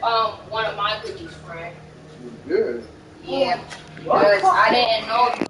One of my cookies, friend. Good. Yeah, because I didn't know.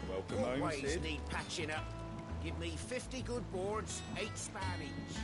Welcome home, Ways Sid. need patching up. Give me 50 good boards, 8 span each.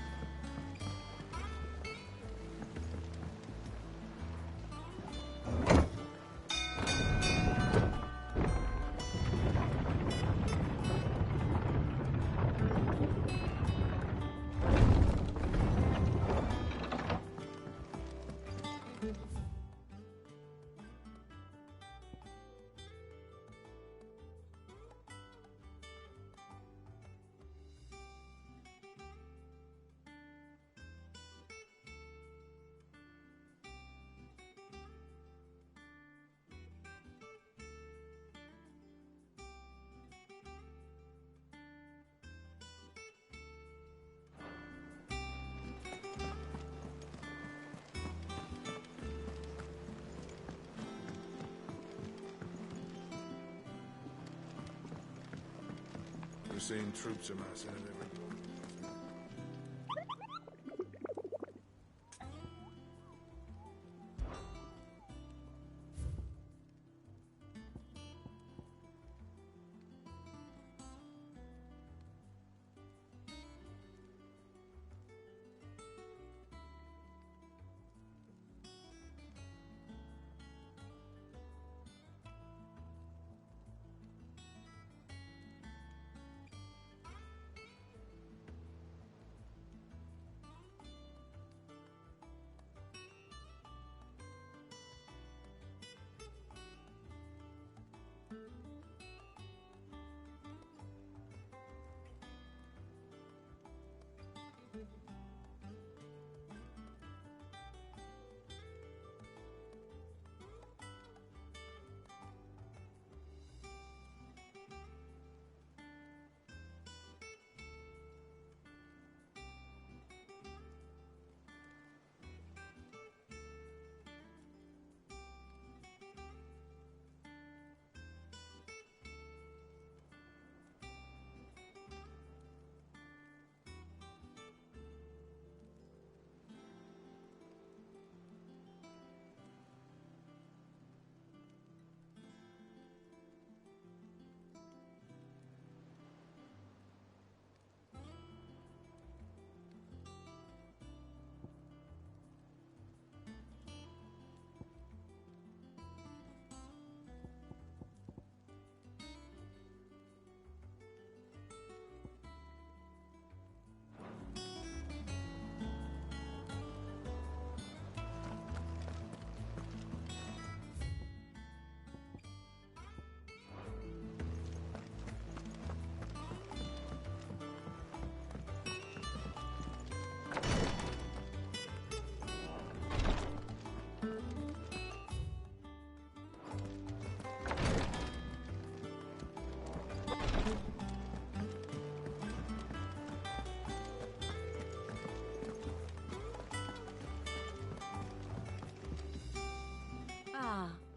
We're seeing troops amassing and everything.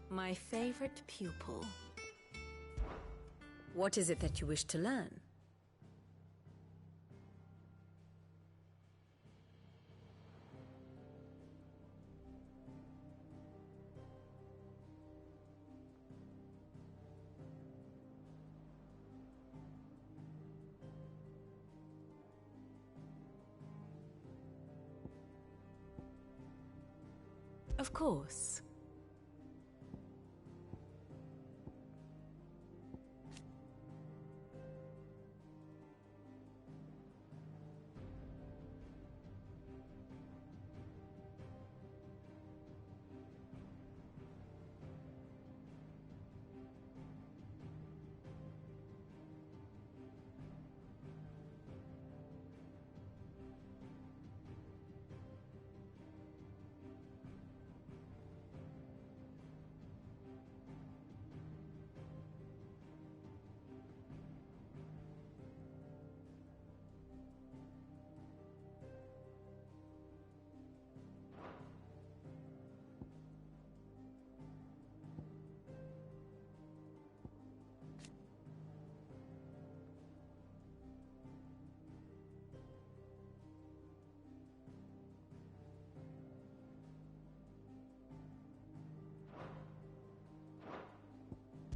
My favorite pupil. What is it that you wish to learn? Of course.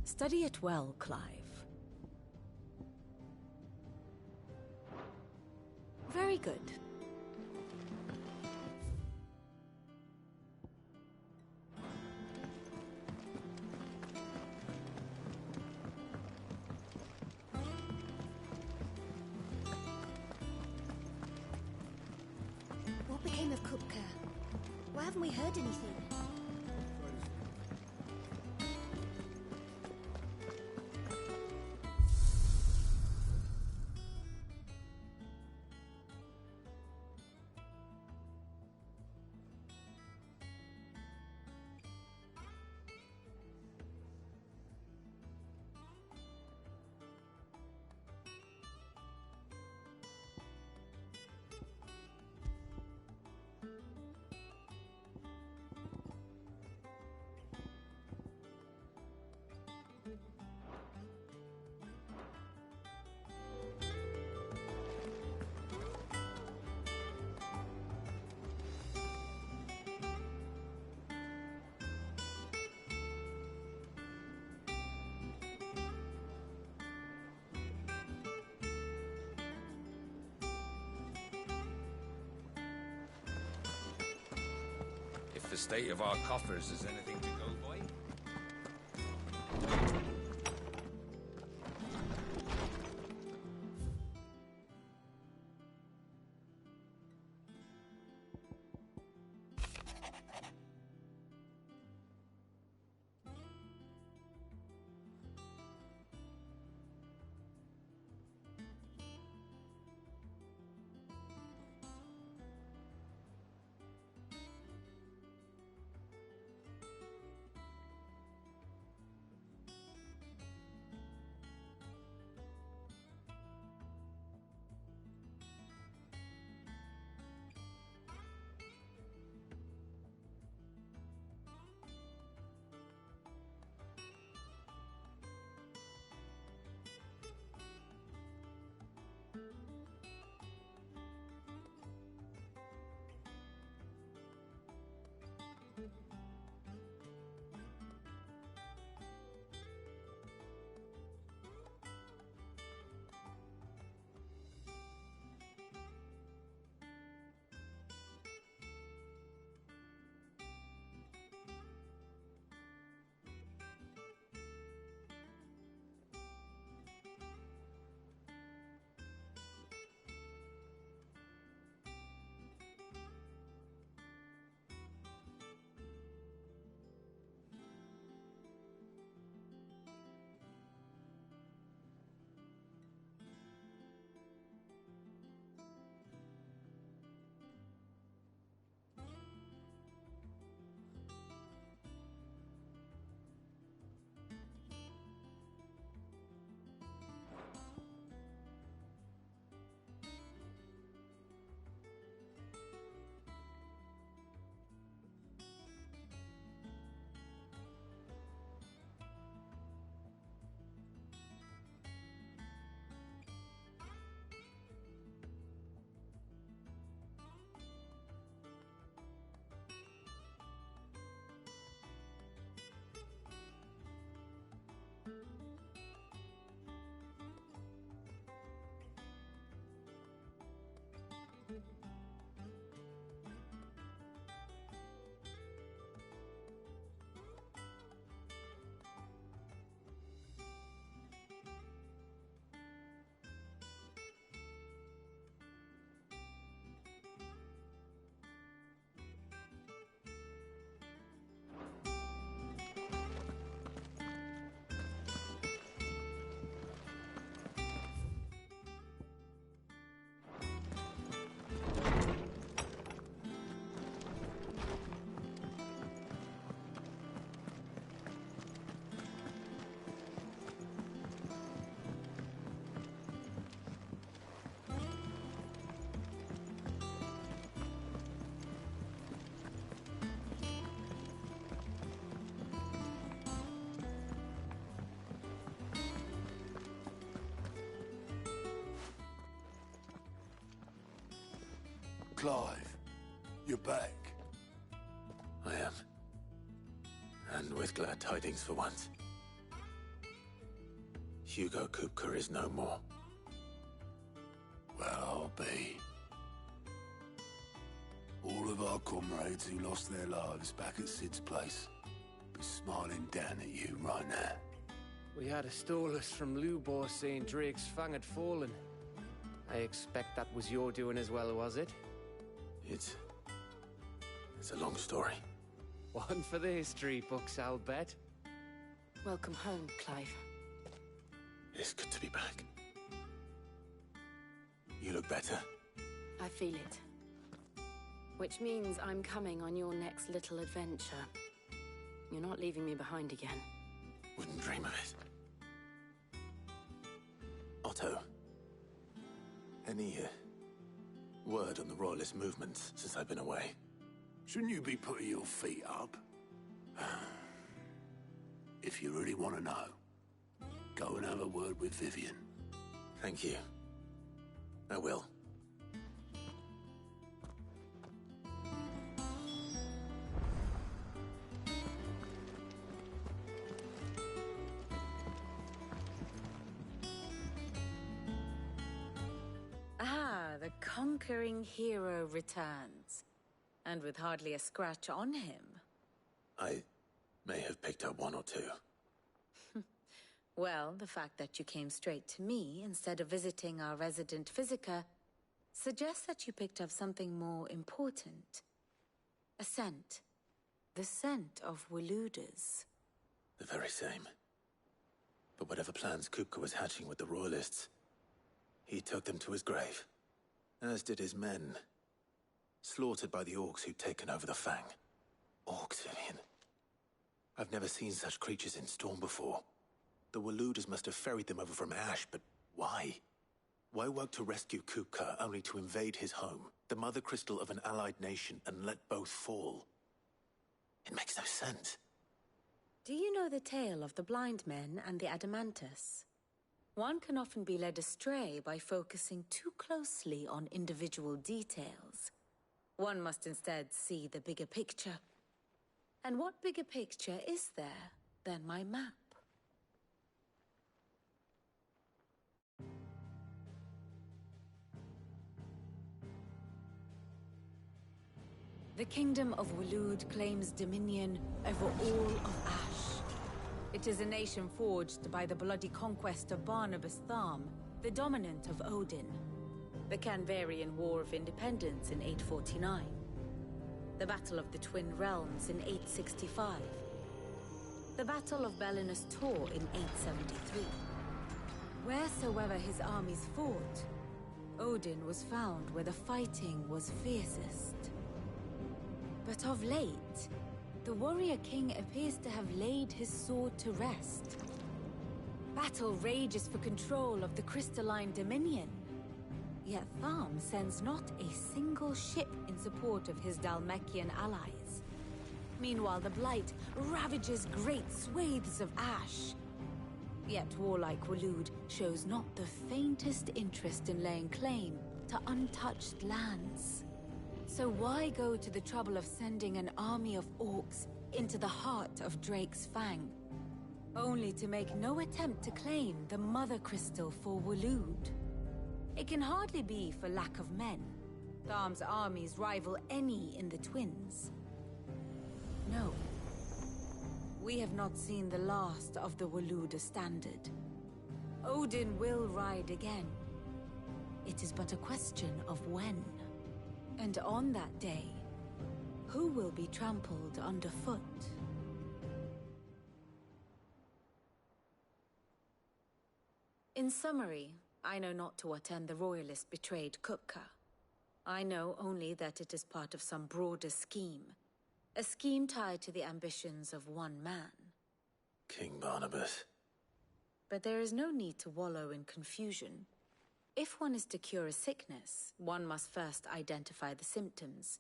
Study it well, Clive. Very good. What became of Kupka? Why haven't we heard anything? If the state of our coffers is anything to go by. Clive, you're back. I am. And with glad tidings for once. Hugo Kupka is no more. Well, I'll be. All of our comrades who lost their lives back at Sid's place be smiling down at you right now. We had a stolus from Lubor saying Drake's fang had fallen. I expect that was your doing as well, was it? It's a long story. One for the history books, I'll bet. Welcome home, Clive. It's good to be back. You look better. I feel it. Which means I'm coming on your next little adventure. You're not leaving me behind again. Wouldn't dream of it. Otto. Any word on the Royalist movements since I've been away? Shouldn't you be putting your feet up? If you really want to know, go and have a word with Vivian. Thank you. I will. The conquering hero returns. And with hardly a scratch on him. I may have picked up one or two. Well, the fact that you came straight to me instead of visiting our resident Physica suggests that you picked up something more important. A scent. The scent of Waloeders. The very same. But whatever plans Kupka was hatching with the Royalists, he took them to his grave. As did his men. Slaughtered by the orcs who'd taken over the Fang. Orcs, Vivian. I've never seen such creatures in Storm before. The Waloeders must have ferried them over from Ash, but why? Why work to rescue Kupka only to invade his home, the mother crystal of an allied nation, and let both fall? It makes no sense. Do you know the tale of the blind men and the Adamantus? One can often be led astray by focusing too closely on individual details. One must instead see the bigger picture. And what bigger picture is there than my map? The Kingdom of Waloed claims dominion over all of Ash. It is a nation forged by the bloody conquest of Barnabas Tharm, the dominant of Odin. The Canvarian War of Independence in 849. The Battle of the Twin Realms in 865. The Battle of Belinus Tor in 873. Wheresoever his armies fought, Odin was found where the fighting was fiercest. But of late, the warrior king appears to have laid his sword to rest. Battle rages for control of the crystalline dominion. Yet Tharm sends not a single ship in support of his Dhalmekian allies. Meanwhile, the Blight ravages great swathes of Ash. Yet warlike Waloed shows not the faintest interest in laying claim to untouched lands. So why go to the trouble of sending an army of orcs into the heart of Drake's Fang, only to make no attempt to claim the Mother Crystal for Waloed? It can hardly be for lack of men. Tharm's armies rival any in the Twins. No. We have not seen the last of the Waloeder standard. Odin will ride again. It is but a question of when. And on that day, who will be trampled underfoot? In summary, I know not to what end the Royalists betrayed Kupka. I know only that it is part of some broader scheme. A scheme tied to the ambitions of one man. King Barnabas. But there is no need to wallow in confusion. If one is to cure a sickness, one must first identify the symptoms.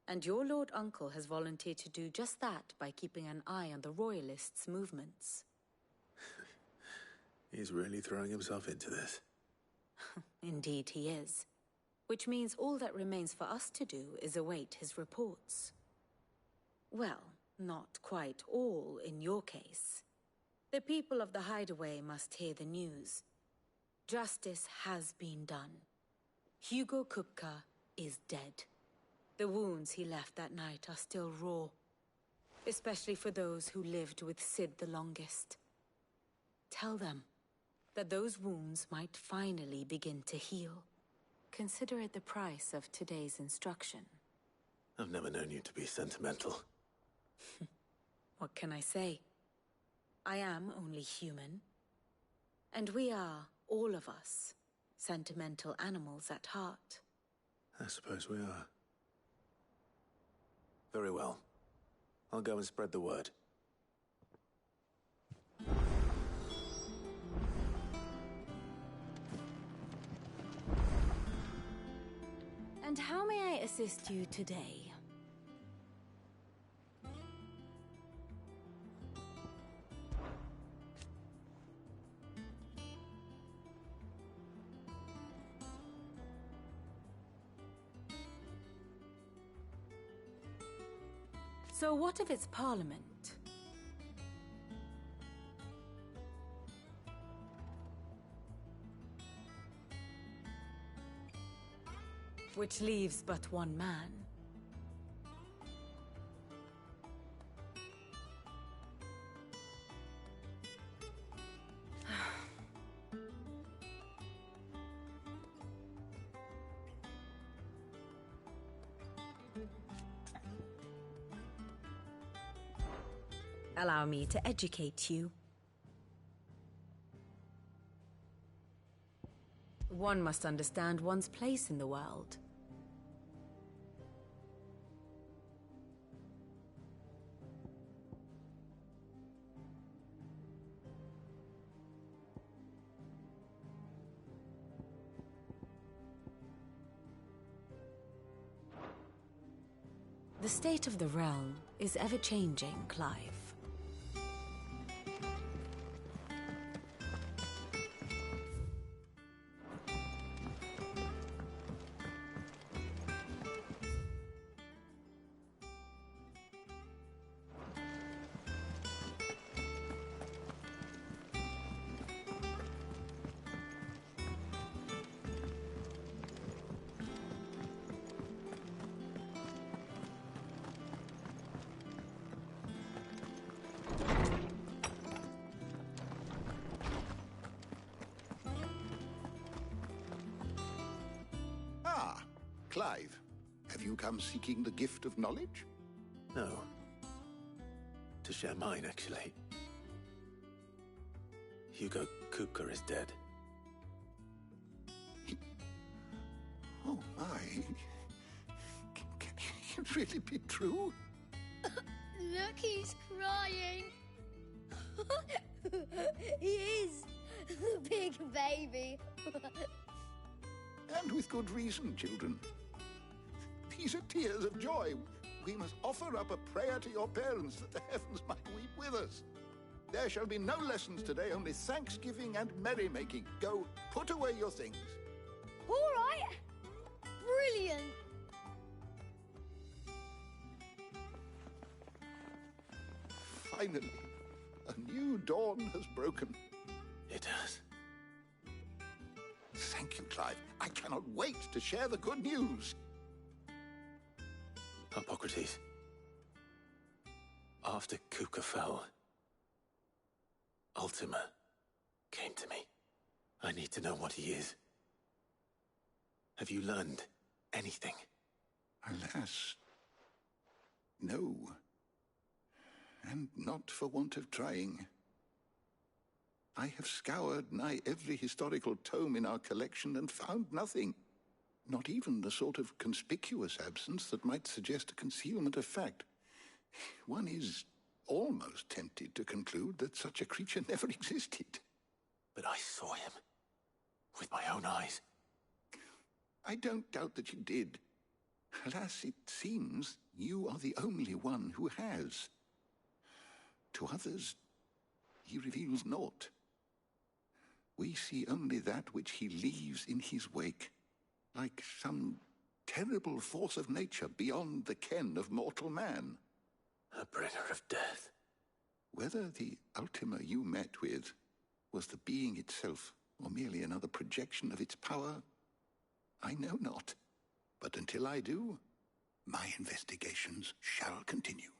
And your Lord Uncle has volunteered to do just that by keeping an eye on the Royalists' movements. He's really throwing himself into this. Indeed he is. Which means all that remains for us to do is await his reports. Well, not quite all in your case. The people of the Hideaway must hear the news. Justice has been done. Hugo Kupka is dead. The wounds he left that night are still raw. Especially for those who lived with Sid the longest. Tell them that those wounds might finally begin to heal. Consider it the price of today's instruction. I've never known you to be sentimental. What can I say? I am only human. And we are, all of us, sentimental animals at heart. I suppose we are. Very well. I'll go and spread the word. And how may I assist you today? So what of its parliament? Which leaves but one man. Allow me to educate you. One must understand one's place in the world. The state of the realm is ever-changing, Clive. Clive, have you come seeking the gift of knowledge? No. To share mine, actually. Hugo Kupka is dead. Oh, my. Can it really be true? Look, he's crying. He is. The big baby. And with good reason, children. These are tears of joy. We must offer up a prayer to your parents that the heavens might weep with us. There shall be no lessons today, only thanksgiving and merrymaking. Go, put away your things. All right. Brilliant. Finally, a new dawn has broken. It has. Thank you, Clive. I cannot wait to share the good news. Hippocrates. After Kupka fell, Ultima came to me. I need to know what he is. Have you learned anything? Alas, no. And not for want of trying. I have scoured nigh every historical tome in our collection and found nothing. Not even the sort of conspicuous absence that might suggest a concealment of fact. One is almost tempted to conclude that such a creature never existed. But I saw him. With my own eyes. I don't doubt that you did. Alas, it seems you are the only one who has. To others, he reveals naught. We see only that which he leaves in his wake, like some terrible force of nature beyond the ken of mortal man. A bringer of death. Whether the Ultima you met with was the being itself, or merely another projection of its power, I know not. But until I do, my investigations shall continue.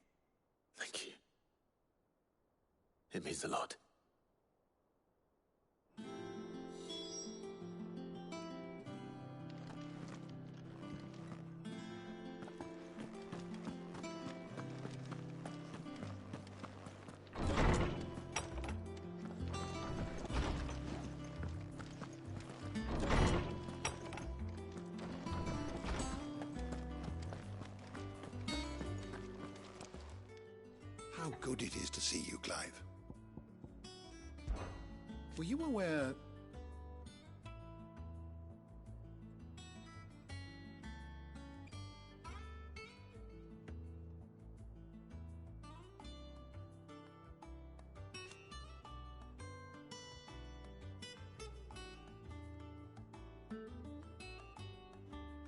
Thank you. It means a lot. How good it is to see you, Clive. Were you aware...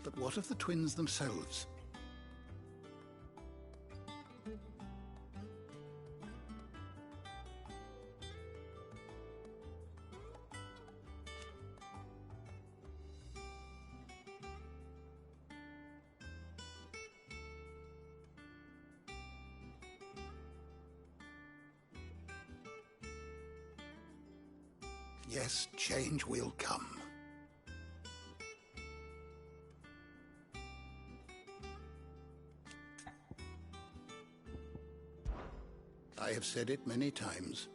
But what of the twins themselves? Yes, change will come. I have said it many times.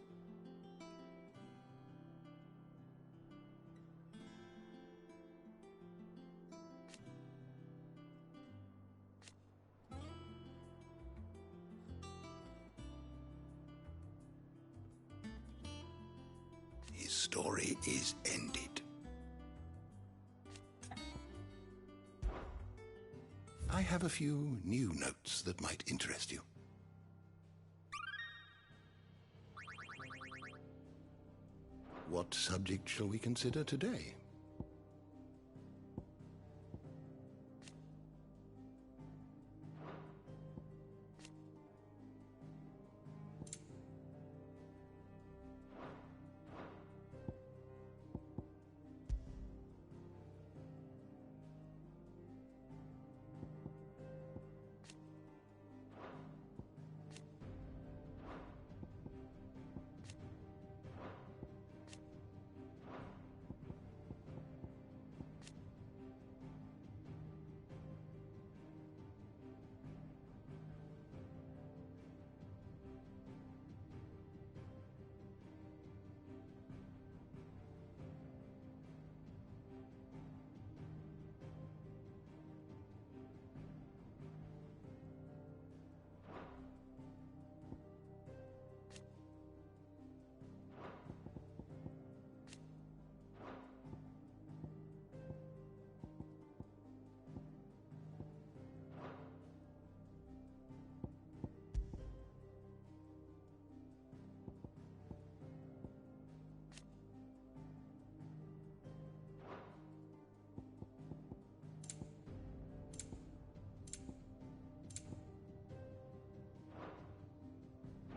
His story is ended. I have a few new notes that might interest you. What subject shall we consider today?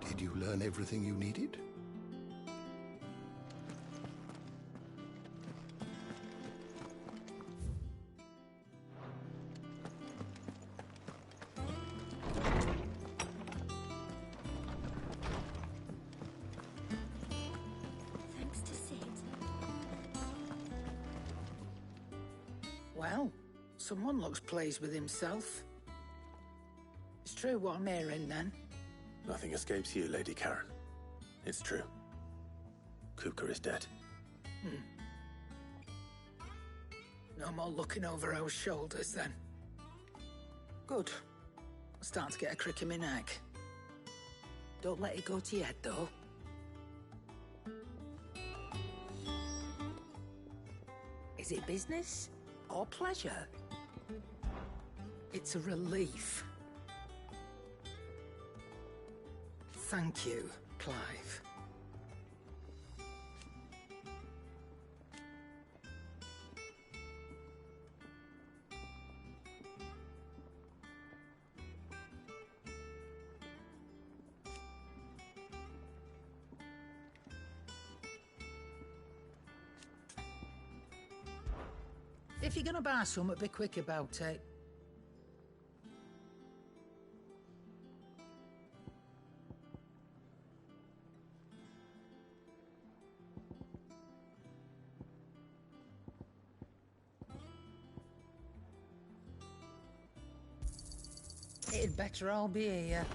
Did you learn everything you needed? Thanks to Sid. Well, someone looks pleased with himself. It's true what I'm hearing, then. Nothing escapes you, Lady Karen. It's true. Kupka is dead. No more looking over our shoulders, then. Good. I'm starting to get a crick in my neck. Don't let it go to your head, though. Is it business or pleasure? It's a relief. Thank you, Clive. If you're gonna buy something, be quick about it. It'd better all be here.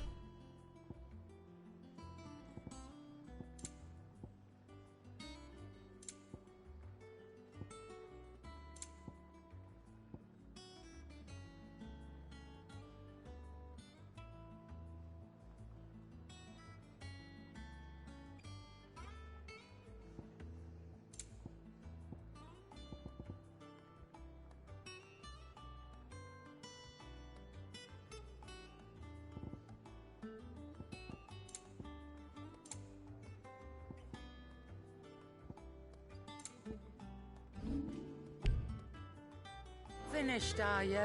Finished, are you?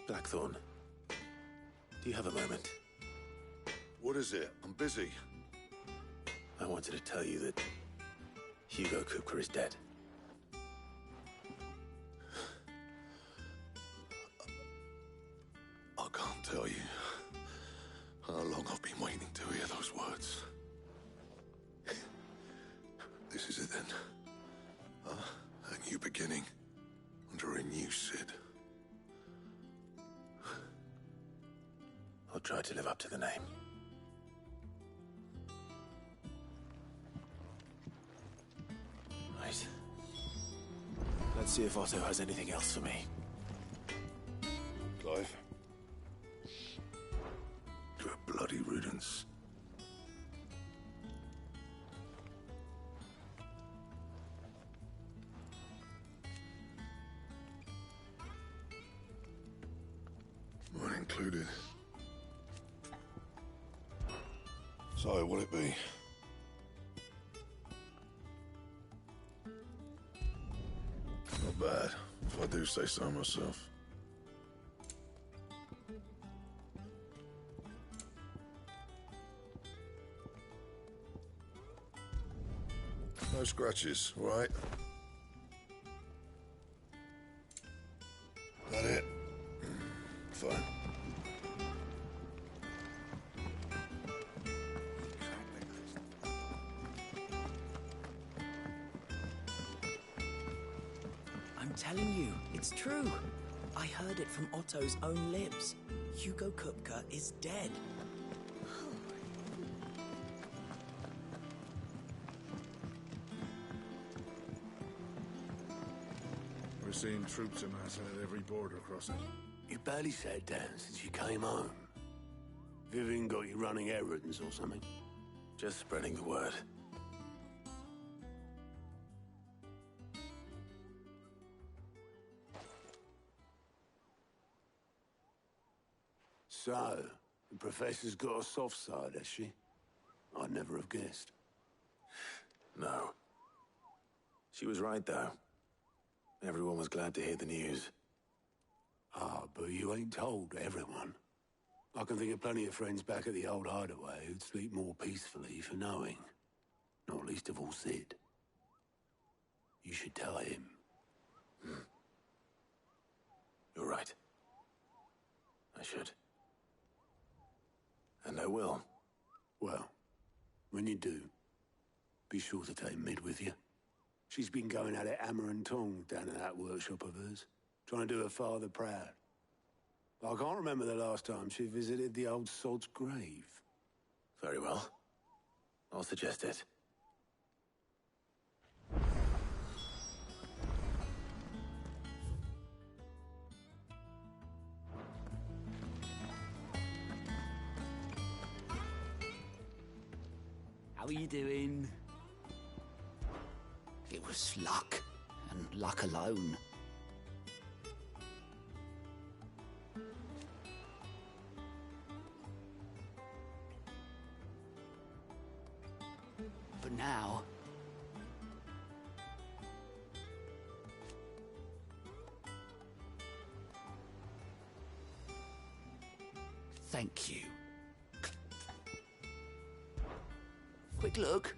Blackthorn, do you have a moment? What is it? I'm busy. I wanted to tell you that Hugo Kupka is dead. I can't tell you how long I've been waiting to hear those words. This is it then. A new beginning under a new Cid. I'll try to live up to the name. Right. Let's see if Otto has anything else for me. Clive? To a bloody riddance. Mine included. So, what'll it be? Not bad, if I do say so myself. No scratches, all right? That it? Fine. I'm telling you, it's true. I heard it from Otto's own lips. Hugo Kupka is dead. We're seeing troops amassing at every border crossing. You barely sat down since you came home. Vivian got you running errands or something? Just spreading the word. So, the Professor's got a soft side, has she? I'd never have guessed. No. She was right, though. Everyone was glad to hear the news. Ah, but you ain't told everyone. I can think of plenty of friends back at the old hideaway who'd sleep more peacefully for knowing. Not least of all Cid. You should tell him. You're right. I should. And I will. Well, when you do, be sure to take Mid with you. She's been going at it hammer and tong down at that workshop of hers, trying to do her father proud. But I can't remember the last time she visited the old sod's grave. Very well. I'll suggest it. How are you doing? It was luck, and luck alone. For now, thank you. Quick look.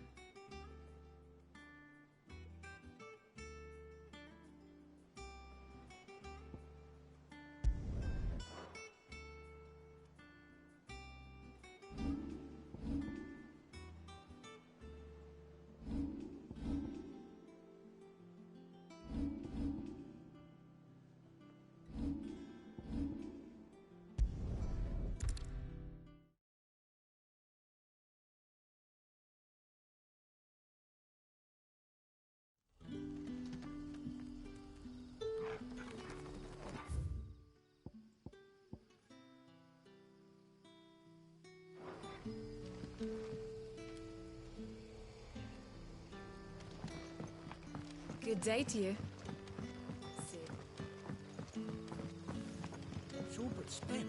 Good day to you. It's all but spent.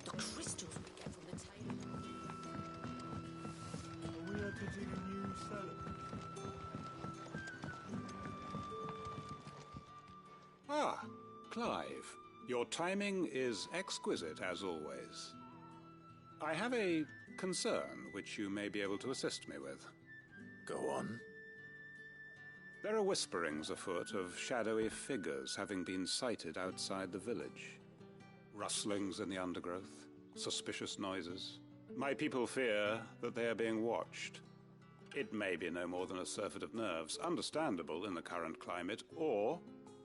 The crystals we get from the table. Are we editing a new cellar? Ah, Clive. Your timing is exquisite, as always. I have a concern which you may be able to assist me with. Go on. There are whisperings afoot of shadowy figures having been sighted outside the village. Rustlings in the undergrowth, suspicious noises. My people fear that they are being watched. It may be no more than a surfeit of nerves, understandable in the current climate, or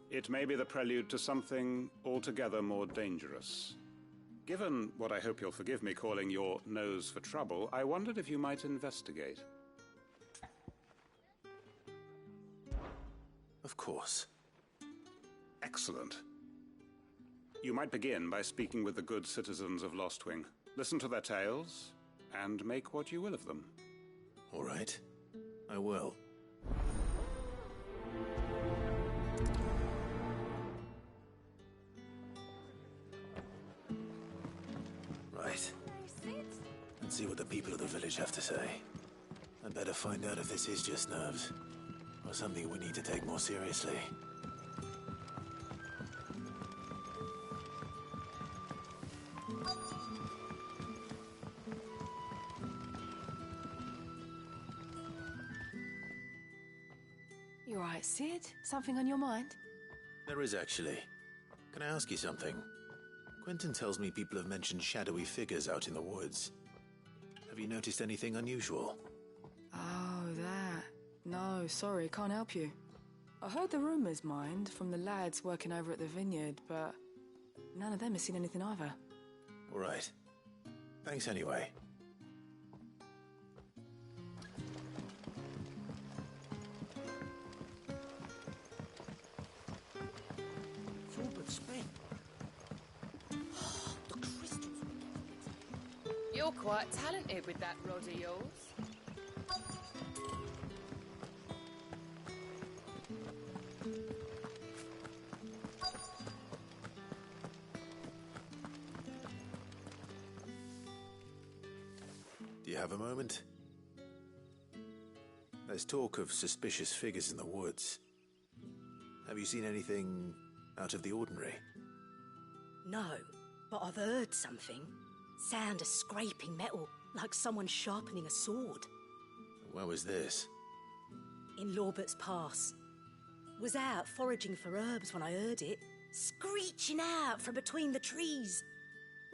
it may be the prelude to something altogether more dangerous. Given what I hope you'll forgive me calling your nose for trouble, I wondered if you might investigate. Of course. Excellent. You might begin by speaking with the good citizens of Lostwing. Listen to their tales, and make what you will of them. All right. I will. Right. Let's see what the people of the village have to say. I'd better find out if this is just nerves, or something we need to take more seriously. You all right, Sid? Something on your mind? There is, actually. Can I ask you something? Quentin tells me people have mentioned shadowy figures out in the woods. Have you noticed anything unusual? Oh, that. No, sorry, can't help you. I heard the rumours, mind, from the lads working over at the vineyard, but none of them has seen anything either. All right. Thanks anyway. It's all but spent. The crystals we get from the table. You're quite talented with that rod of yours. Do you have a moment? There's talk of suspicious figures in the woods. Have you seen anything out of the ordinary? No, but I've heard something. Sound of scraping metal, like someone sharpening a sword. Where was this? In Lorbert's Pass. Was out foraging for herbs when I heard it, screeching out from between the trees.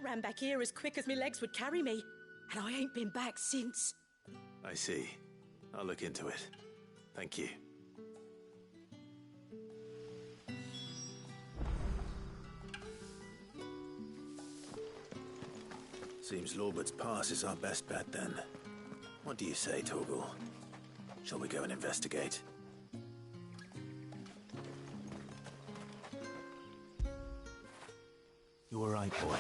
Ran back here as quick as my legs would carry me, and I ain't been back since. I see. I'll look into it. Thank you. Seems Lorbert's Pass is our best bet then. What do you say, Torgal? Shall we go and investigate? You all right, boy?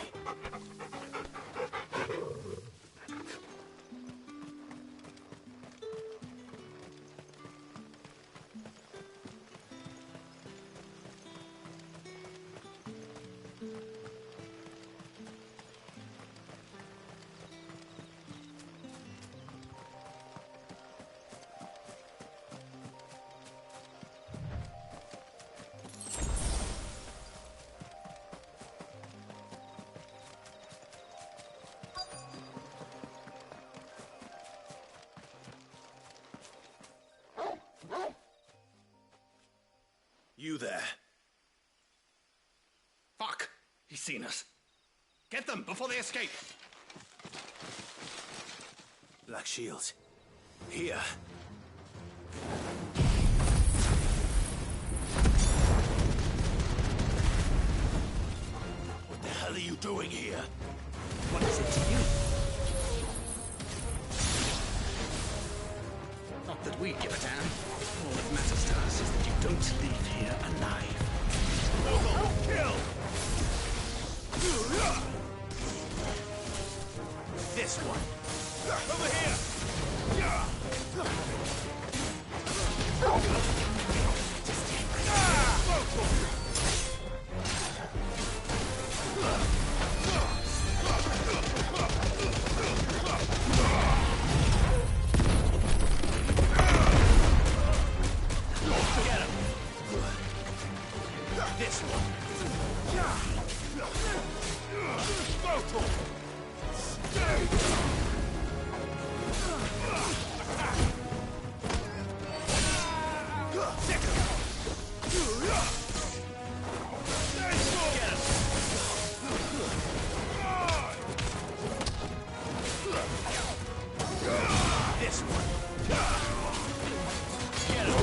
You there. Fuck! He's seen us. Get them before they escape! Black Shields. Here. What the hell are you doing here? What is it to you? Not that we give a damn. All that matters to us is that you don't leave here alive. Local, kill! This one. Over here! Get him! This one. This one. Get him.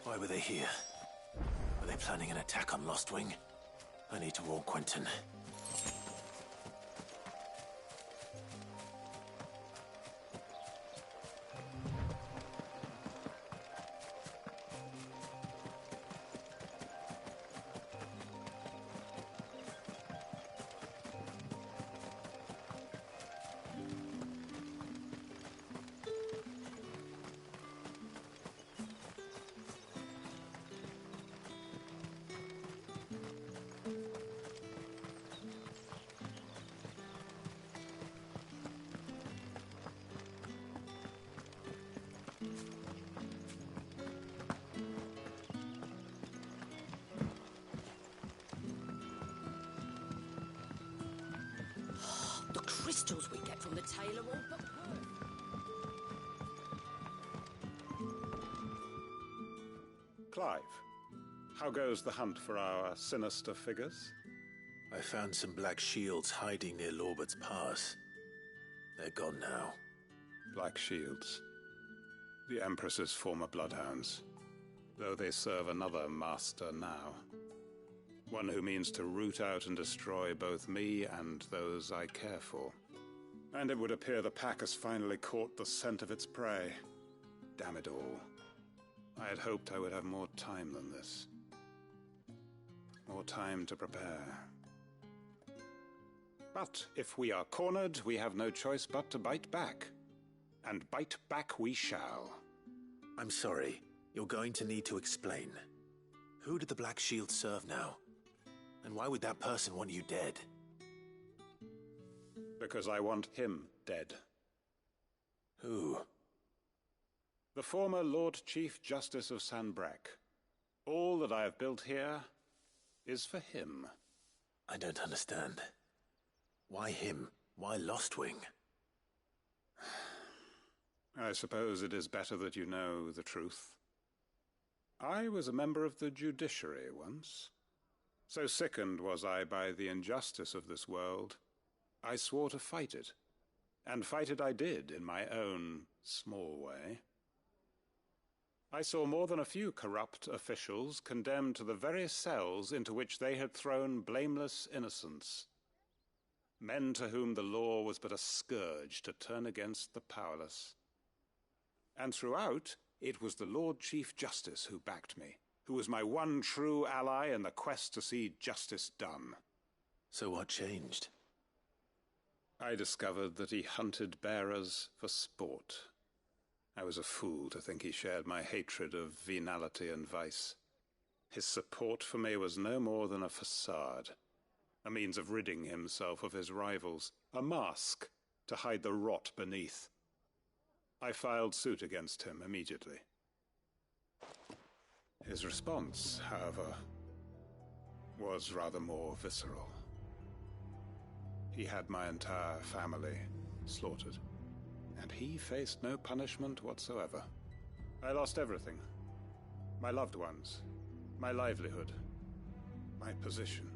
Why were they here? Were they planning an attack on Lostwing? I need to warn Quentin. The crystals we get from the tailor all but Clive, how goes the hunt for our sinister figures? I found some Black Shields hiding near Lorbert's Pass. They're gone now. Black Shields. The Empress's former bloodhounds. Though they serve another master now. One who means to root out and destroy both me and those I care for. And it would appear the pack has finally caught the scent of its prey. Damn it all. I had hoped I would have more time than this. More time to prepare. But if we are cornered, we have no choice but to bite back. And bite back we shall. I'm sorry. You're going to need to explain. Who did the Black Shield serve now? And why would that person want you dead? Because I want him dead. Who? The former Lord Chief Justice of Sanbreque. All that I have built here is for him. I don't understand. Why him? Why Lostwing? I suppose it is better that you know the truth. I was a member of the judiciary once. So sickened was I by the injustice of this world, I swore to fight it. And fight it I did in my own small way. I saw more than a few corrupt officials condemned to the very cells into which they had thrown blameless innocents. Men to whom the law was but a scourge to turn against the powerless. And throughout, it was the Lord Chief Justice who backed me, who was my one true ally in the quest to see justice done. So what changed? I discovered that he hunted bearers for sport. I was a fool to think he shared my hatred of venality and vice. His support for me was no more than a facade, a means of ridding himself of his rivals, a mask to hide the rot beneath. I filed suit against him immediately. His response, however, was rather more visceral. He had my entire family slaughtered, and he faced no punishment whatsoever. I lost everything. My loved ones, my livelihood, my position,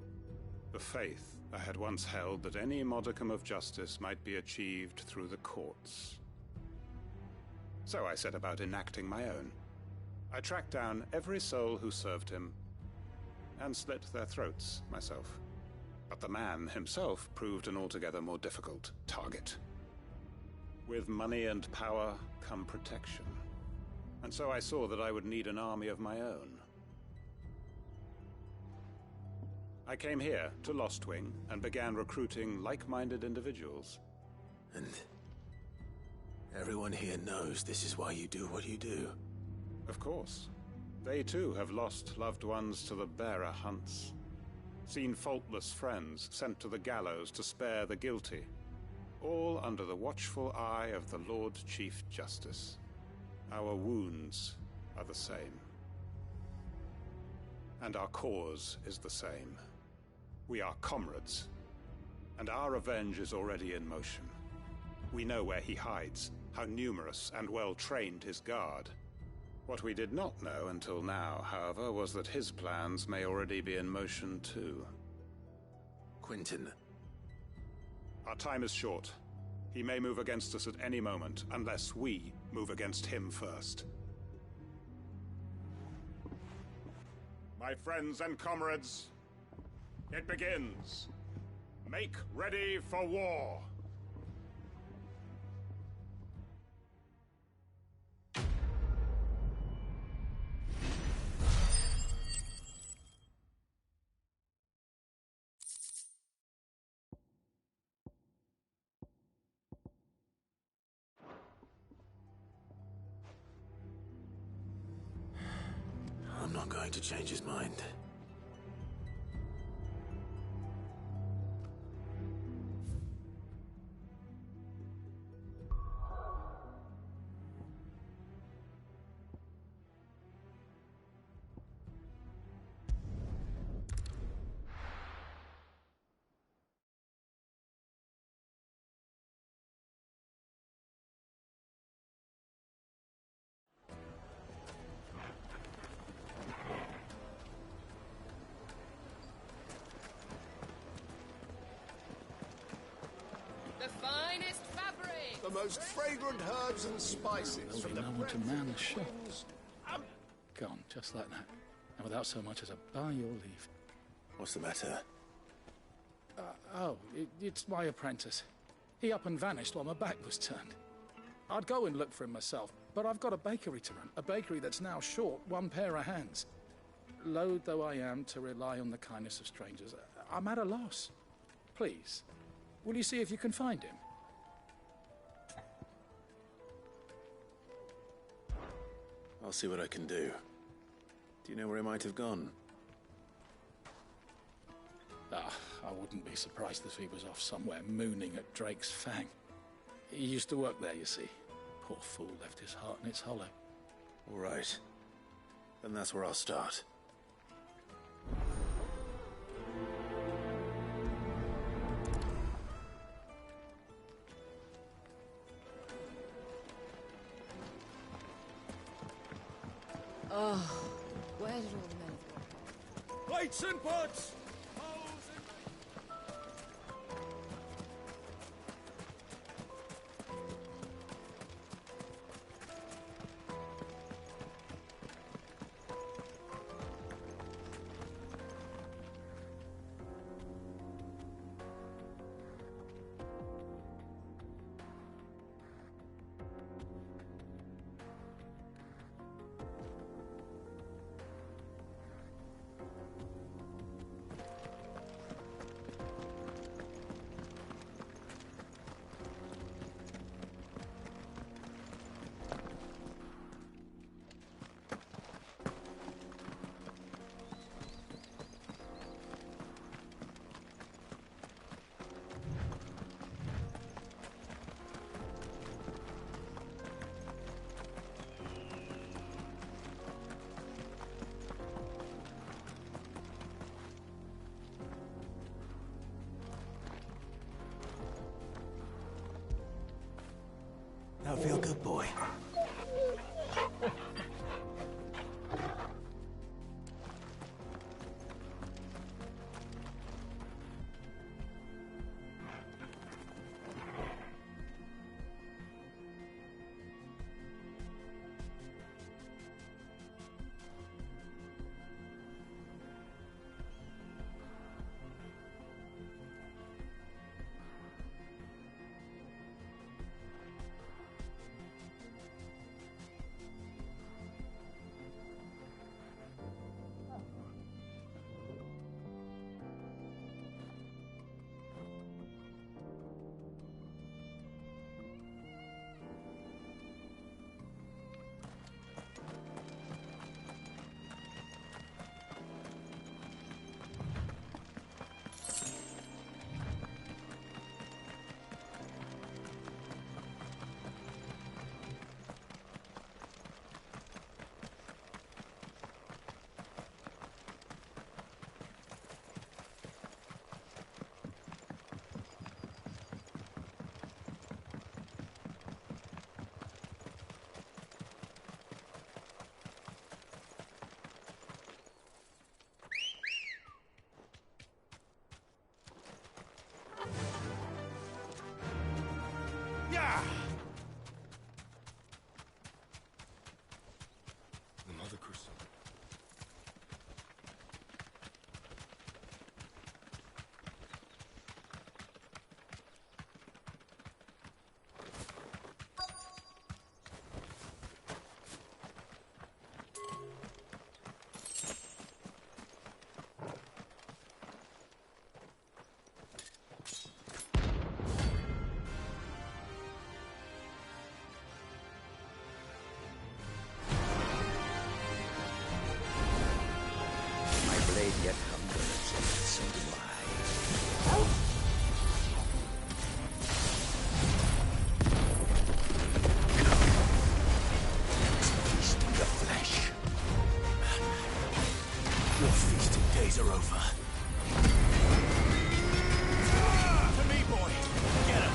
the faith I had once held that any modicum of justice might be achieved through the courts. So I set about enacting my own. I tracked down every soul who served him, and slit their throats myself. But the man himself proved an altogether more difficult target. With money and power come protection, and so I saw that I would need an army of my own. I came here to Lostwing and began recruiting like-minded individuals. And everyone here knows this is why you do what you do. Of course. They too have lost loved ones to the bearer hunts. Seen faultless friends sent to the gallows to spare the guilty. All under the watchful eye of the Lord Chief Justice. Our wounds are the same. And our cause is the same. We are comrades, and our revenge is already in motion. We know where he hides, how numerous and well-trained his guard. What we did not know until now, however, was that his plans may already be in motion too. Quentin. Our time is short. He may move against us at any moment, unless we move against him first. My friends and comrades, it begins. Make ready for war. I'm not going to change his mind. The finest fabric! The most fragrant herbs and spices from the no one to man the shop. Gone, just like that. And without so much as a by your leave. What's the matter? It's my apprentice. He up and vanished while my back was turned. I'd go and look for him myself, but I've got a bakery to run. A bakery that's now short one pair of hands. Loath though I am to rely on the kindness of strangers, I'm at a loss. Please, will you see if you can find him? I'll see what I can do. Do you know where he might have gone? I wouldn't be surprised if he was off somewhere mooning at Drake's Fang. He used to work there, you see. Poor fool left his heart in its hollow. All right. Then that's where I'll start. Oh, where did all the men go? Plates and pots! feel good, boy. Yeah! The Mother Crystal. Yet hungers, and so do I. Feast on the flesh. Your feasting days are over. To me, boy. Get him.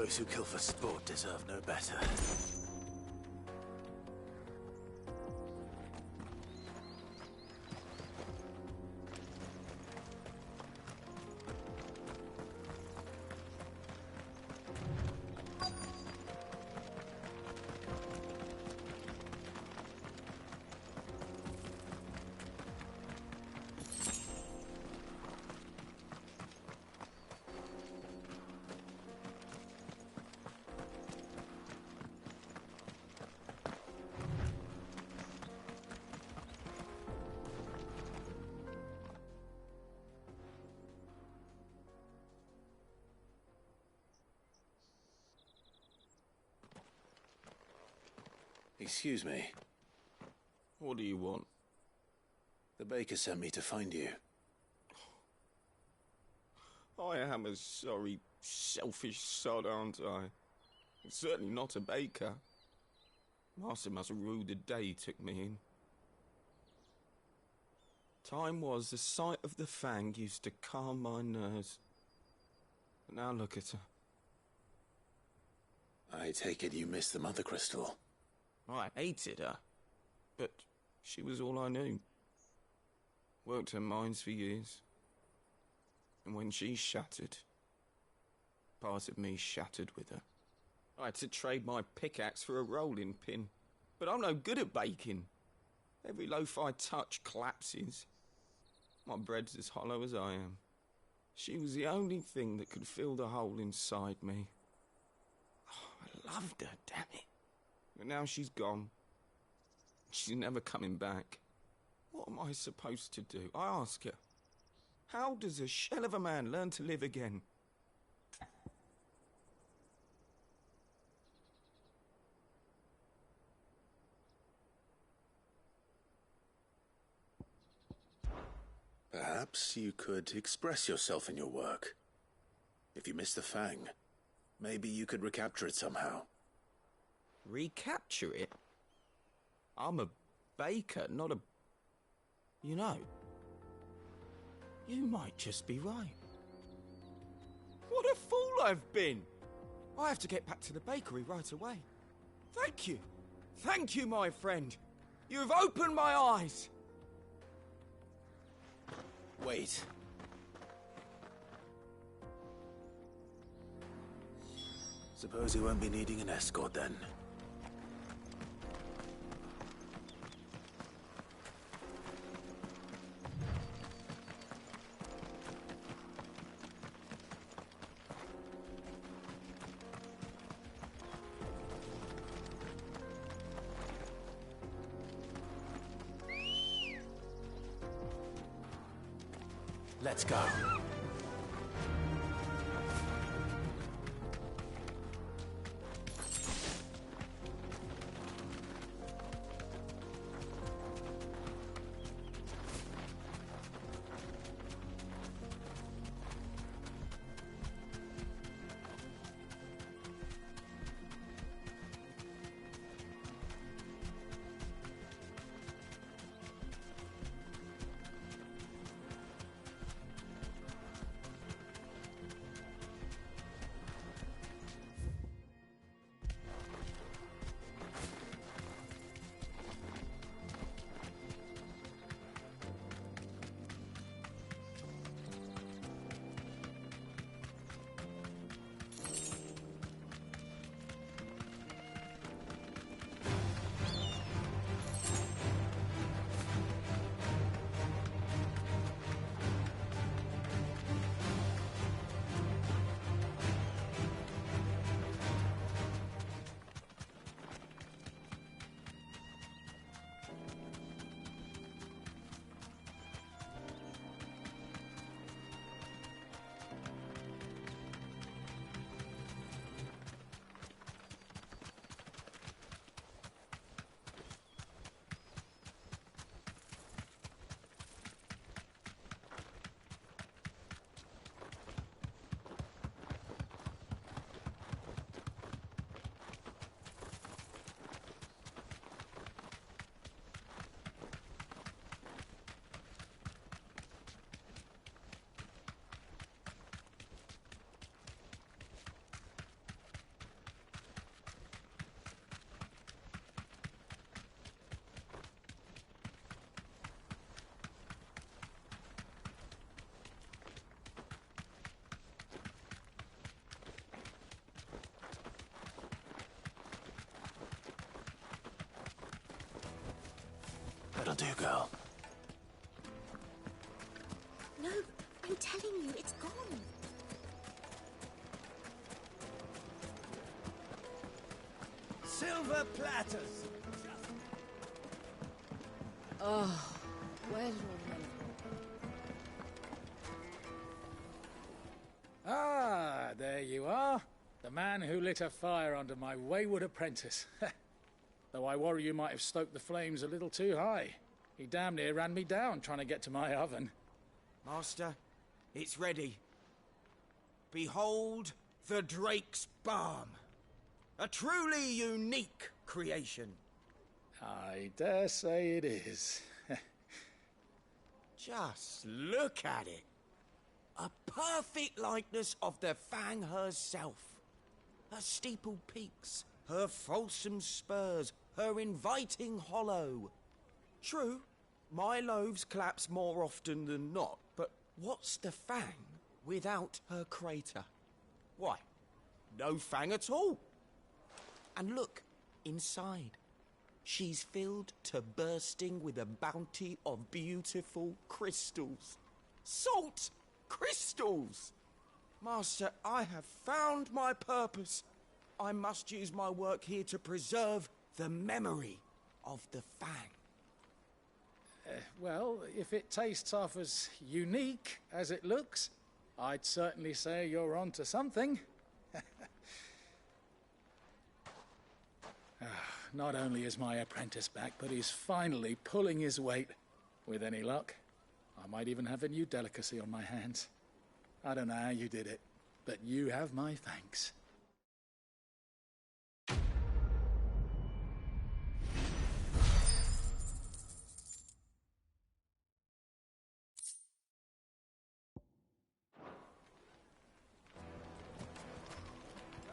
Those who kill for sport deserve no better. Excuse me. What do you want? The baker sent me to find you. I am a sorry, selfish sod, aren't I? Certainly not a baker. Master must have ruled the day he took me in. Time was the sight of the Fang used to calm my nerves. But now look at her. I take it you missed the Mother Crystal. I hated her, but she was all I knew. Worked her mines for years. And when she shattered, part of me shattered with her. I had to trade my pickaxe for a rolling pin, but I'm no good at baking. Every loaf I touch collapses. My bread's as hollow as I am. She was the only thing that could fill the hole inside me. Oh, I loved her, damn it. But now she's gone. She's never coming back. What am I supposed to do? I ask her. How does a shell of a man learn to live again? Perhaps you could express yourself in your work. If you miss the Fang, maybe you could recapture it somehow. Recapture it? I'm a baker, not a... You know, you might just be right. What a fool I've been! I have to get back to the bakery right away. Thank you. Thank you, my friend. You've opened my eyes. Wait. Suppose you won't be needing an escort then. Let's go. do, girl. No, I'm telling you, it's gone. Silver platters! Oh, well, well. Ah, there you are. The man who lit a fire under my wayward apprentice. Though I worry you might have stoked the flames a little too high. He damn near ran me down trying to get to my oven. Master, it's ready. Behold the Drake's Balm. A truly unique creation. I dare say it is. Just look at it. A perfect likeness of the Fang herself. Her steepled peaks, her fulsome spurs, her inviting hollow. True, my loaves collapse more often than not, but what's the Fang without her crater? Why, no Fang at all. And look, inside. She's filled to bursting with a bounty of beautiful crystals. Salt crystals! Master, I have found my purpose. I must use my work here to preserve the memory of the Fang. Well, if it tastes half as unique as it looks, I'd certainly say you're onto something. Not only is my apprentice back, but he's finally pulling his weight. With any luck, I might even have a new delicacy on my hands. I don't know how you did it, but you have my thanks.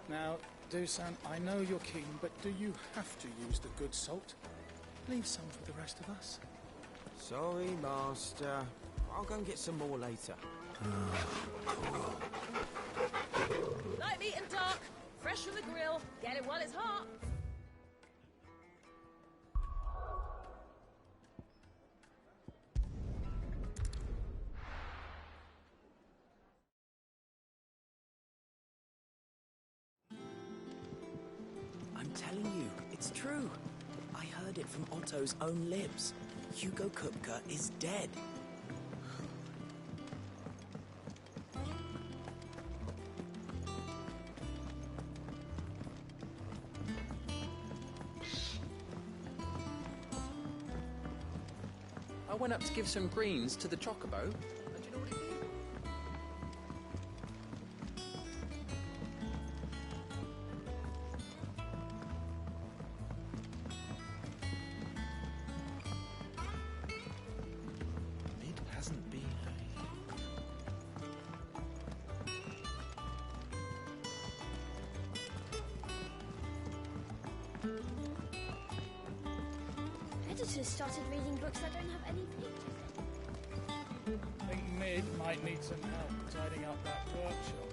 Now, Dusan, I know you're keen, but do you have to use the good salt? Leave some for the rest of us. Sorry, Master. I'll go and get some more later. Light meat and dark, fresh from the grill. Get it while it's hot. I'm telling you, it's true. I heard it from Otto's own lips. Hugo Kupka is dead. I went up to give some greens to the chocobo. And do you know what he did? It hasn't been Editors started reading books that don't have any pictures in. I think Mid might need some help tidying up that workshop.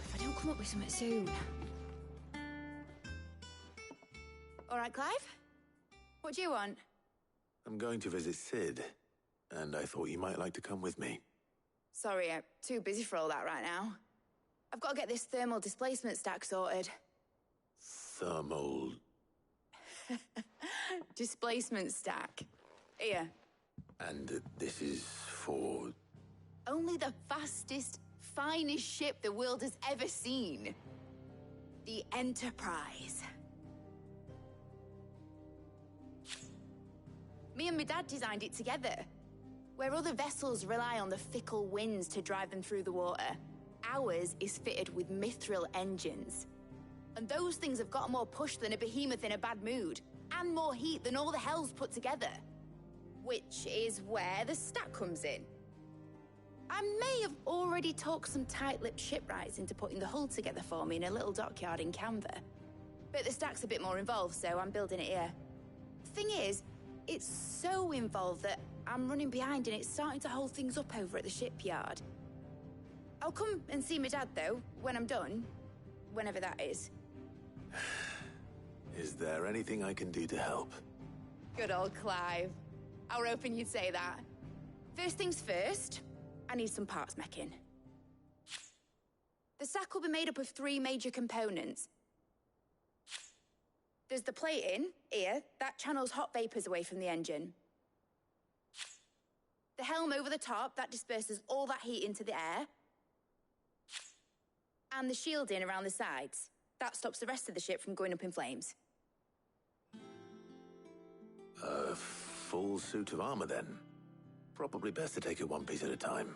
If I don't come up with something soon. All right, Clive? What do you want? I'm going to visit Sid, and I thought you might like to come with me. Sorry, I'm too busy for all that right now. I've got to get this thermal displacement stack sorted. Thermal... Displacement stack. Here. And this is for... Only the fastest, finest ship the world has ever seen. The Enterprise. Me and my dad designed it together. Where other vessels rely on the fickle winds to drive them through the water, ours is fitted with mithril engines. And those things have got more push than a behemoth in a bad mood, and more heat than all the hells put together. Which is where the stack comes in. I may have already talked some tight-lipped shipwrights into putting the hull together for me in a little dockyard in Canva. But the stack's a bit more involved, so I'm building it here. Thing is, it's so involved that I'm running behind and it's starting to hold things up over at the shipyard. I'll come and see my dad, though, when I'm done. Whenever that is. Is there anything I can do to help? Good old Clive. I were hoping you'd say that. First things first, I need some parts mecking. The sack will be made up of 3 major components. There's the plating, here, that channels hot vapors away from the engine. The helm over the top, that disperses all that heat into the air. And the shielding around the sides. That stops the rest of the ship from going up in flames. A full suit of armor, then. Probably best to take it one piece at a time.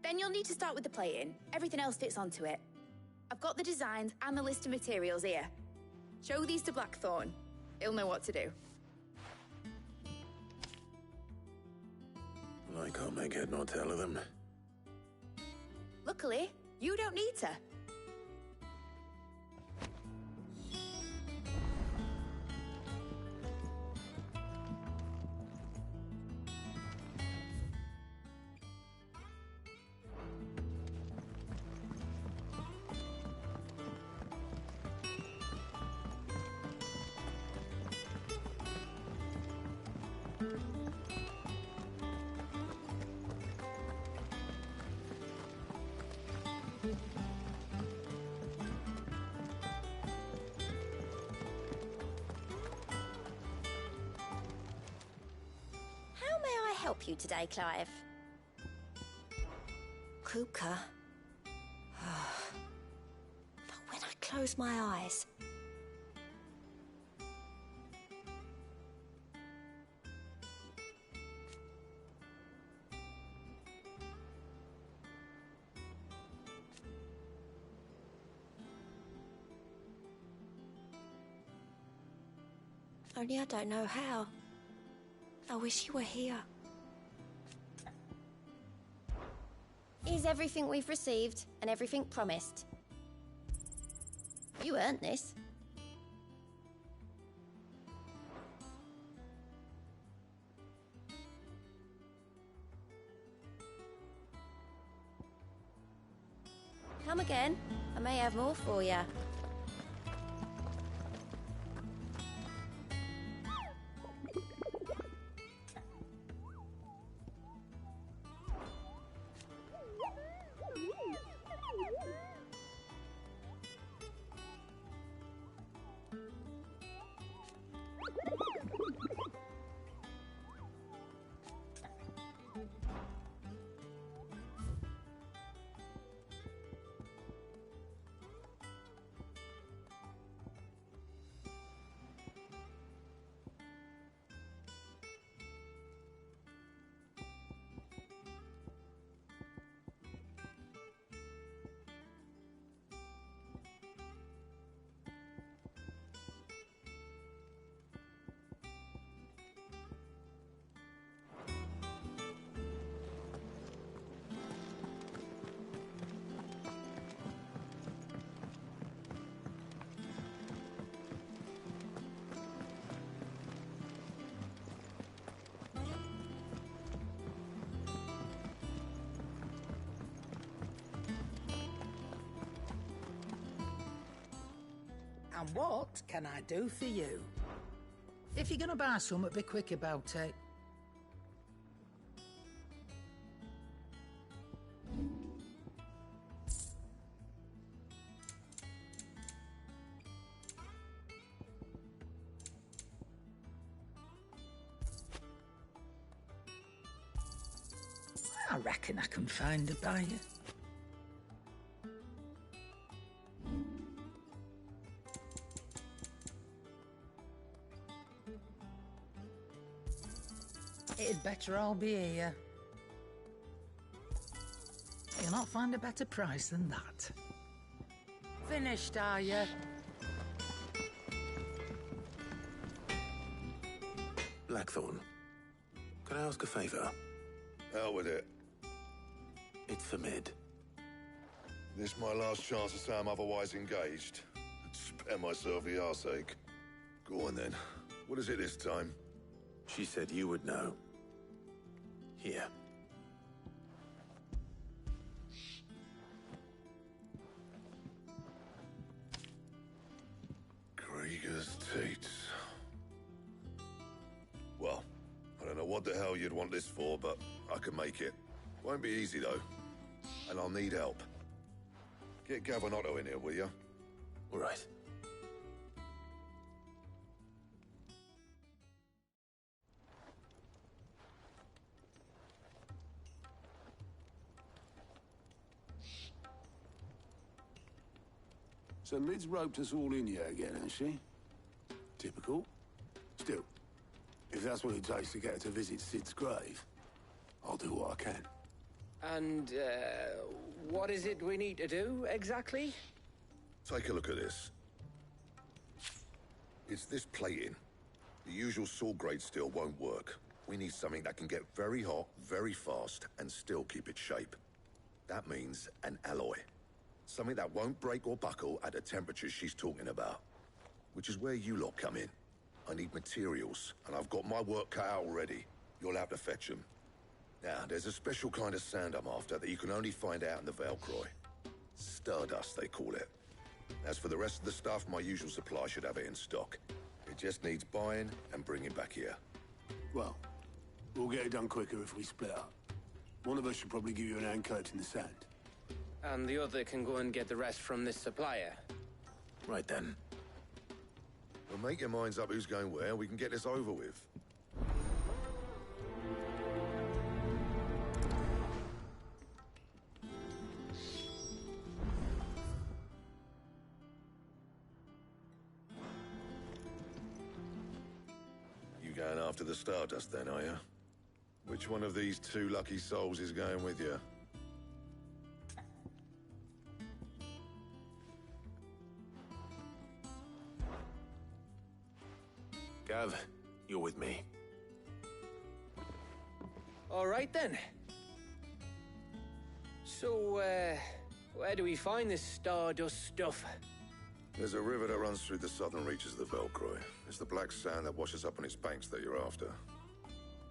Then you'll need to start with the plating. Everything else fits onto it. I've got the designs and the list of materials here. Show these to Blackthorn. He'll know what to do. I can't make head nor tail of them. Luckily, you don't need to. How may I help you today, Clive? Kupka. But when I close my eyes... Only I don't know how. I wish you were here. Is everything we've received and everything promised? You earned this. Come again. I may have more for you. And what can I do for you? If you're gonna buy something, be quick about it. I reckon I can find a buyer. It'd better all be here. You'll not find a better price than that. Finished, are you? Blackthorn, can I ask a favor? Out with it. It's for Mid. This my last chance to say I'm otherwise engaged. Spare myself the arseache. Go on then. What is it this time? She said you would know. Here. Krieger's teeth. what the hell you'd want this for, but I can make it. Won't be easy, though. And I'll need help. Get Gavinotto in here, will you? All right. So Lid's roped us all in here again, has she? Typical. Still, if that's what it takes to get her to visit Sid's grave, I'll do what I can. And, what is it we need to do, exactly? Take a look at this. It's this plating. The usual sword grade steel won't work. We need something that can get very hot, very fast, and still keep its shape. That means an alloy. Something that won't break or buckle at the temperatures she's talking about. Which is where you lot come in. I need materials, and I've got my work cut out already. You'll have to fetch them. Now, there's a special kind of sand I'm after that you can only find out in the Velcroy. Stardust, they call it. As for the rest of the stuff, my usual supply should have it in stock. It just needs buying and bringing back here. Well, we'll get it done quicker if we split up. One of us should probably give you an hand coat in the sand. And the other can go and get the rest from this supplier. Right then. Well, make your minds up who's going where, and we can get this over with. You going after the Stardust then, are you? Which one of these two lucky souls is going with you? Gav, you're with me. All right, then. So, where do we find this Stardust stuff? There's a river that runs through the southern reaches of the Velcroy. It's the black sand that washes up on its banks that you're after.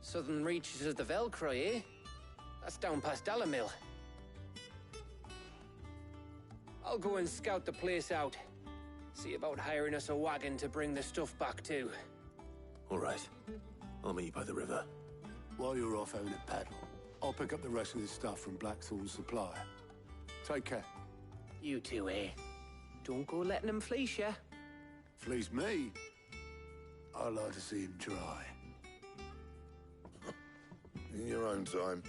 Southern reaches of the Velcroy, eh? That's down past Alamil. I'll go and scout the place out. See about hiring us a wagon to bring the stuff back to. All right. I'll meet you by the river. While you're off having a paddle, I'll pick up the rest of this stuff from Blackthorn's supplier. Take care. You two, eh? Don't go letting him fleece ya. Fleece me? I'd like to see him try. In your own time.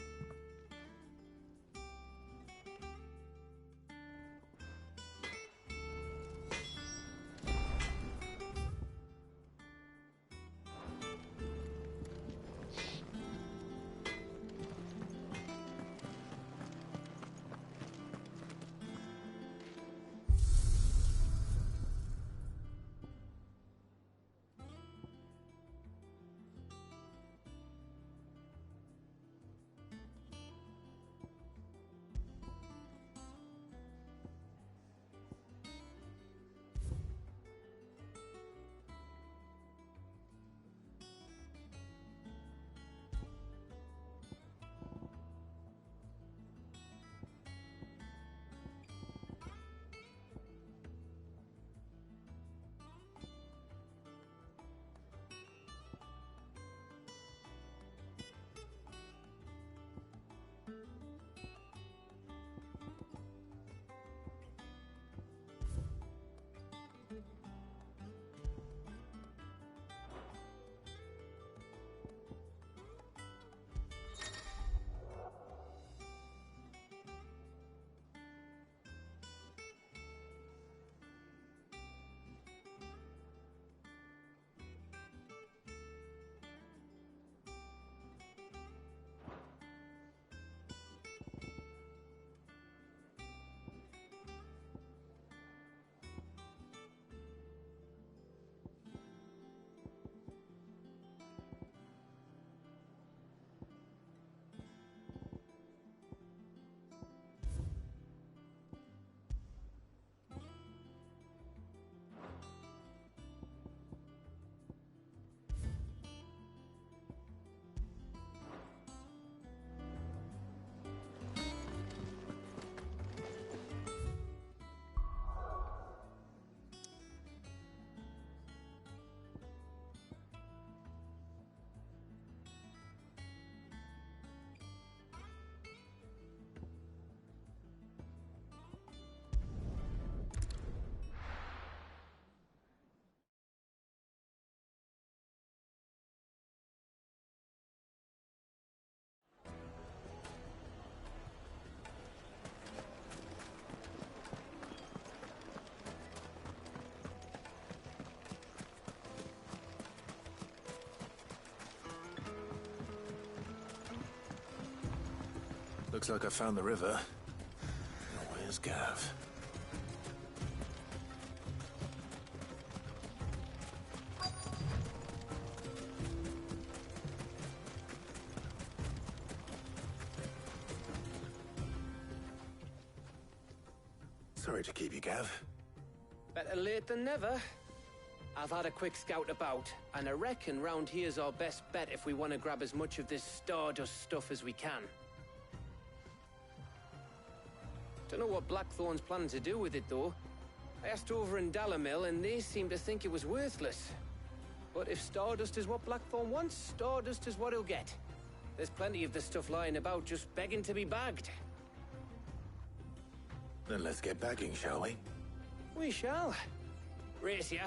Looks like I found the river. Now where's Gav? Sorry to keep you, Gav. Better late than never. I've had a quick scout about, and I reckon round here's our best bet if we want to grab as much of this Stardust stuff as we can. Don't know what Blackthorn's planning to do with it, though. I asked over in Dalamil, and they seem to think it was worthless. But if Stardust is what Blackthorn wants, Stardust is what he'll get. There's plenty of this stuff lying about, just begging to be bagged. Then let's get bagging, shall we? We shall. Race ya.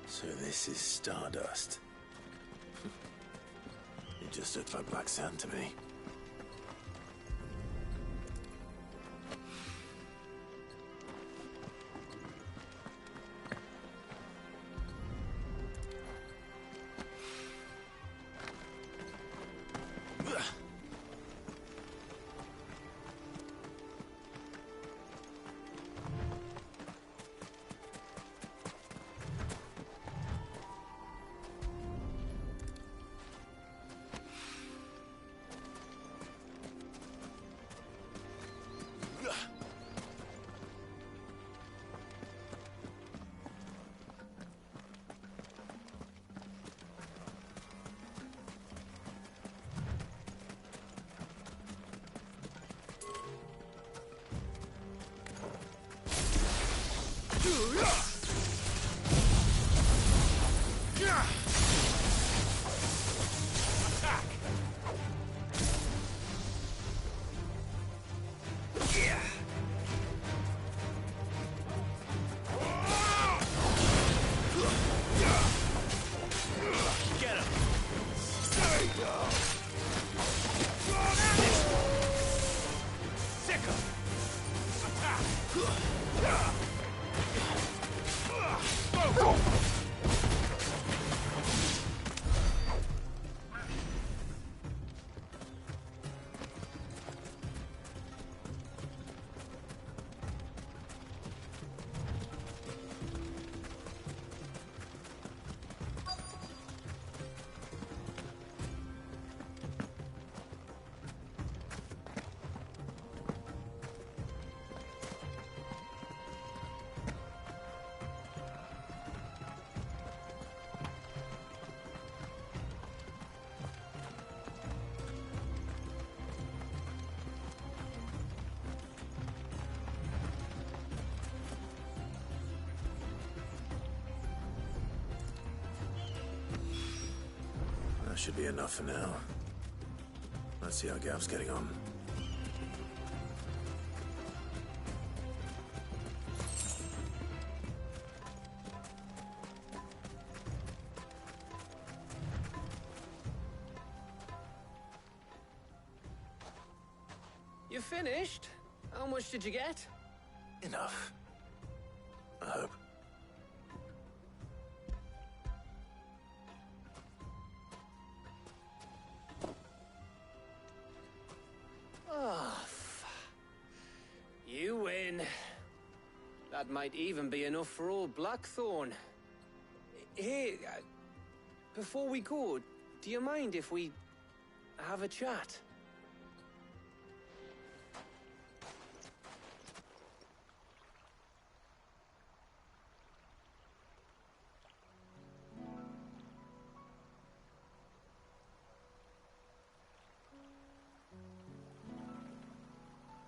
So this is Stardust. It just looked like black sand to me. That should be enough for now. Let's see how Gav's getting on. You finished? How much did you get? Enough. I hope. You win. That might even be enough for old Blackthorn. Hey, before we go, do you mind if we have a chat?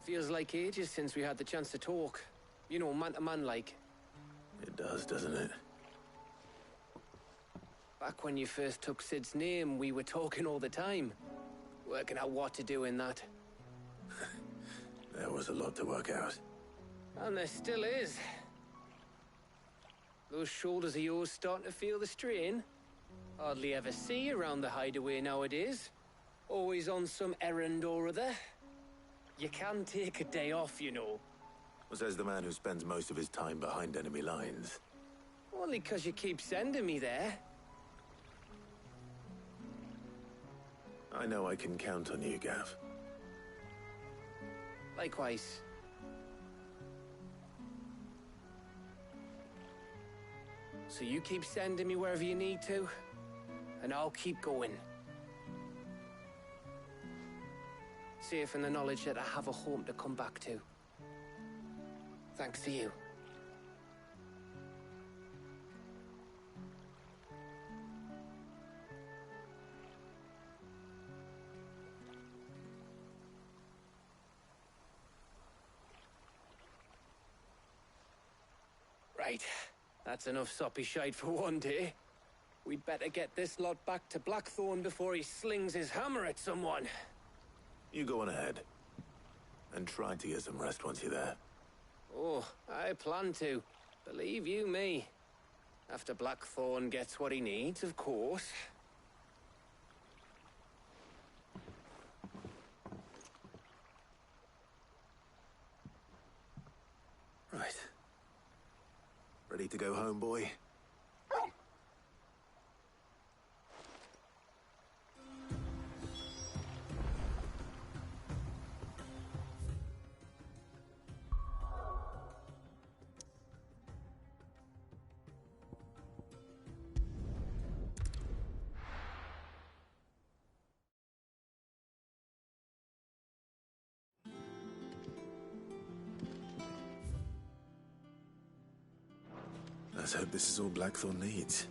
Feels like ages since we had the chance to talk. You know, man to man like. It does, doesn't it? Back when you first took Sid's name, we were talking all the time. Working out what to do in that. There was a lot to work out. And there still is. Those shoulders of yours starting to feel the strain? Hardly ever see you around the hideaway nowadays. Always on some errand or other. You can take a day off, you know. Says the man who spends most of his time behind enemy lines. Only 'cause you keep sending me there. I know I can count on you, Gav. Likewise. So you keep sending me wherever you need to, and I'll keep going. Safe in the knowledge that I have a home to come back to. Thanks to you. Right. That's enough soppy shite for one day. We'd better get this lot back to Blackthorn before he slings his hammer at someone. You go on ahead. And try to get some rest once you're there. Oh, I plan to. Believe you me. After Blackthorn gets what he needs, of course. Right. Ready to go home, boy? Let's hope this is all Blackthorn needs.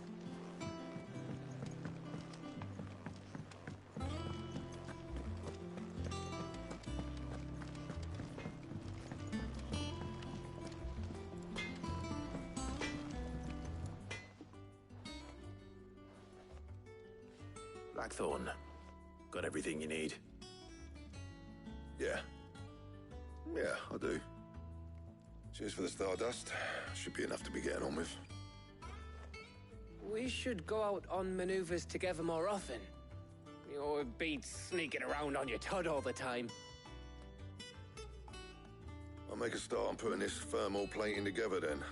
Blackthorn, got everything you need? Yeah. Yeah, I do. Cheers for the Stardust. Should be enough to be getting on with. We should go out on maneuvers together more often. You're beat sneaking around on your Todd all the time. I'll make a start on putting this thermal plating together then.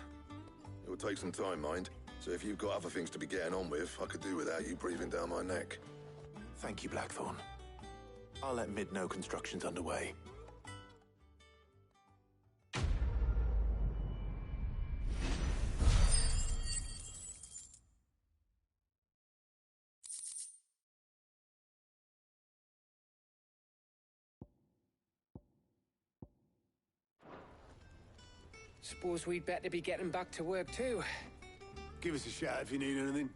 It'll take some time, mind. So if you've got other things to be getting on with, I could do without you breathing down my neck. Thank you, Blackthorn. I'll let Mid know construction's underway. Suppose we'd better be getting back to work too. Give us a shout if you need anything.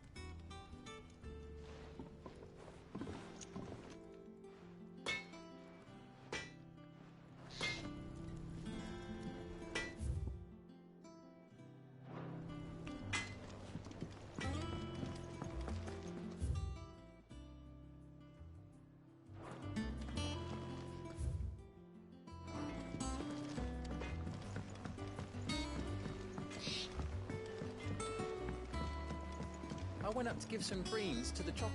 I went up to give some greens to the chocobo.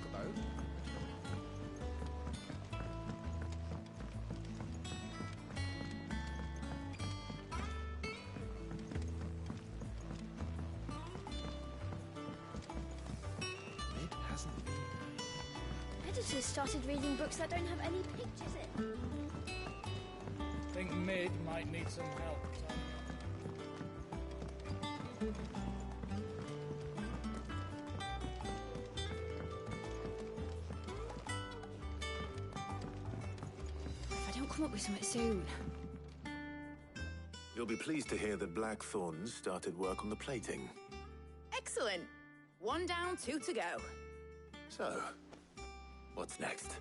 It hasn't been. Editors started reading books that don't have any pictures in. Think Mid might need some help. Come up with something soon. You'll be pleased to hear that Blackthorn's started work on the plating. Excellent. 1 down, 2 to go. So, what's next?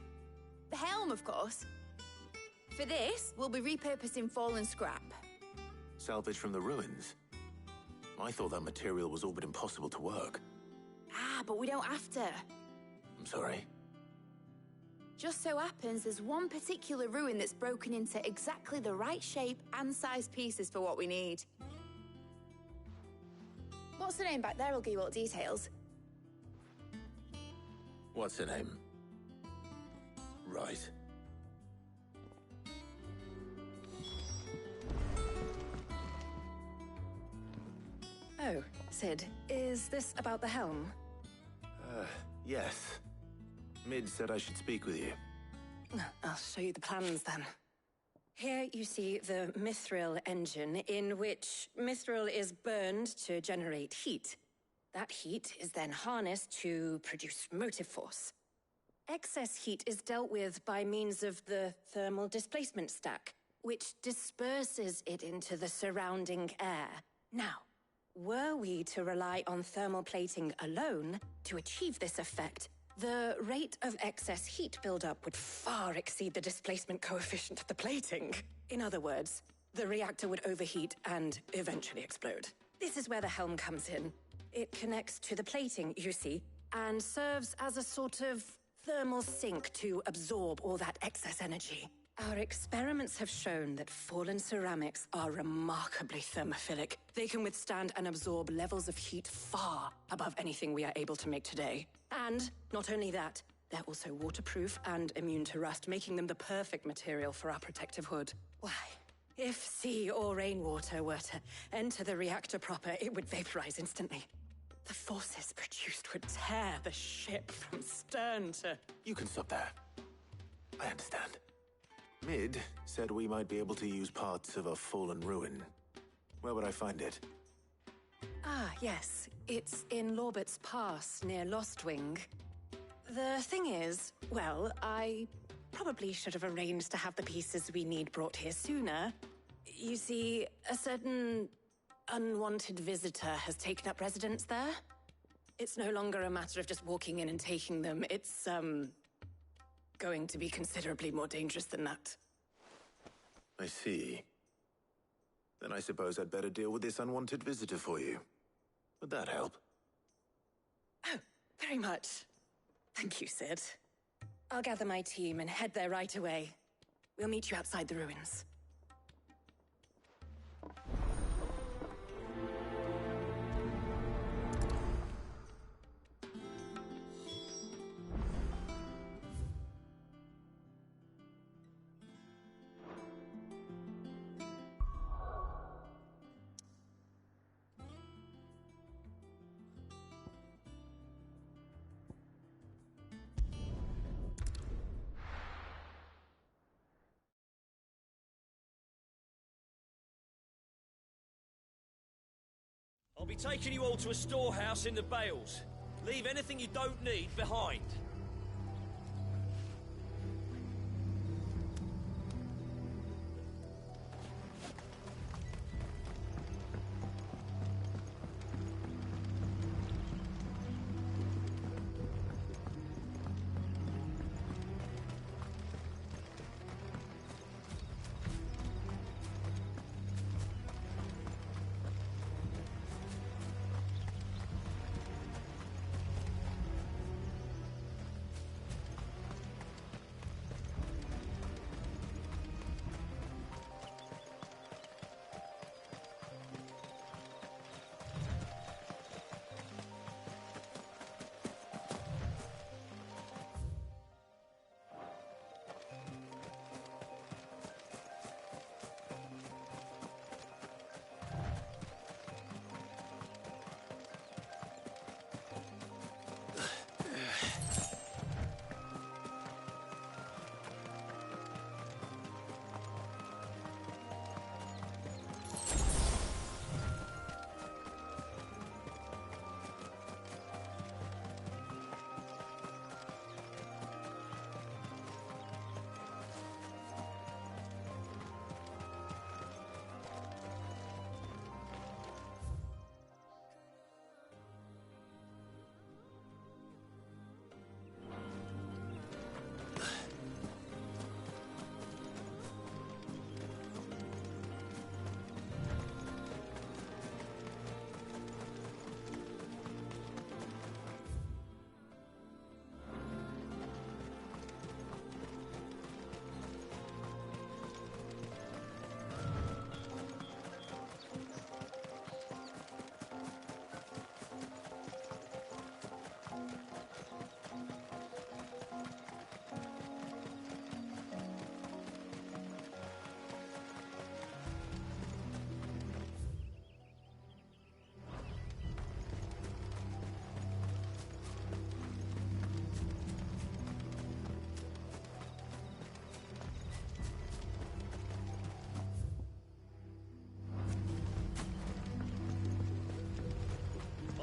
The helm, of course. For this, we'll be repurposing fallen scrap. Salvage from the ruins? I thought that material was all but impossible to work. Ah, but we don't have to. I'm sorry. Just so happens there's one particular ruin that's broken into exactly the right shape and size pieces for what we need. What's the name back there? I'll give you all the details. What's her name? Right. Oh, Cid, is this about the helm? Yes. Mid said I should speak with you. I'll show you the plans then. Here you see the Mithril engine, in which Mithril is burned to generate heat. That heat is then harnessed to produce motive force. Excess heat is dealt with by means of the thermal displacement stack, which disperses it into the surrounding air. Now, were we to rely on thermal plating alone to achieve this effect, the rate of excess heat buildup would far exceed the displacement coefficient of the plating. In other words, the reactor would overheat and eventually explode. This is where the helm comes in. It connects to the plating, you see, and serves as a sort of thermal sink to absorb all that excess energy. Our experiments have shown that fallen ceramics are remarkably thermophilic. They can withstand and absorb levels of heat far above anything we are able to make today. And not only that, they're also waterproof and immune to rust, making them the perfect material for our protective hood. Why, if sea or rainwater were to enter the reactor proper, it would vaporize instantly. The forces produced would tear the ship from stern to... You can stop there. I understand. Mid said we might be able to use parts of a fallen ruin. Where would I find it? Ah, yes. It's in Lorbert's Pass, near Lostwing. The thing is, well, I probably should have arranged to have the pieces we need brought here sooner. You see, a certain unwanted visitor has taken up residence there. It's no longer a matter of just walking in and taking them. It's, going to be considerably more dangerous than that. I see. Then I suppose I'd better deal with this unwanted visitor for you. Would that help? Oh, very much. Thank you, Cid. I'll gather my team and head there right away. We'll meet you outside the ruins. I'll be taking you all to a storehouse in the Bales. Leave anything you don't need behind.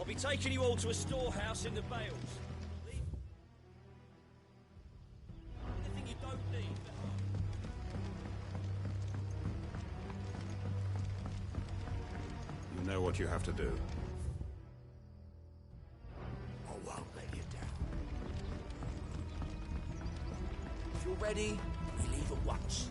be taking you all to a storehouse in the Bales. Leave anything you don't need. You know what you have to do. I won't let you down. If you're ready, we leave at once.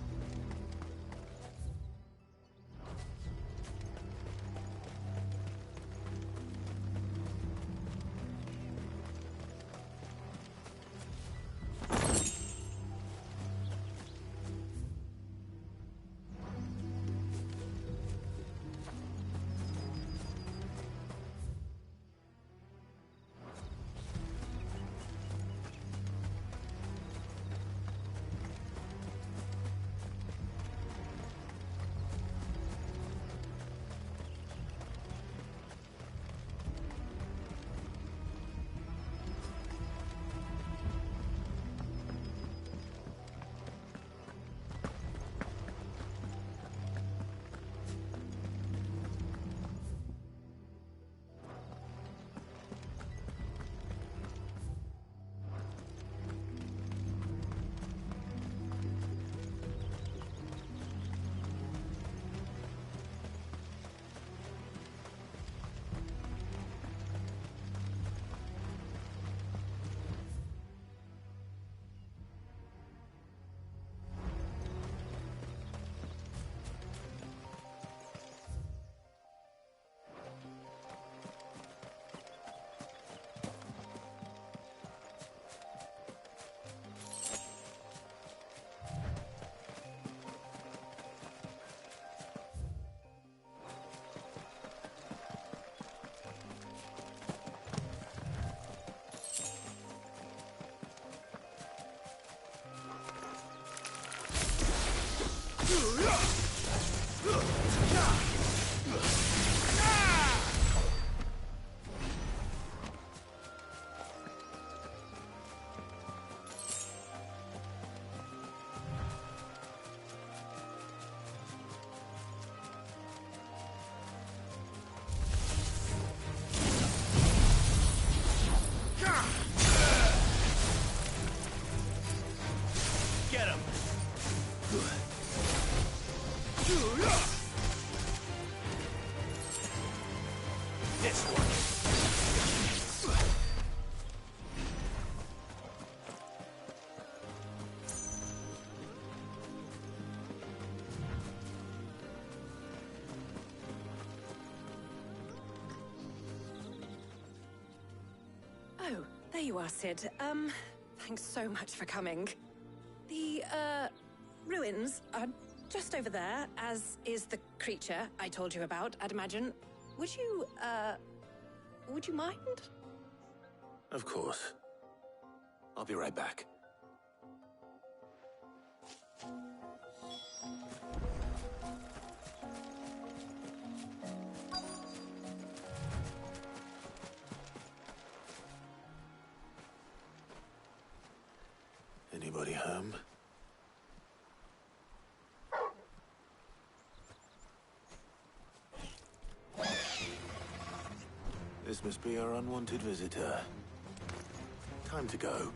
Get him! This one. Oh, there you are, Sid. Thanks so much for coming. The, ruins are just over there, as is the creature I told you about, I'd imagine. Would you mind? Of course. I'll be right back. Anybody home? This must be our unwanted visitor. Time to go.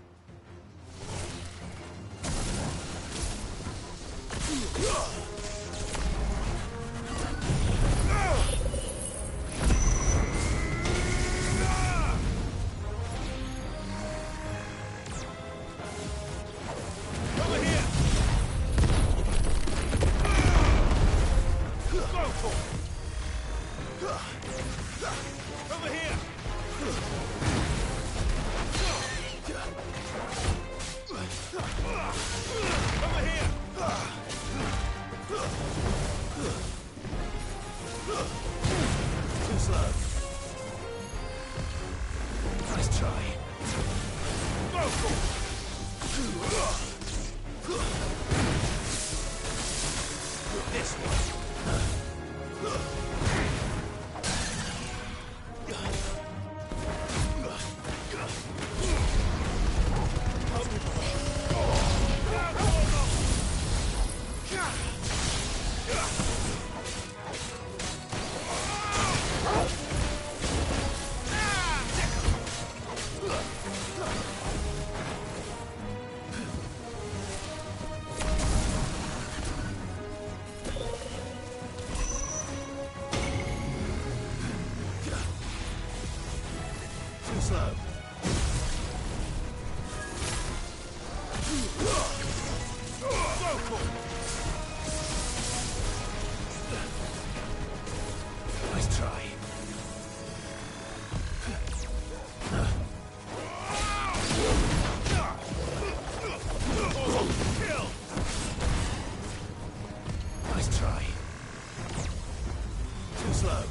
Too slow. Go for it. Nice try. Kill. Nice try. Too slow.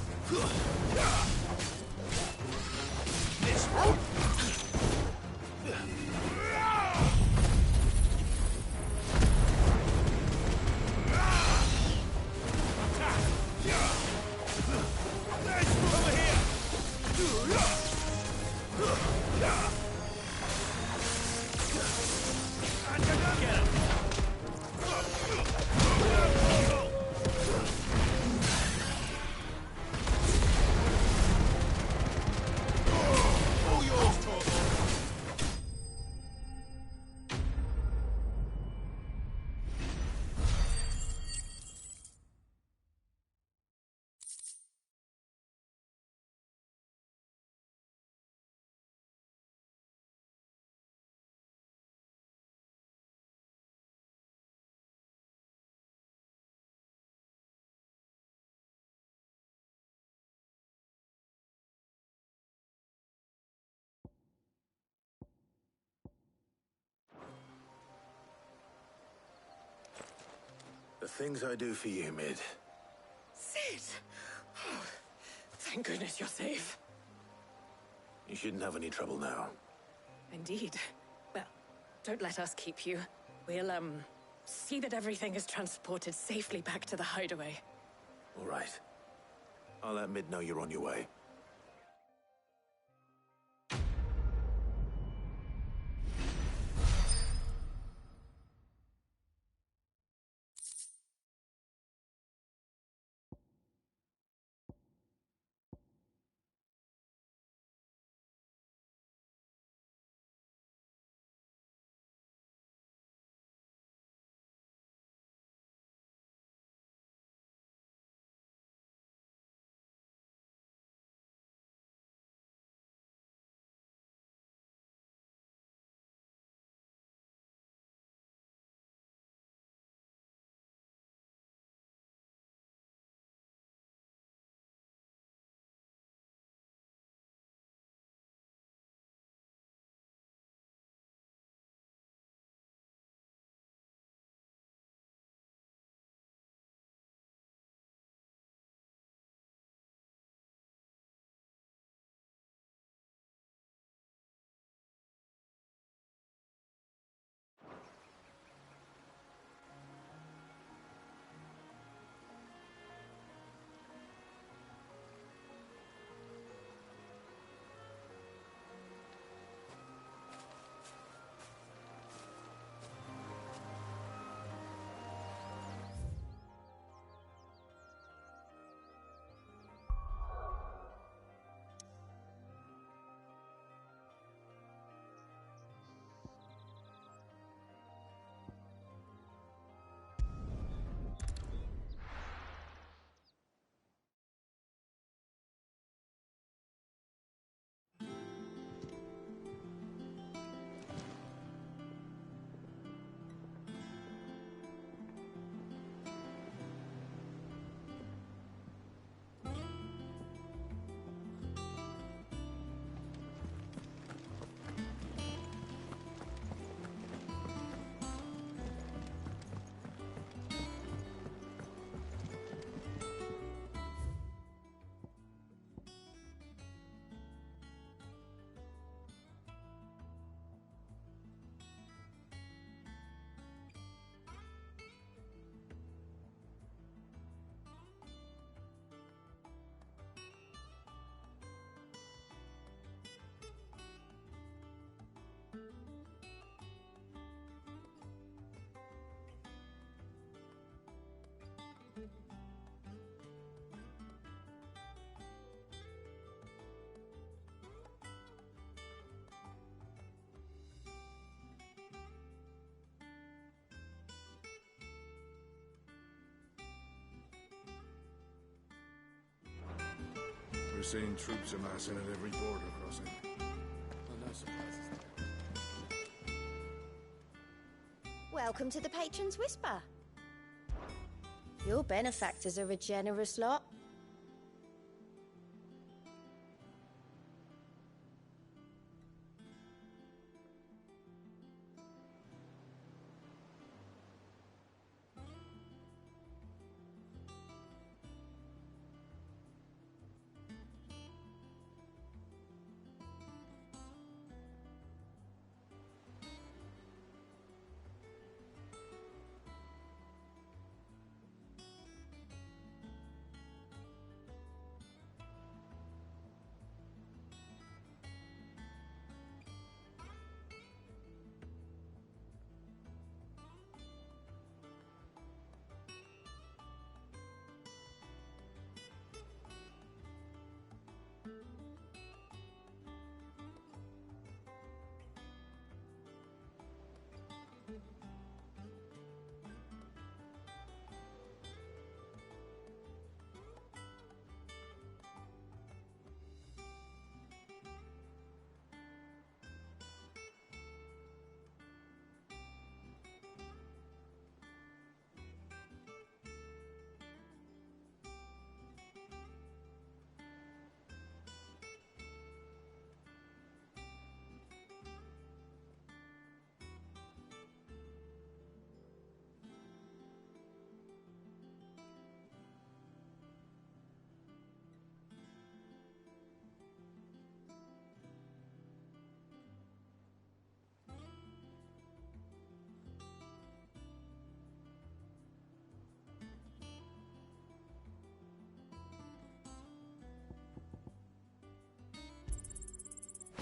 This one. The things I do for you, Mid. Sid! Oh, thank goodness you're safe. You shouldn't have any trouble now. Indeed. Well, don't let us keep you. We'll, see that everything is transported safely back to the hideaway. All right. I'll let Mid know you're on your way. We're seeing troops amassing at every border crossing. Welcome to the Patron's Whisper. Your benefactors are a generous lot.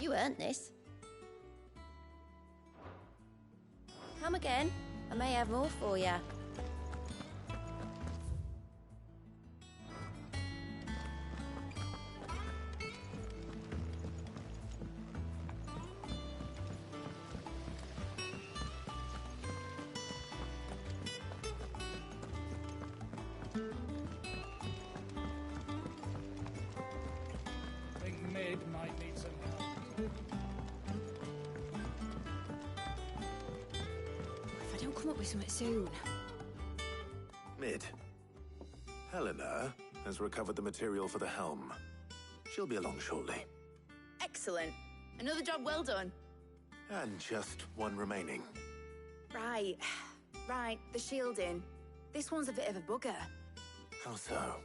You earned this. Come again. I may have more for you. Think Mid might need some help. If I don't come up with something soon. Mid. Helena has recovered the material for the helm. She'll be along shortly. Excellent. Another job well done. And just one remaining. Right. Right, the shielding. This one's a bit of a bugger. How so?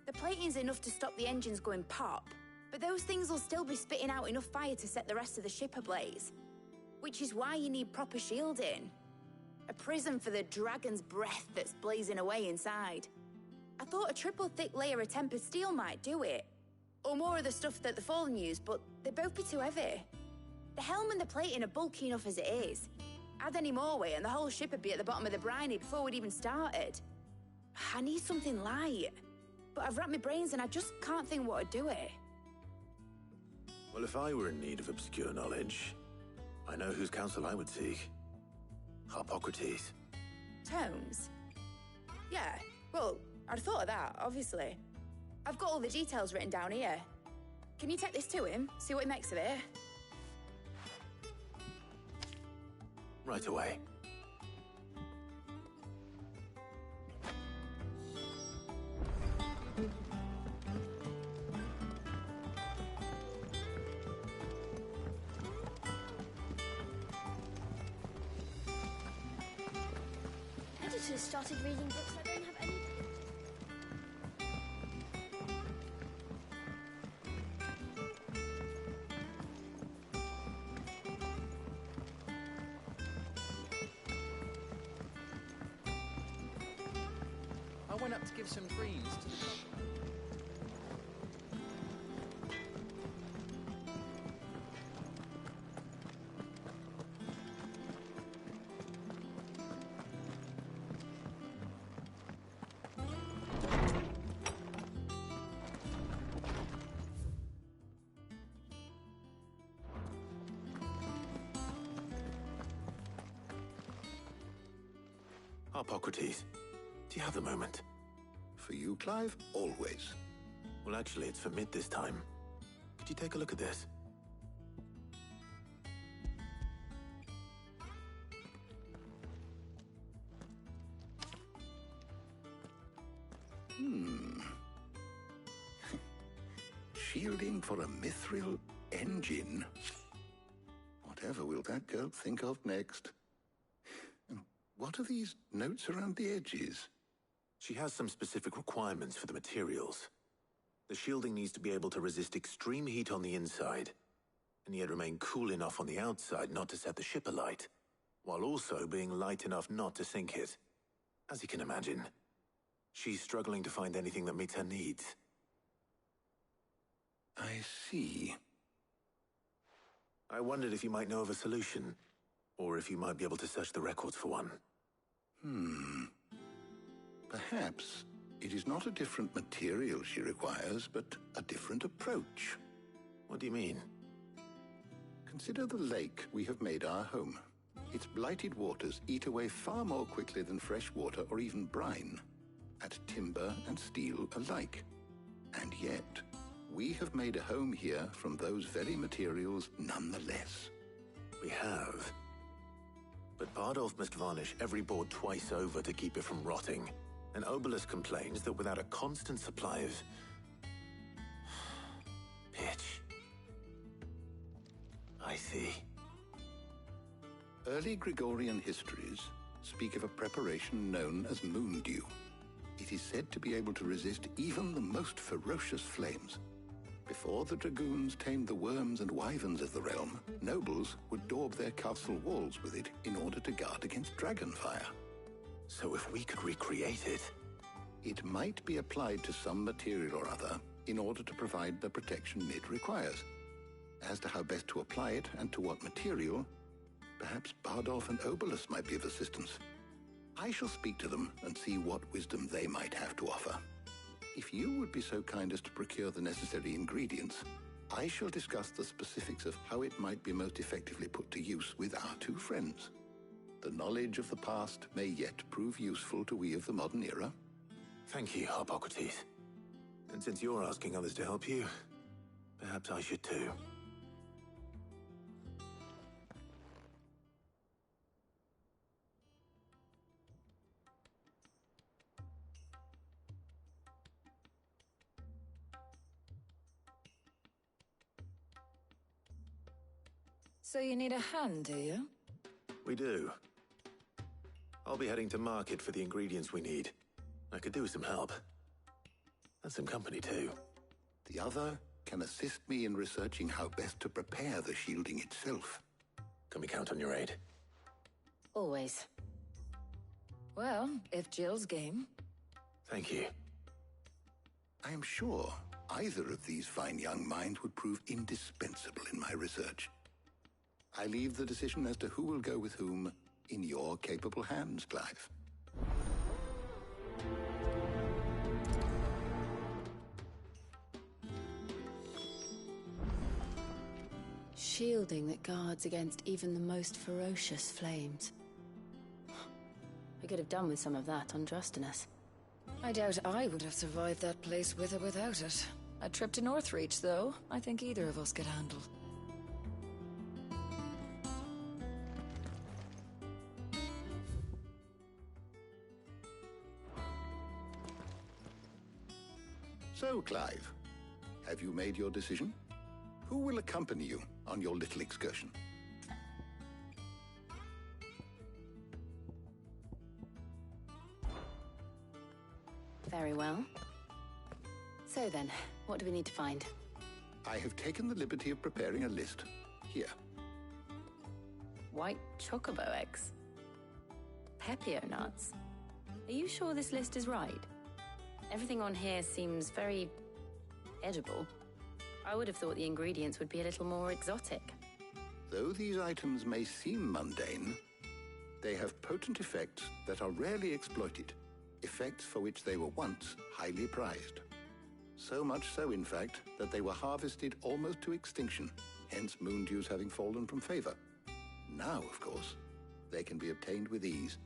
The plating's enough to stop the engines going pop, but those things will still be spitting out enough fire to set the rest of the ship ablaze. Which is why you need proper shielding. A prison for the dragon's breath that's blazing away inside. I thought a triple thick layer of tempered steel might do it. Or more of the stuff that the Fallen use, but they'd both be too heavy. The helm and the plating are bulky enough as it is. Add any more weight and the whole ship would be at the bottom of the briny before we'd even started. I need something light. But I've racked my brains and I just can't think what would do it. Well, if I were in need of obscure knowledge, I know whose counsel I would seek. Harpocrates. Tomes? Yeah, well, I'd thought of that, obviously. I've got all the details written down here. Can you take this to him, see what he makes of it? Right away. Editors started reading books that don't have any... I went up to give some greens to the customer. Harpocrates, do you have the moment? For you, Clive? Always. Well, actually, it's for Mid this time. Could you take a look at this? Shielding for a mithril engine? Whatever will that girl think of next? And what are these notes around the edges? She has some specific requirements for the materials. The shielding needs to be able to resist extreme heat on the inside, and yet remain cool enough on the outside not to set the ship alight, while also being light enough not to sink it. As you can imagine, she's struggling to find anything that meets her needs. I see. I wondered if you might know of a solution, or if you might be able to search the records for one. Perhaps it is not a different material she requires, but a different approach. What do you mean? Consider the lake we have made our home. Its blighted waters eat away far more quickly than fresh water or even brine, at timber and steel alike. And yet, we have made a home here from those very materials nonetheless. We have. But Bardolph must varnish every board twice over to keep it from rotting. And Obelus complains that without a constant supply of pitch. I see. Early Gregorian histories speak of a preparation known as moondew. It is said to be able to resist even the most ferocious flames. Before the dragoons tamed the worms and wyverns of the realm, nobles would daub their castle walls with it in order to guard against dragonfire. So if we could recreate it... It might be applied to some material or other in order to provide the protection it requires. As to how best to apply it and to what material, perhaps Bardolph and Obelus might be of assistance. I shall speak to them and see what wisdom they might have to offer. If you would be so kind as to procure the necessary ingredients, I shall discuss the specifics of how it might be most effectively put to use with our two friends. The knowledge of the past may yet prove useful to we of the modern era. Thank you, Harpocrates. And since you're asking others to help you, perhaps I should too. So you need a hand, do you? We do. I'll be heading to market for the ingredients we need. I could do with some help. And some company, too. The other can assist me in researching how best to prepare the shielding itself. Can we count on your aid? Always. Well, if Jill's game. Thank you. I am sure either of these fine young minds would prove indispensable in my research. I leave the decision as to who will go with whom in your capable hands, Clive. Shielding that guards against even the most ferocious flames. We could have done with some of that on Drustinus. I doubt I would have survived that place with or without it. A trip to Northreach, though, I think either of us could handle. So, Clive, have you made your decision? Who will accompany you on your little excursion? Very well. So then, what do we need to find? I have taken the liberty of preparing a list. Here. White chocobo eggs. Pepio nuts. Are you sure this list is right? Everything on here seems very edible. I would have thought the ingredients would be a little more exotic. Though these items may seem mundane, they have potent effects that are rarely exploited, effects for which they were once highly prized. So much so, in fact, that they were harvested almost to extinction, hence moondews having fallen from favor. Now, of course, they can be obtained with ease.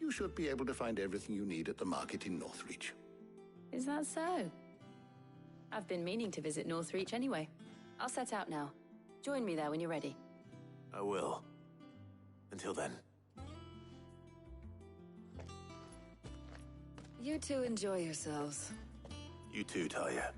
You should be able to find everything you need at the market in Northreach. Is that so? I've been meaning to visit Northreach anyway. I'll set out now. Join me there when you're ready. I will. Until then. You two enjoy yourselves. You too, Talia.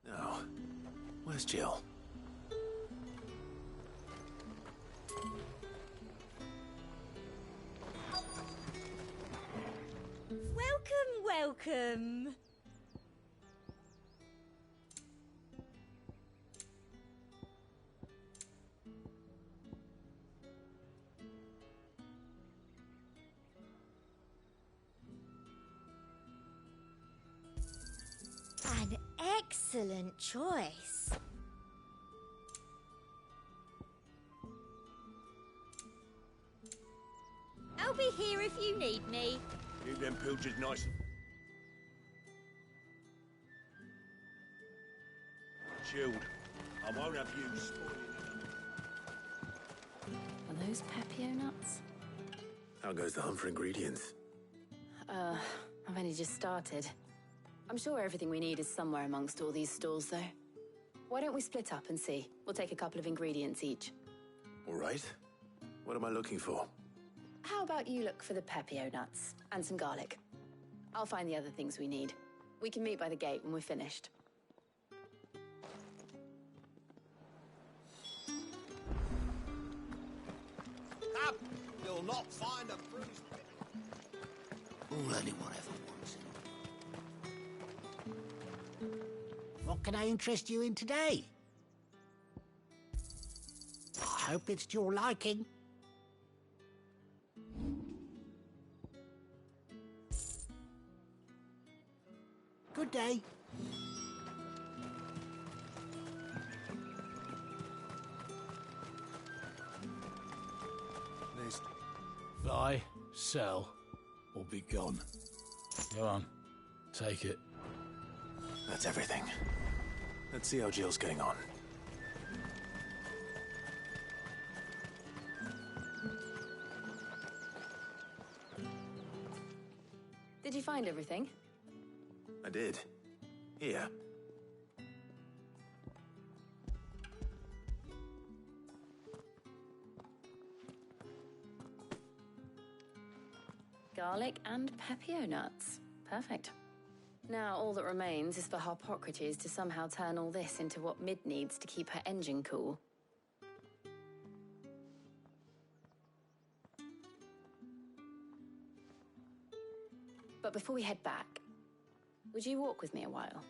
Now, where's Jill? Welcome. An excellent choice. I'll be here if you need me. Keep them pilchards nice and chilled. I won't have you spoiling them. Are those Pepio nuts? How goes the hunt for ingredients? I've only just started. I'm sure everything we need is somewhere amongst all these stalls, though. Why don't we split up and see? We'll take a couple of ingredients each. All right. What am I looking for? How about you look for the Pepio nuts and some garlic? I'll find the other things we need. We can meet by the gate when we're finished. Up! You'll not find a bruised bit. All anyone ever wants. What can I interest you in today? I hope it's to your liking. Good day. Buy, sell, or be gone. Go on, take it. That's everything. Let's see how Jill's getting on. Did you find everything? I did. Here. Garlic and Pepio nuts. Perfect. Now all that remains is for Harpocrates to somehow turn all this into what Mid needs to keep her engine cool. But before we head back, would you walk with me a while?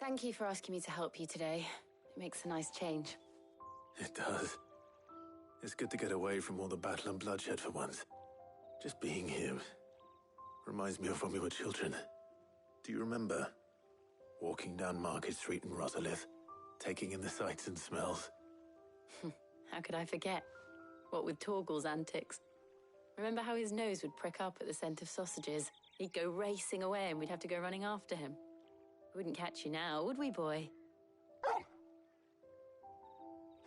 Thank you for asking me to help you today. It makes a nice change. It does. It's good to get away from all the battle and bloodshed for once. Just being here reminds me of when we were children. Do you remember? Walking down Market Street in Rosalith, taking in the sights and smells. How could I forget? What with Torgal's antics. Remember how his nose would prick up at the scent of sausages? He'd go racing away and we'd have to go running after him. We wouldn't catch you now, would we, boy?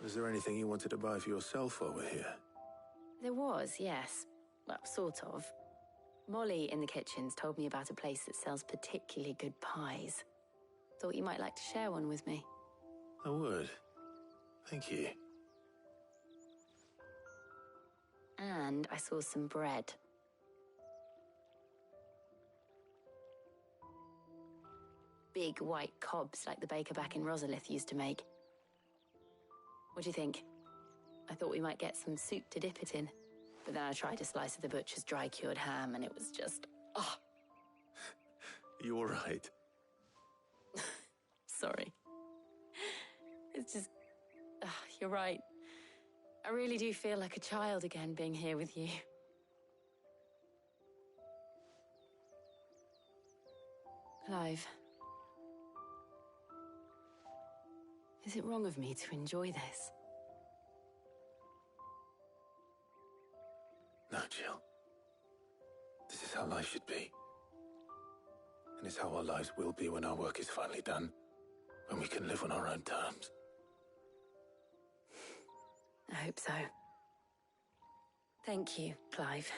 Was there anything you wanted to buy for yourself while we're here? There was, yes. Well, sort of. Molly in the kitchens told me about a place that sells particularly good pies. Thought you might like to share one with me. I would. Thank you. And I saw some bread. Big white cobs like the baker back in Rosalith used to make. What do you think? I thought we might get some soup to dip it in. But then I tried a slice of the butcher's dry-cured ham and it was just... oh! You all right? Sorry. It's just... you're right. I really do feel like a child again being here with you. Clive, Is it wrong of me to enjoy this? No, Jill. This is how life should be. And it's how our lives will be when our work is finally done. When we can live on our own terms. I hope so. Thank you, Clive.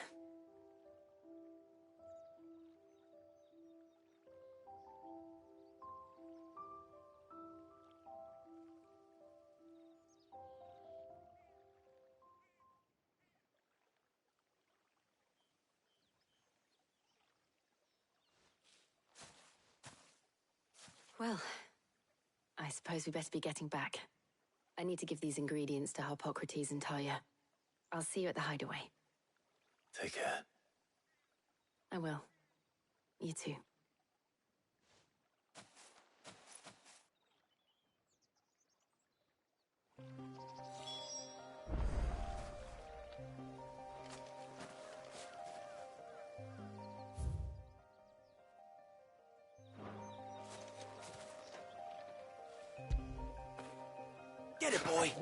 Well, I suppose we best be getting back. I need to give these ingredients to Harpocrates and Talia. I'll see you at the hideaway. Take care. I will. You too. Get it, boy!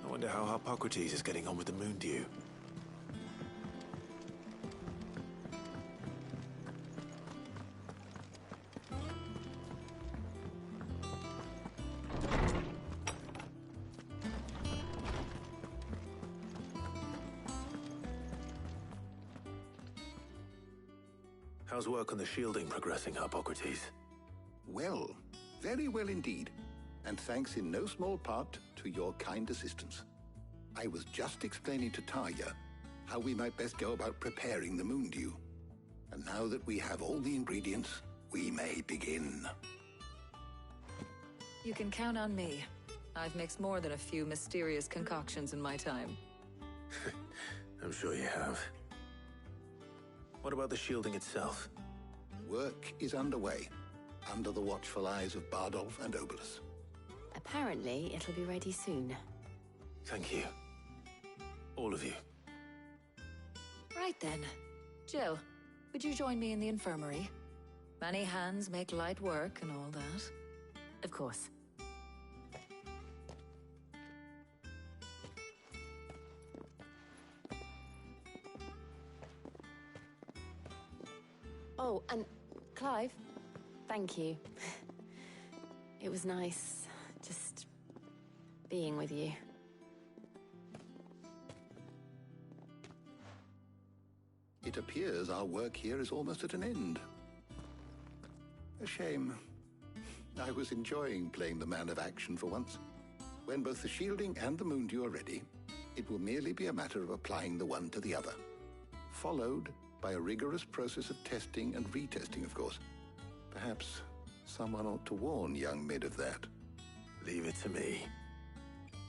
I wonder how Harpocrates is getting on with the Moondew. How's work on the shielding progressing, Harpocrates? Well, very well indeed. And thanks in no small part to your kind assistance. I was just explaining to Talia how we might best go about preparing the Moondew. And now that we have all the ingredients, we may begin. You can count on me. I've mixed more than a few mysterious concoctions in my time. I'm sure you have. What about the shielding itself? Work is underway, under the watchful eyes of Bardolph and Obolus. Apparently, it'll be ready soon. Thank you. All of you. Right then. Jill, would you join me in the infirmary? Many hands make light work and all that. Of course. Oh, and Clive, thank you. It was nice, just being with you. It appears our work here is almost at an end. A shame. I was enjoying playing the man of action for once. When both the shielding and the Moondew are ready, it will merely be a matter of applying the one to the other. Followed by a rigorous process of testing and retesting, of course. Perhaps someone ought to warn young Mid of that. Leave it to me.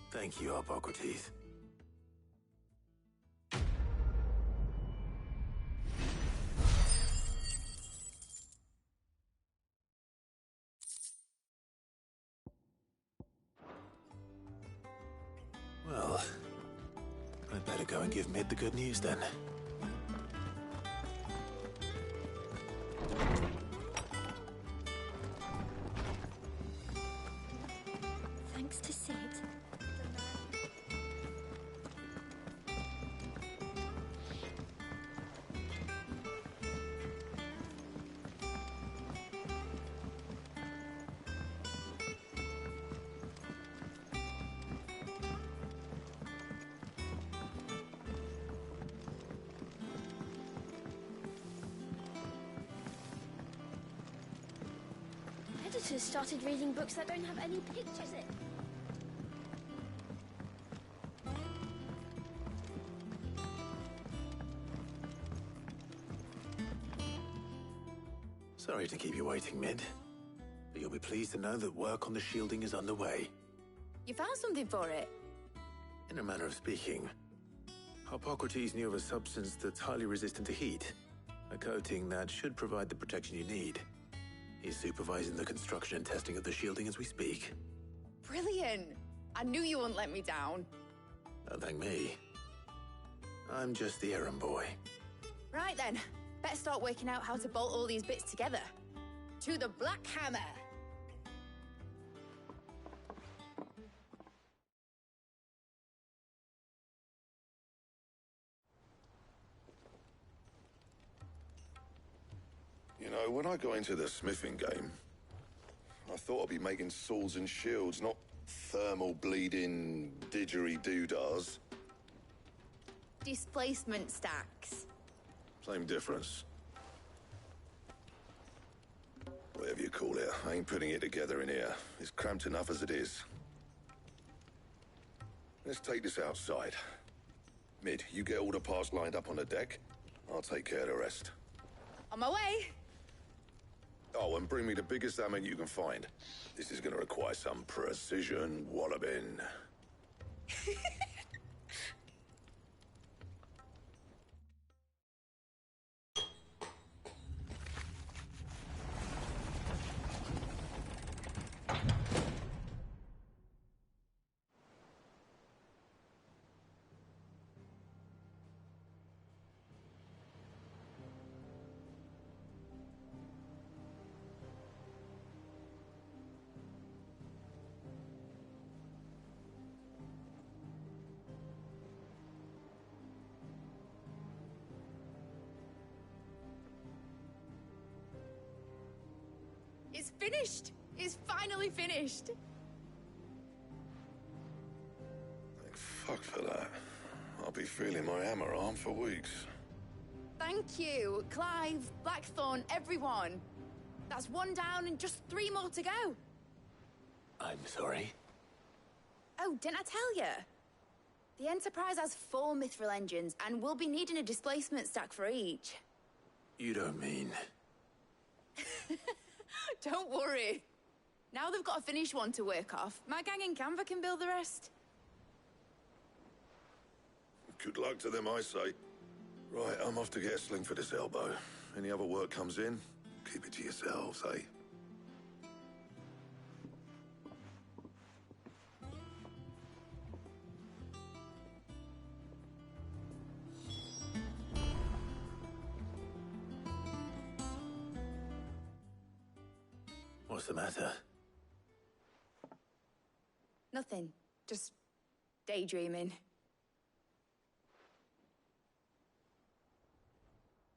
Thank you, Harpocrates. Well, I'd better go and give Mid the good news then. Thanks to Sid. Editors started reading books that don't have any pictures in. Sorry to keep you waiting, Mid. But you'll be pleased to know that work on the shielding is underway. You found something for it? In a manner of speaking, Harpocrates knew of a substance that's highly resistant to heat. A coating that should provide the protection you need. He's supervising the construction and testing of the shielding as we speak. Brilliant! I knew you wouldn't let me down. Don't thank me. I'm just the errand boy. Right then, better start working out how to bolt all these bits together. To the Black Hammer! You know, when I got into the smithing game, I thought I'd be making swords and shields, not thermal bleeding didgeridoo-dahs. Displacement stacks. Same difference. Whatever you call it, I ain't putting it together in here. It's cramped enough as it is. Let's take this outside. Mid, you get all the parts lined up on the deck. I'll take care of the rest. On my way! Oh, and bring me the biggest hammer you can find. This is gonna require some precision walloping. It's finished! It's finally finished! Thank fuck for that. I'll be feeling my hammer arm for weeks. Thank you, Clive, Blackthorn, everyone. That's one down and just 3 more to go. I'm sorry. Oh, didn't I tell you? The Enterprise has 4 mithril engines, and we'll be needing a displacement stack for each. You don't mean... Don't worry. Now they've got a finished one to work off. My gang in Canva can build the rest. Good luck to them, I say. Right, I'm off to get a sling for this elbow. Any other work comes in, keep it to yourselves, eh? What's the matter? Nothing. Just daydreaming.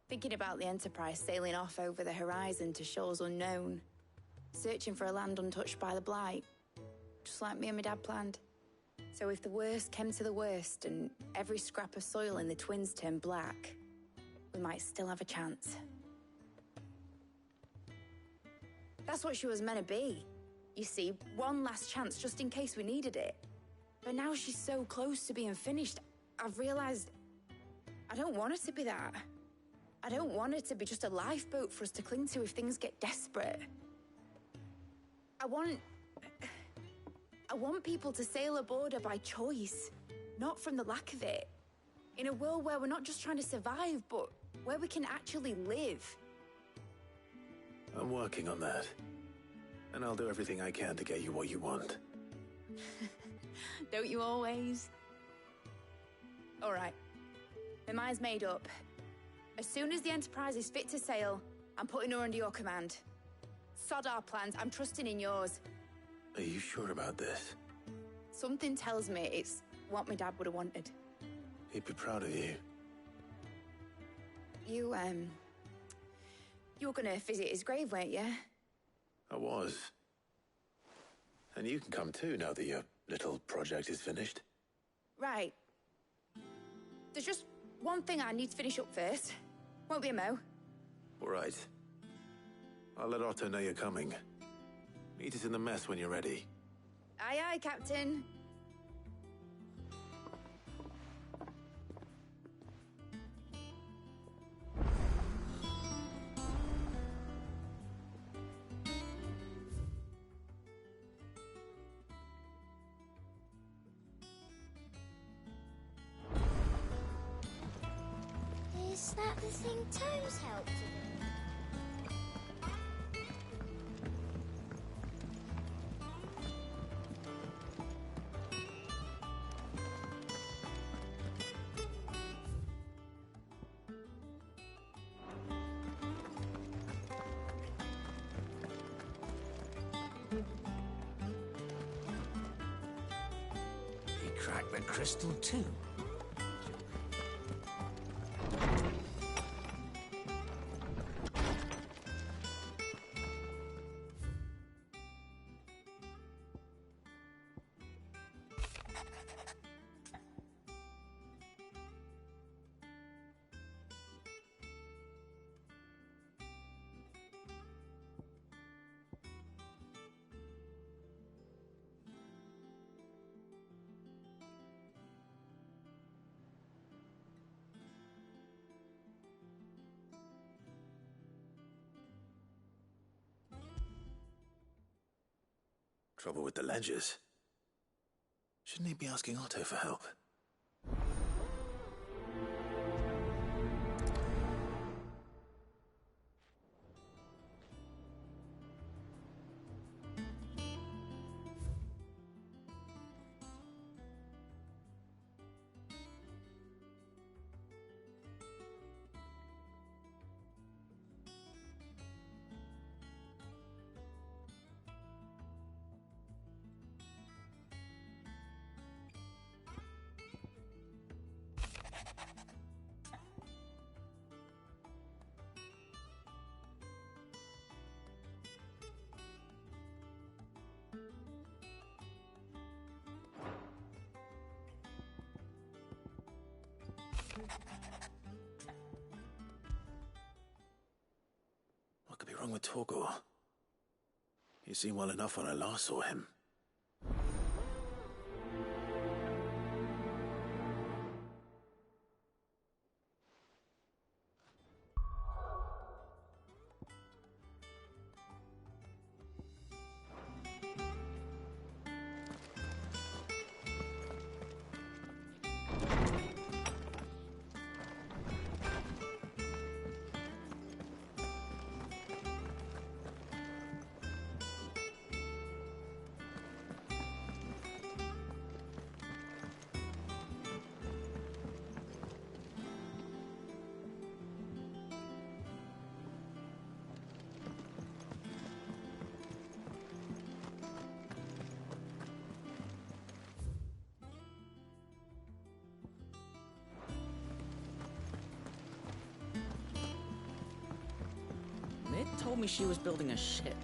Thinking about the Enterprise sailing off over the horizon to shores unknown. Searching for a land untouched by the Blight. Just like me and my dad planned. So if the worst came to the worst and every scrap of soil in the Twins turned black, we might still have a chance. That's what she was meant to be. You see, one last chance just in case we needed it. But now she's so close to being finished, I've realized I don't want her to be that. I don't want her to be just a lifeboat for us to cling to if things get desperate. I want people to sail aboard her by choice, not from the lack of it. In a world where we're not just trying to survive, but where we can actually live. I'm working on that. And I'll do everything I can to get you what you want. Don't you always? All right. My mind's made up. As soon as the Enterprise is fit to sail, I'm putting her under your command. Sod our plans, I'm trusting in yours. Are you sure about this? Something tells me it's what my dad would have wanted. He'd be proud of you. You were gonna visit his grave, weren't you? I was. And you can come too now that your little project is finished. Right. There's just one thing I need to finish up first. Won't be a mo. All right. I'll let Otto know you're coming. Meet us in the mess when you're ready. Aye, aye, Captain. Is that the thing Tomes helped to do. He cracked the crystal too. Trouble with the ledgers. Shouldn't he be asking Otto for help? What could be wrong with Torgor? He seemed well enough when I last saw him. Mid told me she was building a ship.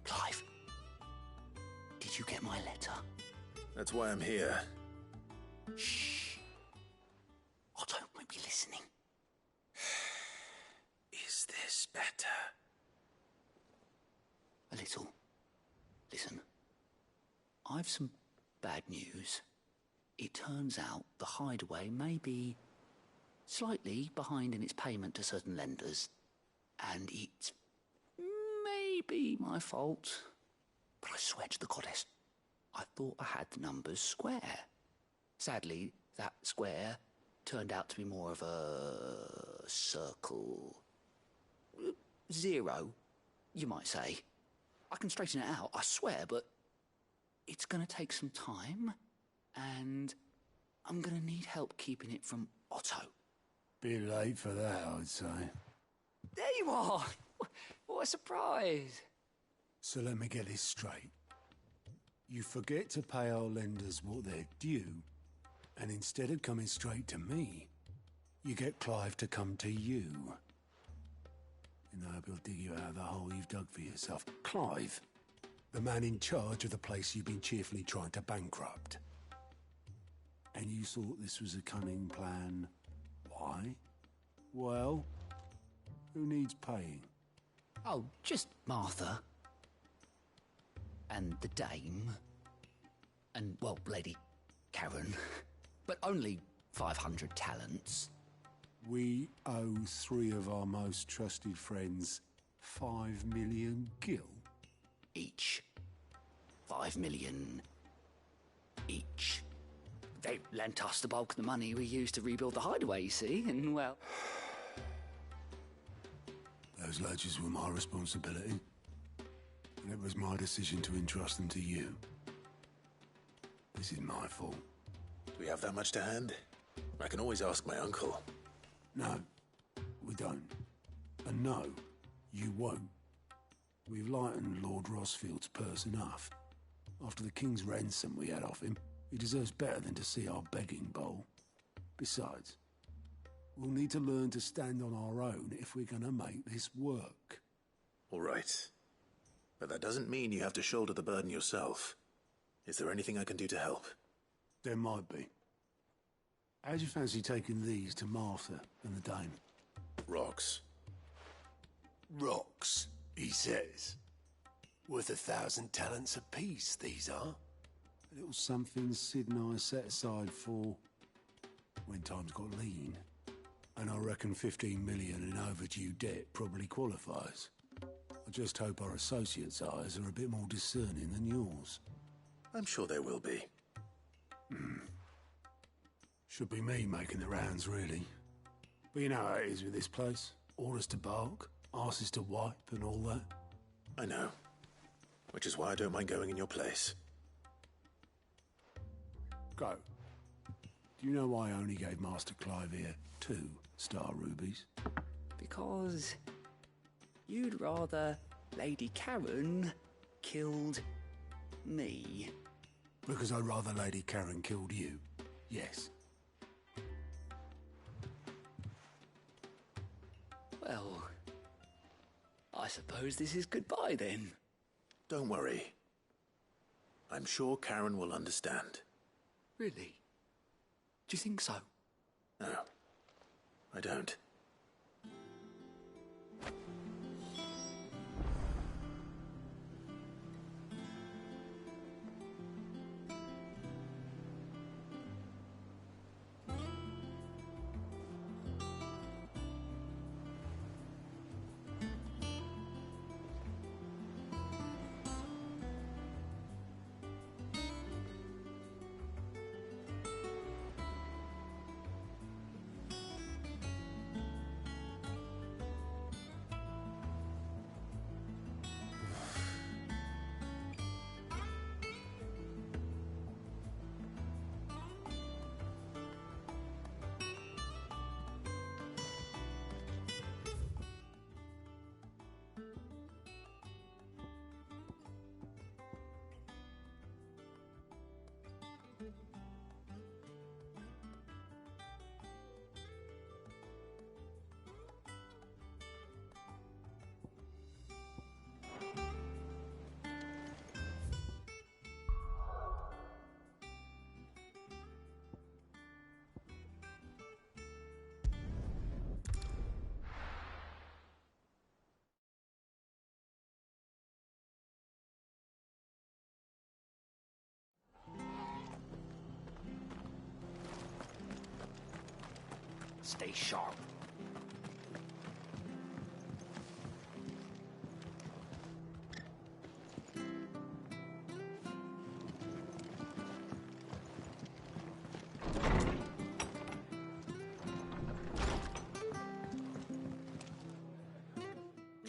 Clive, did you get my letter? That's why I'm here. Shh. Otto might be listening. Is this better? A little. Listen, I've some bad news. It turns out the Hideaway may be slightly behind in its payment to certain lenders, and it's maybe my fault. But I swear to the goddess, I thought I had the numbers square. Sadly, that square turned out to be more of a circle. 0, you might say. I can straighten it out, I swear, but it's going to take some time, and I'm going to need help keeping it from Otto. Bit late for that, I'd say. There you are! What a surprise! So let me get this straight. You forget to pay our lenders what they're due, and instead of coming straight to me, you get Clive to come to you. And I hope he'll dig you out of the hole you've dug for yourself. Clive, the man in charge of the place you've been cheerfully trying to bankrupt. And you thought this was a cunning plan. Why? Well, who needs paying? Oh, just Martha. And the dame. And, well, Lady Karen. But only 500 talents. We owe 3 of our most trusted friends 5 million gil. Each. 5 million each. They lent us the bulk of the money we used to rebuild the hideaway, you see, and well... Those ledgers were my responsibility. And it was my decision to entrust them to you. This is my fault. Do we have that much to hand? I can always ask my uncle. No, we don't. And no, you won't. We've lightened Lord Rosfield's purse enough. After the king's ransom we had off him, he deserves better than to see our begging bowl. Besides, we'll need to learn to stand on our own if we're gonna make this work. All right. But that doesn't mean you have to shoulder the burden yourself. Is there anything I can do to help? There might be. How'd you fancy taking these to Martha and the Dame? Rocks. Rocks, he says. Worth 1,000 talents apiece, these are. A little something Sid and I set aside for when times got lean. And I reckon 15 million in overdue debt probably qualifies. I just hope our associates' eyes are a bit more discerning than yours. I'm sure they will be. Should be me making the rounds, really. But you know how it is with this place. Orders to bark, arses to wipe and all that. I know. Which is why I don't mind going in your place. Go. Do you know why I only gave Master Clive here 2 star rubies? Because you'd rather Lady Karen killed me. Because I'd rather Lady Karen killed you. Yes. Well, I suppose this is goodbye then. Don't worry. I'm sure Karen will understand. Really? Do you think so? No, I don't. Stay sharp.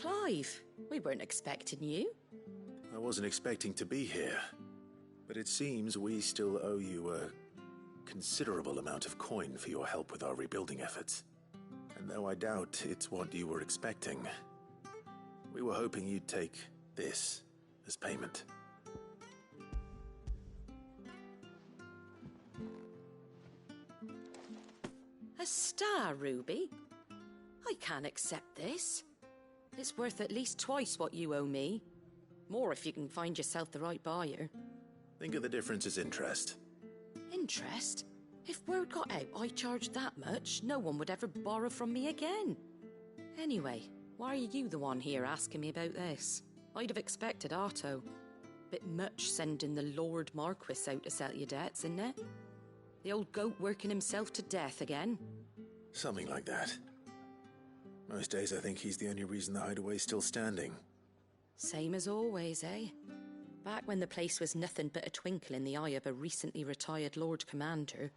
Clive, we weren't expecting you. I wasn't expecting to be here, but it seems we still owe you a considerable amount of coin for your help with our rebuilding efforts. And though I doubt it's what you were expecting, we were hoping you'd take this as payment. A star ruby? I can't accept this. It's worth at least twice what you owe me. More if you can find yourself the right buyer. Think of the difference as interest. Interest? If word got out I charged that much, no one would ever borrow from me again. Anyway, why are you the one here asking me about this? I'd have expected Otto. Bit much sending the Lord Marquis out to settle your debts, isn't it? The old goat working himself to death again? Something like that. Most days I think he's the only reason the hideaway's still standing. Same as always, eh? Back when the place was nothing but a twinkle in the eye of a recently retired Lord Commander,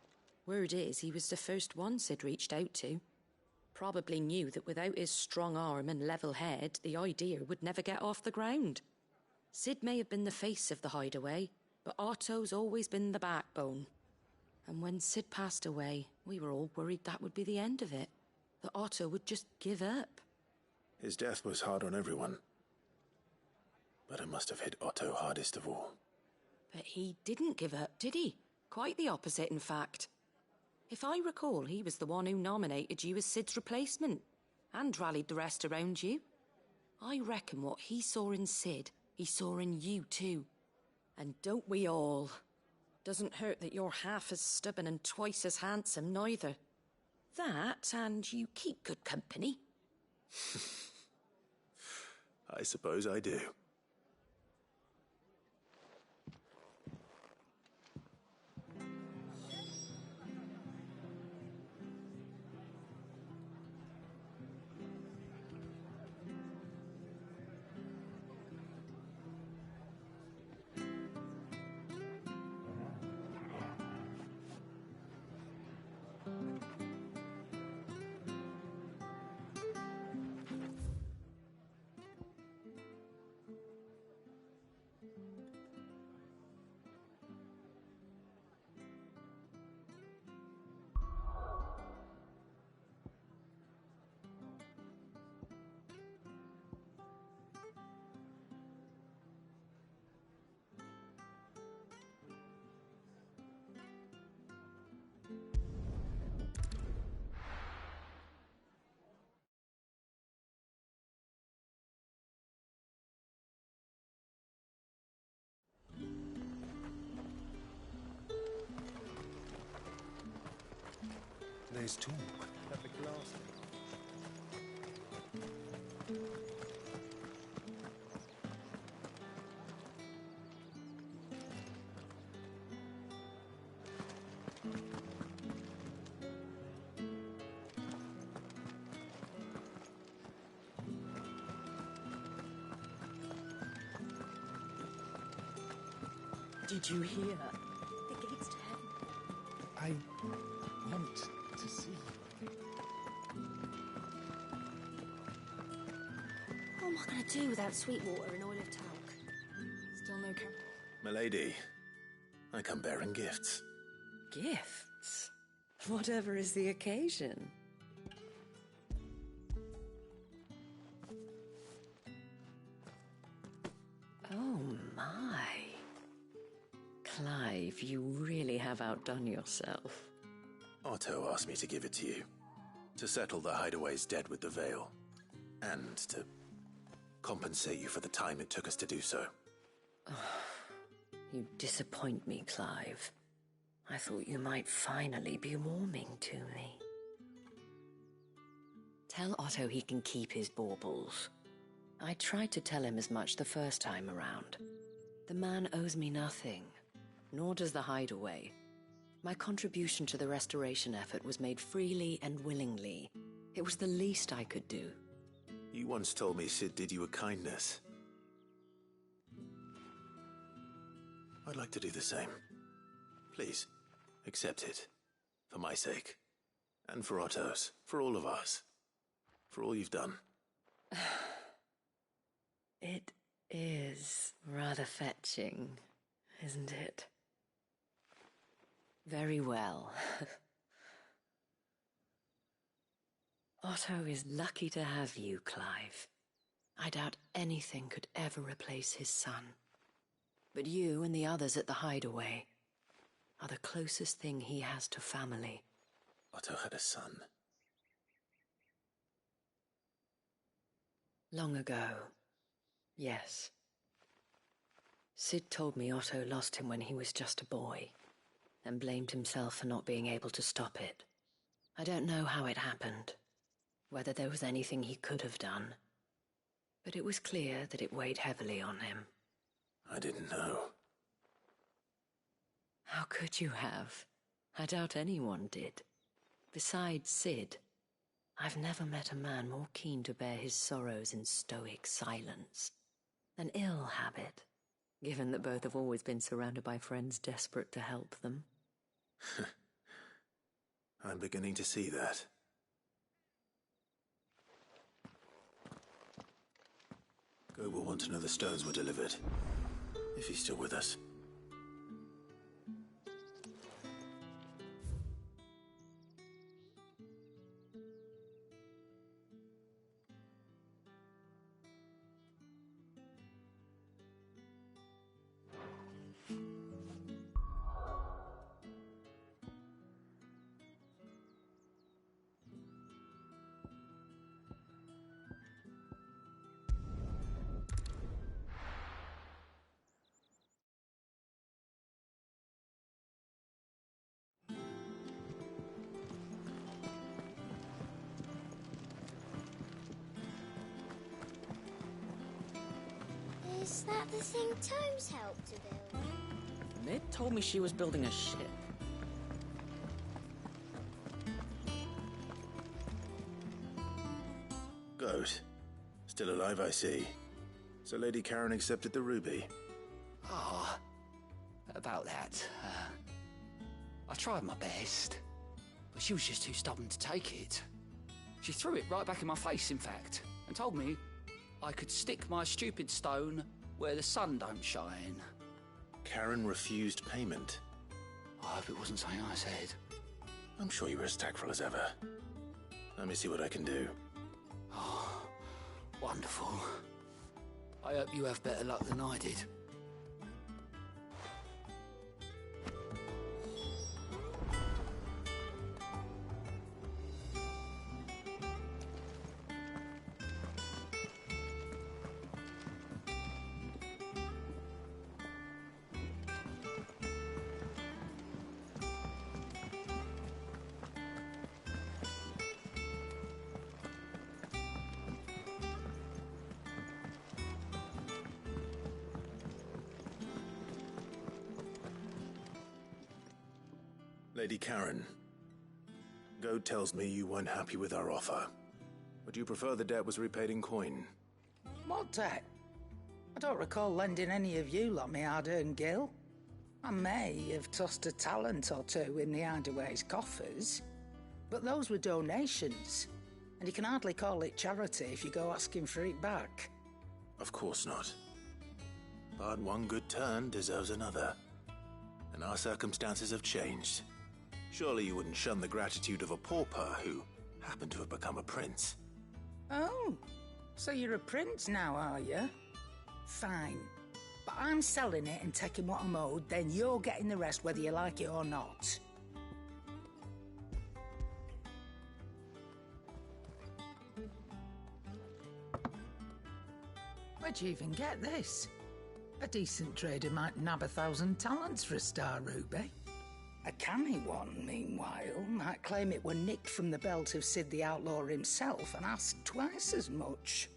word is he was the first one Sid reached out to. Probably knew that without his strong arm and level head, the idea would never get off the ground. Sid may have been the face of the hideaway, but Otto's always been the backbone. And when Sid passed away, we were all worried that would be the end of it. That Otto would just give up. His death was hard on everyone. But it must have hit Otto hardest of all. But he didn't give up, did he? Quite the opposite, in fact. If I recall, he was the one who nominated you as Sid's replacement, and rallied the rest around you. I reckon what he saw in Sid, he saw in you too. And don't we all? Doesn't hurt that you're half as stubborn and twice as handsome, neither. That, and you keep good company. I suppose I do. There's talk that the glass... Did you hear? The gates to heaven. I want to see. What am I going to do without sweet water and oil of talc? Still no Milady, I come bearing gifts. Gifts? Whatever is the occasion. Oh my. Clive, you really have outdone yourself. Otto asked me to give it to you. To settle the hideaway's debt with the Veil. And to compensate you for the time it took us to do so. You disappoint me, Clive. I thought you might finally be warming to me. Tell Otto he can keep his baubles. I tried to tell him as much the first time around. The man owes me nothing, nor does the hideaway. My contribution to the restoration effort was made freely and willingly. It was the least I could do. You once told me Sid did you a kindness. I'd like to do the same. Please, accept it. For my sake. And for Otto's. For all of us. For all you've done. It is rather fetching, isn't it? Very well. Otto is lucky to have you, Clive. I doubt anything could ever replace his son. But you and the others at the hideaway are the closest thing he has to family. Otto had a son. Long ago, yes. Sid told me Otto lost him when he was just a boy, and blamed himself for not being able to stop it. I don't know how it happened, whether there was anything he could have done, but it was clear that it weighed heavily on him. I didn't know. How could you have? I doubt anyone did. Besides Sid, I've never met a man more keen to bear his sorrows in stoic silence. An ill habit, given that both have always been surrounded by friends desperate to help them. I'm beginning to see that. Go will want to know the stones were delivered, if he's still with us. Is that the thing Tomes helped to build? Ned told me she was building a ship. Goat. Still alive, I see. So Lady Karen accepted the ruby. Ah, about that. I tried my best, but she was just too stubborn to take it. She threw it right back in my face, in fact, and told me I could stick my stupid stone where the sun don't shine. Karen refused payment. I hope it wasn't something I said. I'm sure you were as tactful as ever. Let me see what I can do. Oh, wonderful. I hope you have better luck than I did. Lady Karen, Goad tells me you weren't happy with our offer. Would you prefer the debt was repaid in coin? What debt? I don't recall lending any of you lot me hard-earned gil. I may have tossed a talent or two in the Hideaway's coffers, but those were donations, and you can hardly call it charity if you go asking for it back. Of course not. But one good turn deserves another. And our circumstances have changed. Surely you wouldn't shun the gratitude of a pauper who happened to have become a prince. Oh, so you're a prince now, are you? Fine. But I'm selling it and taking what I'm owed, then you're getting the rest whether you like it or not. Where'd you even get this? A decent trader might nab 1,000 talents for a star ruby. A canny one, meanwhile, might claim it were nicked from the belt of Sid the Outlaw himself and ask twice as much.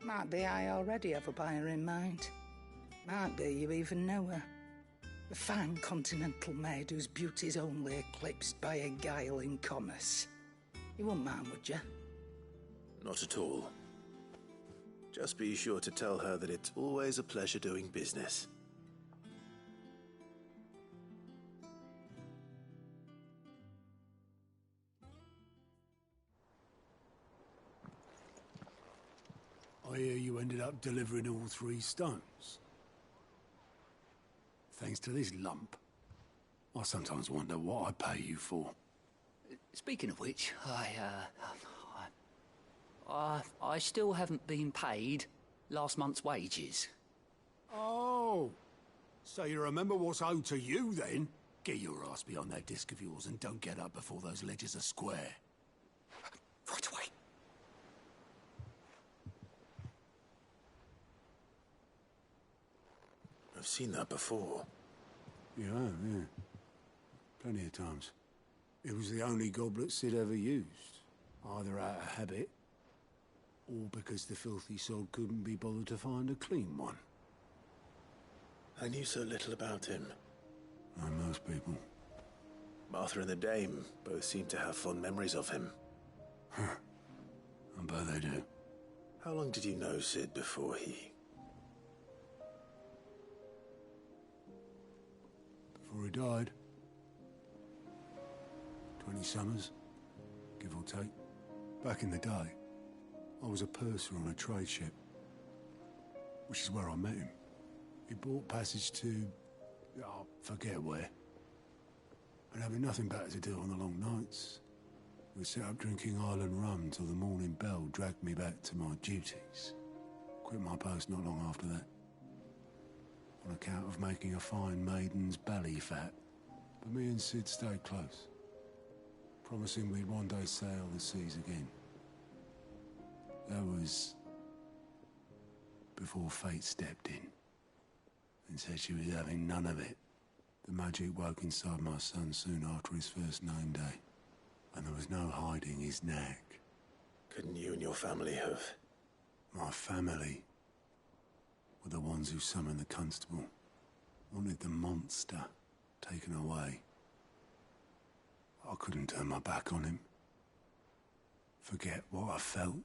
Might be I already have a buyer in mind. Might be you even know her. A fine continental maid whose beauty's only eclipsed by a guile in commerce. You wouldn't mind, would you? Not at all. Just be sure to tell her that it's always a pleasure doing business. I hear you ended up delivering all 3 stones. Thanks to this lump. I sometimes wonder what I pay you for. Speaking of which, I still haven't been paid last month's wages. Oh, so you remember what's owed to you then? Get your ass behind that disc of yours and don't get up before those ledgers are square. Right away. I've seen that before. Yeah, yeah. Plenty of times. It was the only goblet Sid ever used. Either out of habit, or because the filthy sod couldn't be bothered to find a clean one. I knew so little about him. Like most people. Martha and the Dame both seem to have fond memories of him. I bet they do. How long did you know Cid before he... Before he died? 20 summers, give or take. Back in the day, I was a purser on a trade ship, which is where I met him. He bought passage to... I forget where. And having nothing better to do on the long nights, we set up drinking island rum till the morning bell dragged me back to my duties. Quit my post not long after that, on account of making a fine maiden's belly fat. But me and Cid stayed close, promising we'd one day sail the seas again. That was before fate stepped in and said she was having none of it. The magic woke inside my son soon after his first name day, and there was no hiding his knack. Couldn't you and your family have... My family were the ones who summoned the constable, wanted the monster taken away. I couldn't turn my back on him, forget what I felt,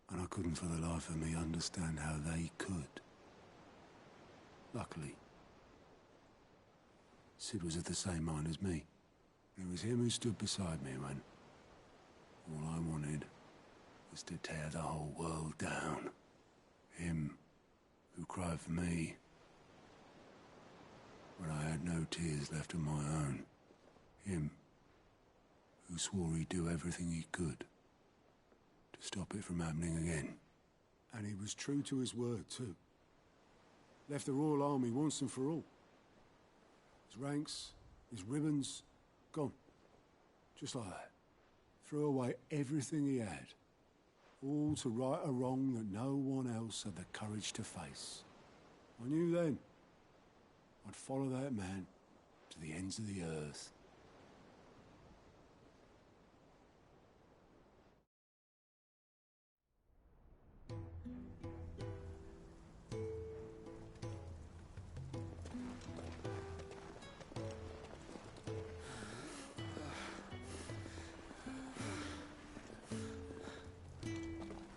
and I couldn't for the life of me understand how they could. Luckily, Cid was of the same mind as me. It was him who stood beside me when all I wanted was to tear the whole world down. Him who cried for me when I had no tears left of my own. Him who swore he'd do everything he could to stop it from happening again. And he was true to his word, too. Left the Royal Army once and for all. His ranks, his ribbons, gone. Just like that. Threw away everything he had. All to right a wrong that no one else had the courage to face. I knew then I'd follow that man to the ends of the earth.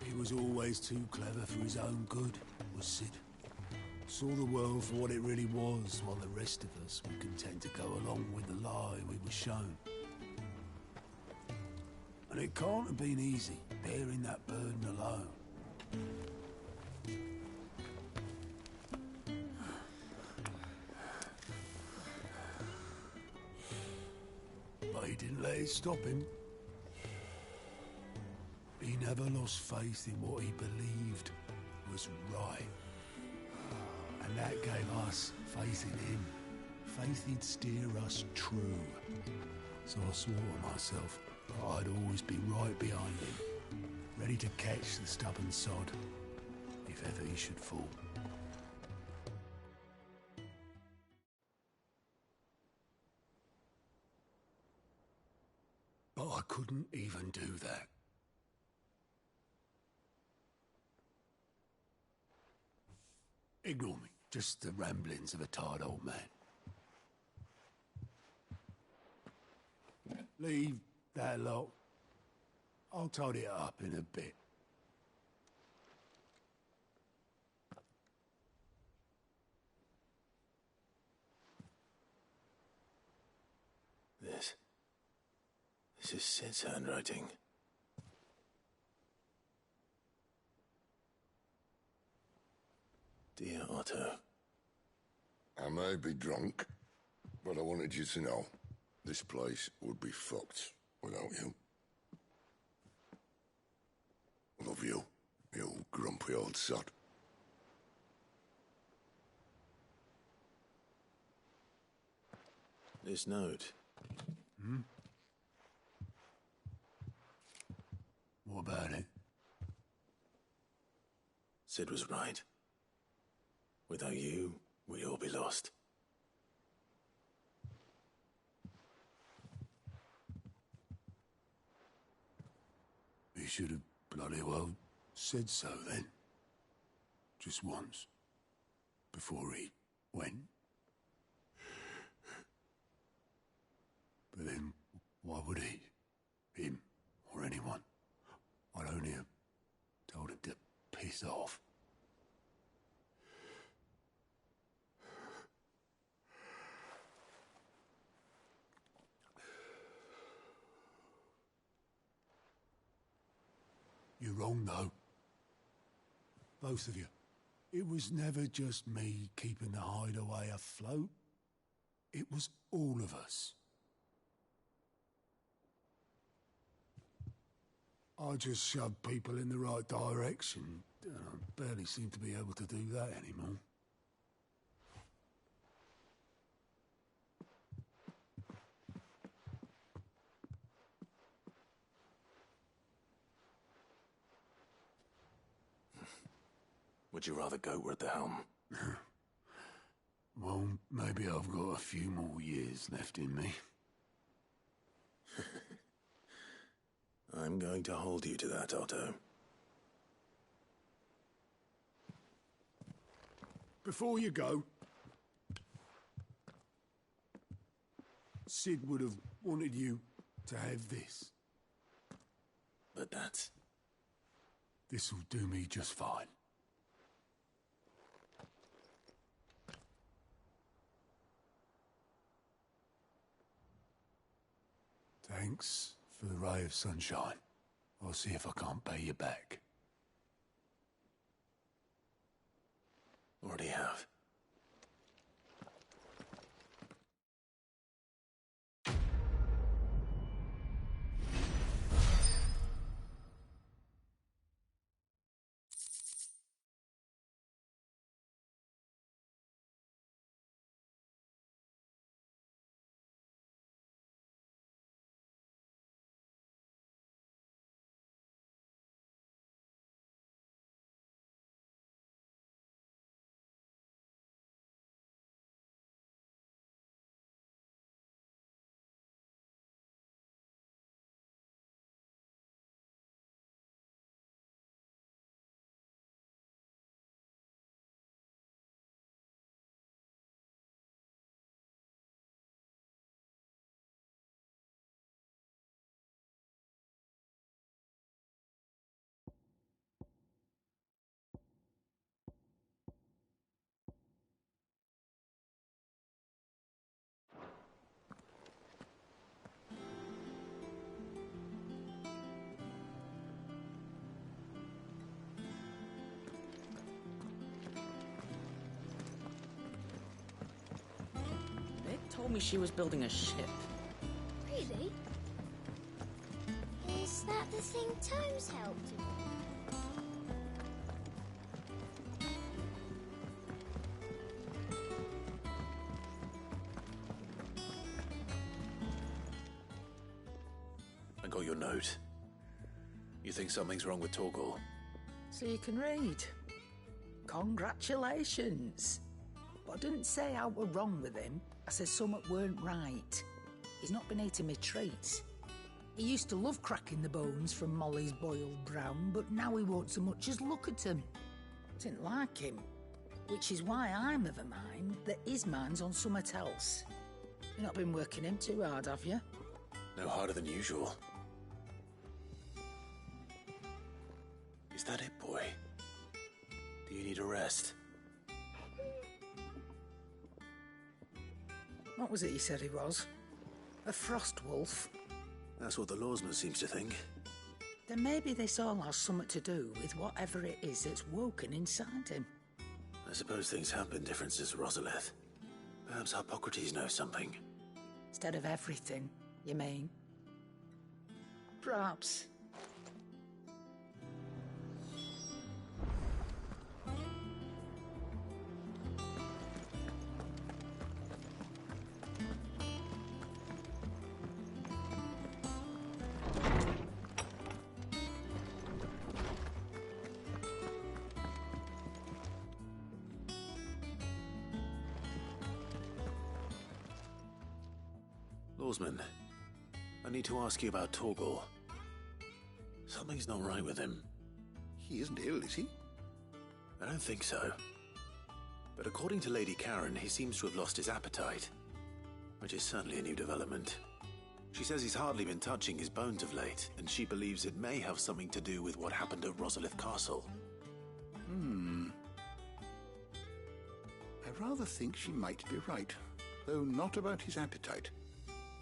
He was always too clever for his own good, was Cid. Saw the world for what it really was, while the rest of us were content to go along with the lie we were shown. And it can't have been easy, bearing that burden alone. But he didn't let it stop him. He never lost faith in what he believed was right. And that gave us faith in him. Faith he'd steer us true. So I swore to myself that I'd always be right behind him, ready to catch the stubborn sod, if ever he should fall. But I couldn't even do that. Ignore me. Just the ramblings of a tired old man. Leave that lot. I'll tidy it up in a bit. This is Cid's handwriting. Dear Otto. I may be drunk, but I wanted you to know this place would be fucked without you. Love you, you grumpy old sod. This note. Hmm? What about it? Cid was right. Without you, we'd all be lost. He should have bloody well said so then. Just once. Before he went. But then, why would he? Him, or anyone? I'd only have told him to piss off. You're wrong, though. Both of you. It was never just me keeping the hideaway afloat. It was all of us. I just shoved people in the right direction. I barely seem to be able to do that anymore. Would you rather goat were at the helm? Well, maybe I've got a few more years left in me. I'm going to hold you to that, Otto. Before you go, Sid would have wanted you to have this. But that's... This'll do me just fine. Thanks for the ray of sunshine. I'll see if I can't pay you back. Already have. Told me she was building a ship. Really? Is that the thing Tomes helped with? I got your note. You think something's wrong with Torgal? So you can read. Congratulations. But I didn't say I were wrong with him. I said something weren't right. He's not been eating me treats. He used to love cracking the bones from Molly's boiled brown, but now he won't so much as look at them. Didn't like him. Which is why I'm of a mind that his mind's on something else. You've not been working him too hard, have you? No harder than usual. Is that it, boy? Do you need a rest? What was it he said he was? A frost wolf? That's what the Lawsman seems to think. Then maybe this all has something to do with whatever it is that's woken inside him. I suppose things have been different since Rosalith. Perhaps Hippocrates knows something. Instead of everything, you mean? Perhaps. Lawsman, I need to ask you about Torgal. Something's not right with him. He isn't ill, is he? I don't think so. But according to Lady Karen, he seems to have lost his appetite, which is certainly a new development. She says he's hardly been touching his bones of late, and she believes it may have something to do with what happened at Rosalith Castle. I rather think she might be right, though not about his appetite.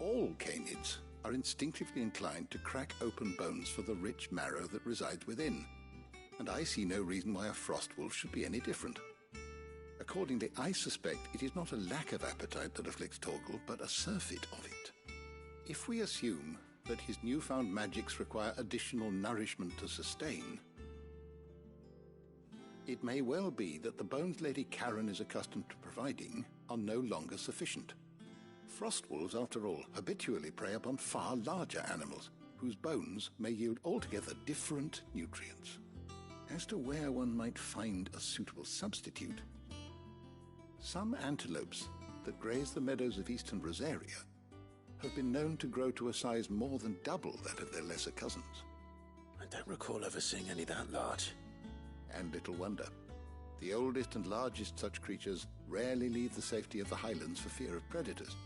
All canids are instinctively inclined to crack open bones for the rich marrow that resides within, and I see no reason why a frostwolf should be any different. Accordingly, I suspect it is not a lack of appetite that afflicts Torgal, but a surfeit of it. If we assume that his newfound magics require additional nourishment to sustain, it may well be that the bones Lady Karen is accustomed to providing are no longer sufficient. Frostwolves, after all, habitually prey upon far larger animals, whose bones may yield altogether different nutrients. As to where one might find a suitable substitute, some antelopes that graze the meadows of eastern Rosaria have been known to grow to a size more than double that of their lesser cousins. I don't recall ever seeing any that large. And little wonder. The oldest and largest such creatures rarely leave the safety of the highlands for fear of predators.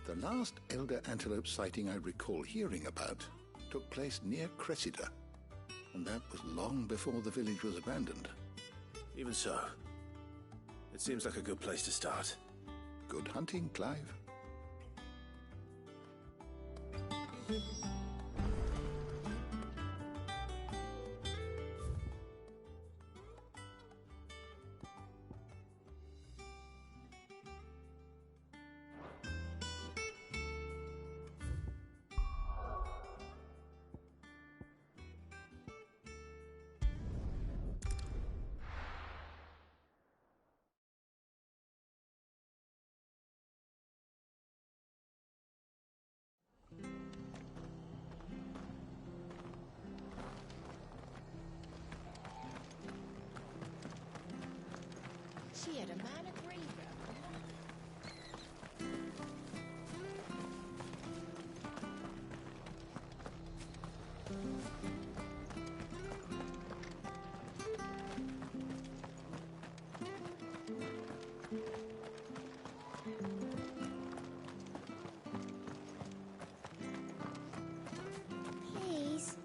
The last elder antelope sighting I recall hearing about took place near Cressida, and that was long before the village was abandoned. Even so, it seems like a good place to start. Good hunting, Clive. She had a man agree. Please.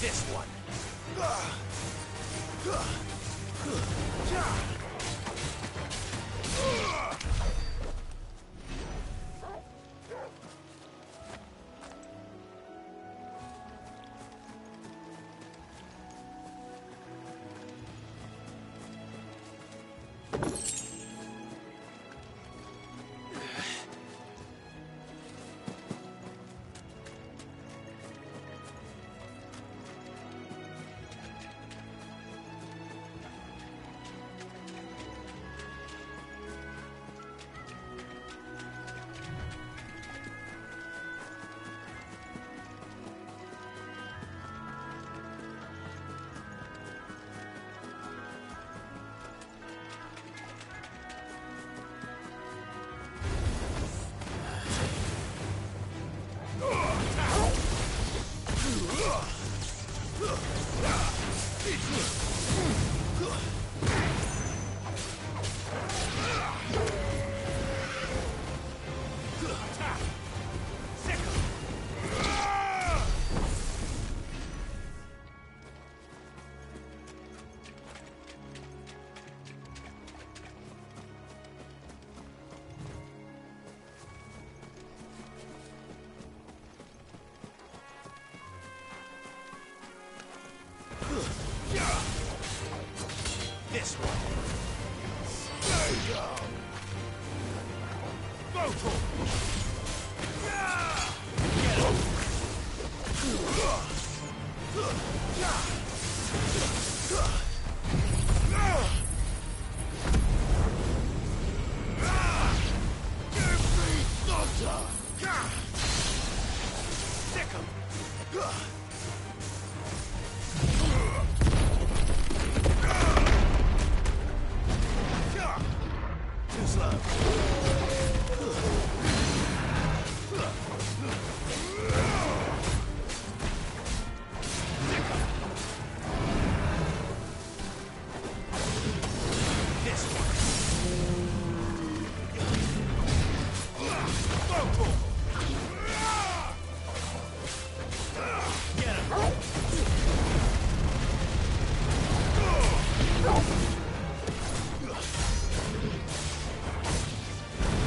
This one. This one. Stay down. Go for it. Get him. Give me thunder. Stick him. Too slow. This one.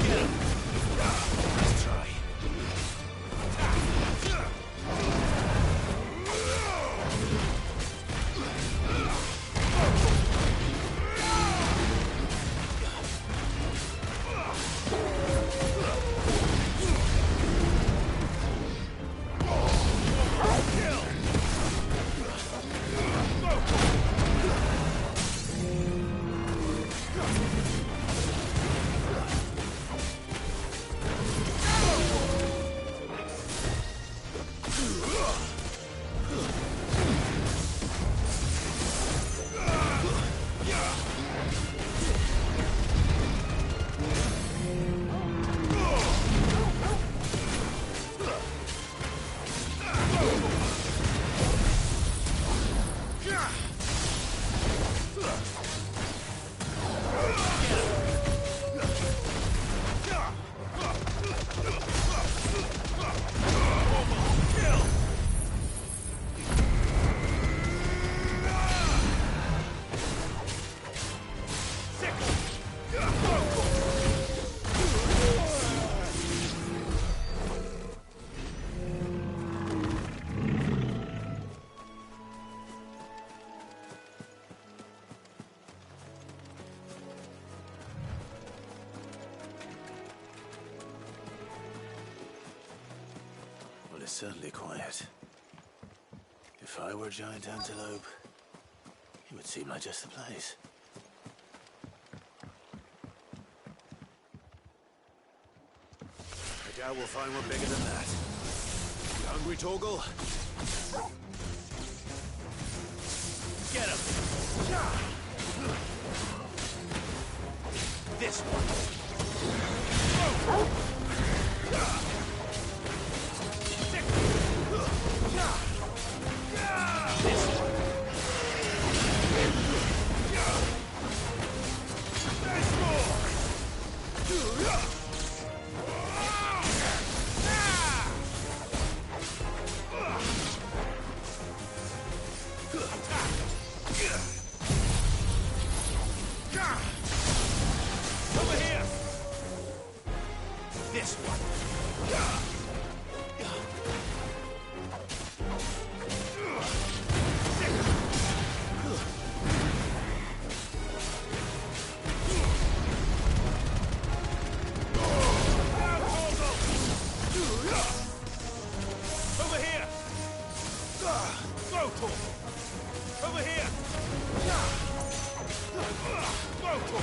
Get him. Let's try. Well, it's certainly quiet. If I were a giant antelope, it would seem like just the place. I doubt we'll find one bigger than that. You hungry, Torgal? Get him! This one. Over here! This one. Over here! Go, Tor! Over here! Go, Tor!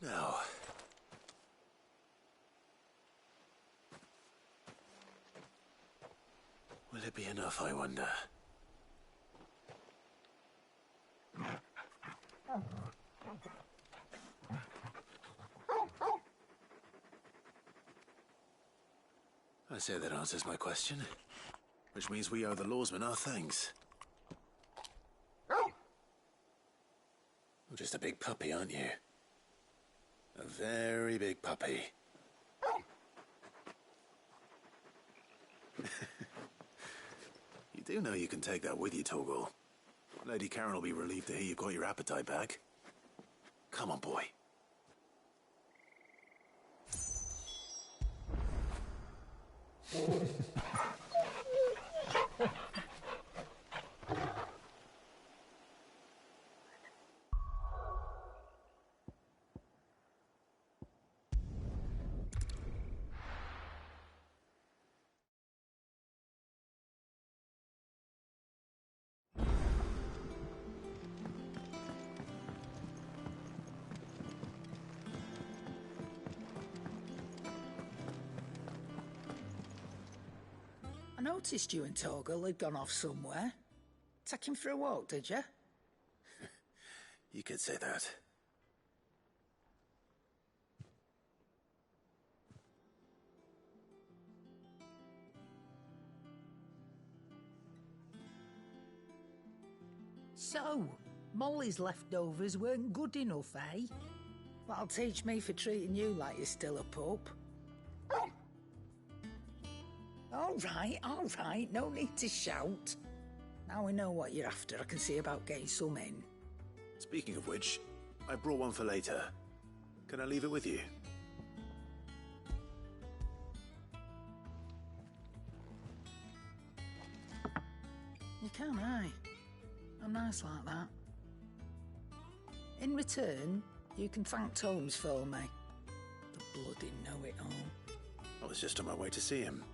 Now, will it be enough, I wonder? I say that answers my question. Which means we owe the lawsmen our thanks. You're just a big puppy, aren't you? A very big puppy. You do know you can take that with you, Torgal. Lady Karen will be relieved to hear you've got your appetite back. Come on, boy. I noticed you and Torgal had gone off somewhere. Take him for a walk, did you? You could say that. So, Molly's leftovers weren't good enough, eh? That'll teach me for treating you like you're still a pup. All right, no need to shout. Now we know what you're after, I can see about getting some in. Speaking of which, I brought one for later. Can I leave it with you? You can, aye. I'm nice like that. In return, you can thank Tomes for me. The bloody know-it-all. I was just on my way to see him.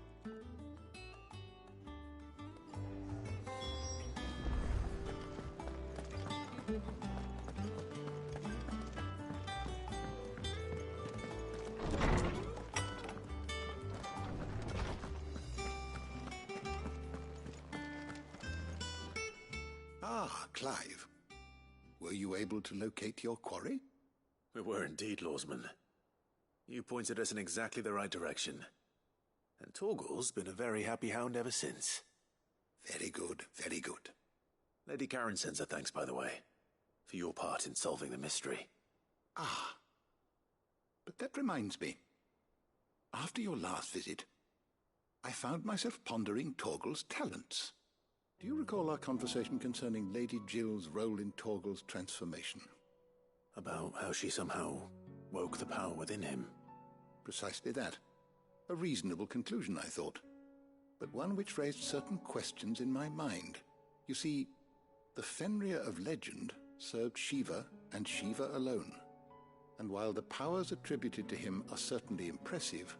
Ah, Clive. Were you able to locate your quarry? We were indeed, Lawsman. You pointed us in exactly the right direction. And Torgal's been a very happy hound ever since. Very good, very good. Lady Karen sends her thanks, by the way, for your part in solving the mystery. Ah. But that reminds me. After your last visit, I found myself pondering Torgal's talents. Do you recall our conversation concerning Lady Jill's role in Torgal's transformation? About how she somehow woke the power within him. Precisely that. A reasonable conclusion, I thought. But one which raised certain questions in my mind. You see, the Fenrir of legend served Shiva and Shiva alone. And while the powers attributed to him are certainly impressive,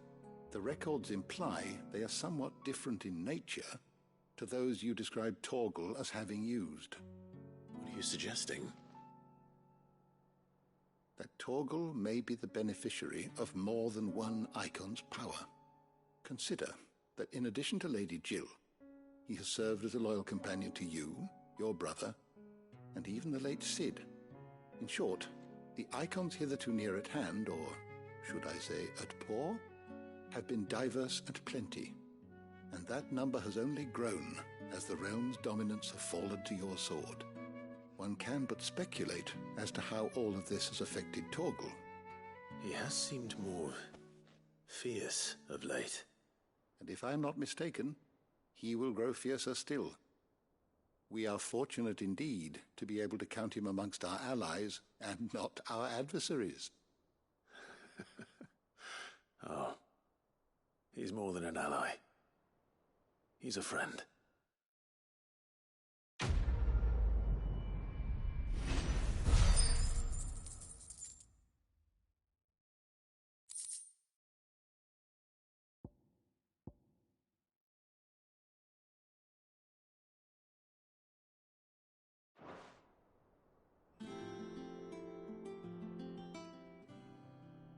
the records imply they are somewhat different in nature to those you described Torgal as having used. What are you suggesting? That Torgal may be the beneficiary of more than one Icon's power. Consider that in addition to Lady Jill, he has served as a loyal companion to you, your brother, and even the late Cid. In short, the Icons hitherto near at hand, or should I say at paw, have been diverse and plenty, and that number has only grown as the realm's dominance have fallen to your sword. One can but speculate as to how all of this has affected Torgal. He has seemed more fierce of late. And if I am not mistaken, he will grow fiercer still. We are fortunate indeed to be able to count him amongst our allies and not our adversaries. Oh, he's more than an ally. He's a friend.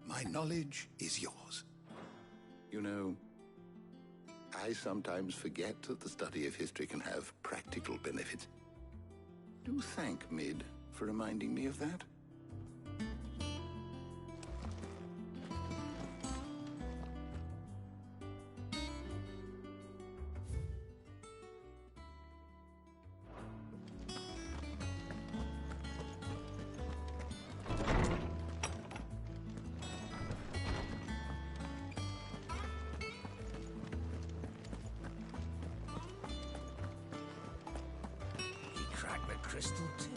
My knowledge is yours. You know, I sometimes forget that the study of history can have practical benefits. Do thank Mid for reminding me of that. crystal too.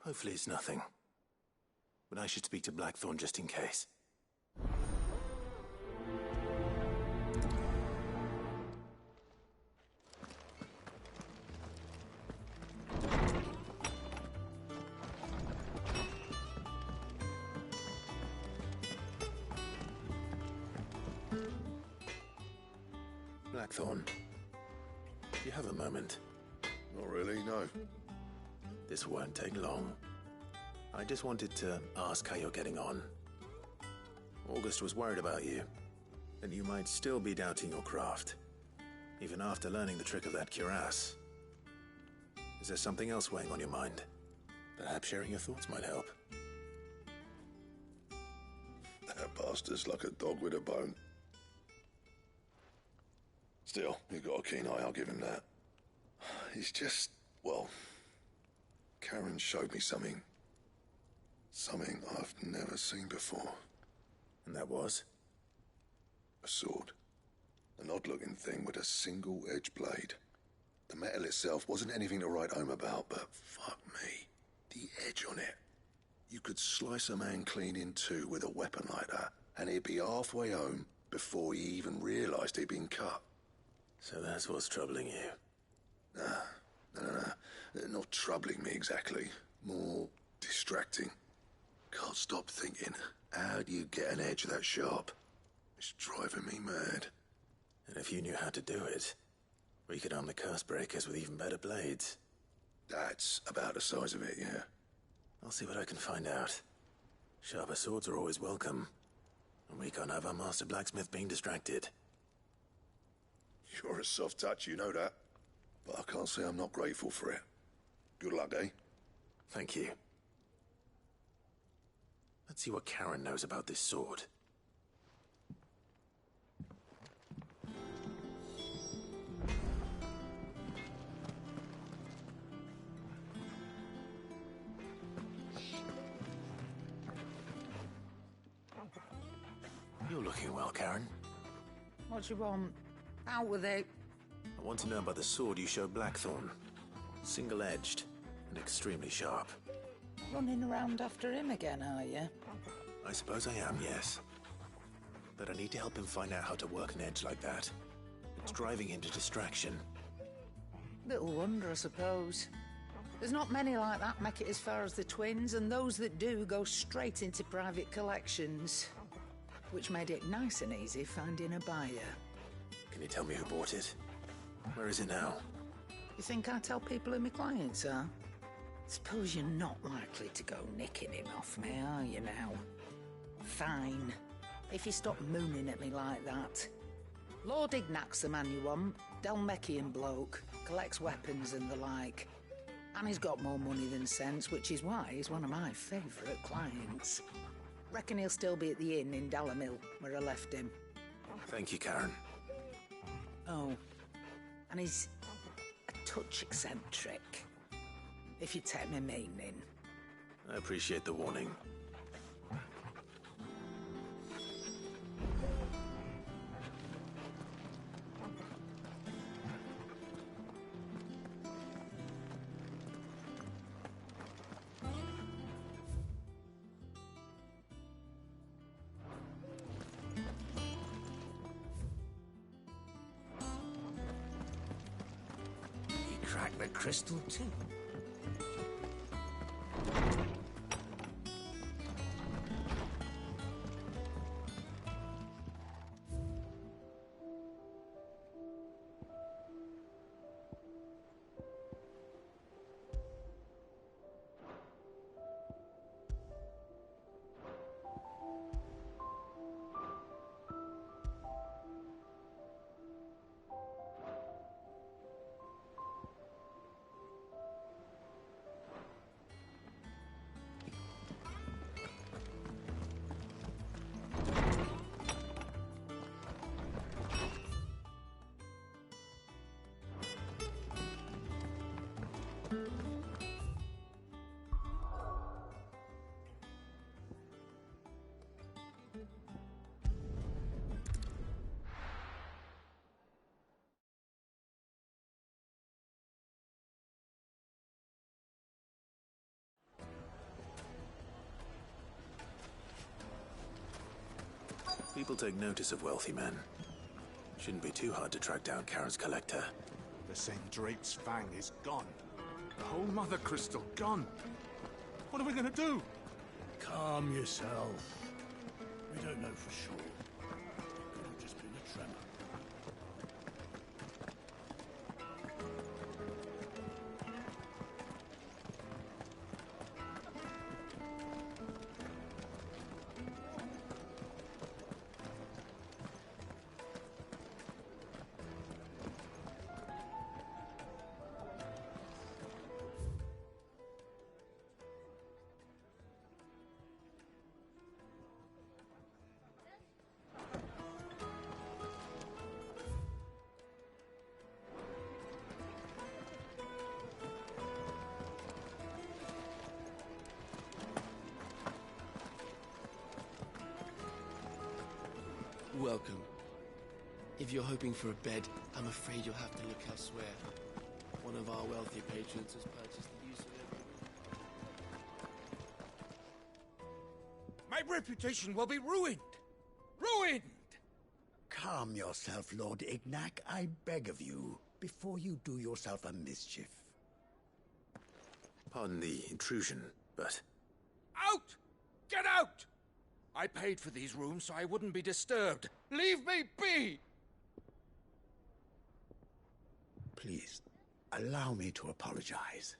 Hopefully it's nothing. But I should speak to Blackthorn just in case. Blackthorn, do you have a moment? Not really, no. This won't take long. I just wanted to ask how you're getting on. August was worried about you, and you might still be doubting your craft, even after learning the trick of that cuirass. Is there something else weighing on your mind? Perhaps sharing your thoughts might help. That bastard's like a dog with a bone. Still, you've got a keen eye, I'll give him that. He's just, well, Karen showed me something. Something I've never seen before. And that was? A sword. An odd-looking thing with a single-edged blade. The metal itself wasn't anything to write home about, but fuck me. The edge on it. You could slice a man clean in two with a weapon like that, and he'd be halfway home before he even realized he'd been cut. So that's what's troubling you? No. Not troubling me exactly. More distracting. Can't stop thinking, how do you get an edge that sharp? It's driving me mad. And if you knew how to do it, we could arm the curse breakers with even better blades. That's about the size of it, yeah. I'll see what I can find out. Sharper swords are always welcome. And we can't have our master blacksmith being distracted. You're a soft touch, you know that. But I can't say I'm not grateful for it. Good luck, eh? Thank you. Let's see what Karen knows about this sword. You're looking well, Karen. What do you want? Out with it. I want to know about the sword you showed Blackthorn. Single-edged and extremely sharp. Running around after him again, are you? I suppose I am, yes. But I need to help him find out how to work an edge like that. It's driving him to distraction. Little wonder, I suppose. There's not many like that make it as far as the twins, and those that do go straight into private collections. Which made it nice and easy finding a buyer. Can you tell me who bought it? Where is it now? You think I tell people who my clients are? Suppose you're not likely to go nicking him off me, are you now? Fine. If you stop mooning at me like that. Lord Ignac's the man you want. Dalmekian bloke. Collects weapons and the like. And he's got more money than sense, which is why he's one of my favourite clients. Reckon he'll still be at the inn in Dalamil, where I left him. Thank you, Karen. Oh. And he's a touch eccentric. If you take my meaning. I appreciate the warning. crack the crystal too. People take notice of wealthy men. Shouldn't be too hard to track down Karen's collector. The St. Drape's Fang is gone. The whole Mother Crystal gone. What are we gonna do? Calm yourself. We don't know for sure. It could have just been a tremor. Welcome. If you're hoping for a bed, I'm afraid you'll have to look elsewhere. One of our wealthy patrons has purchased the use of it. My reputation will be ruined! Ruined! Calm yourself, Lord Ignac, I beg of you, before you do yourself a mischief. Pardon the intrusion, but... Out! Get out! I paid for these rooms so I wouldn't be disturbed. Leave me be! Please, allow me to apologize.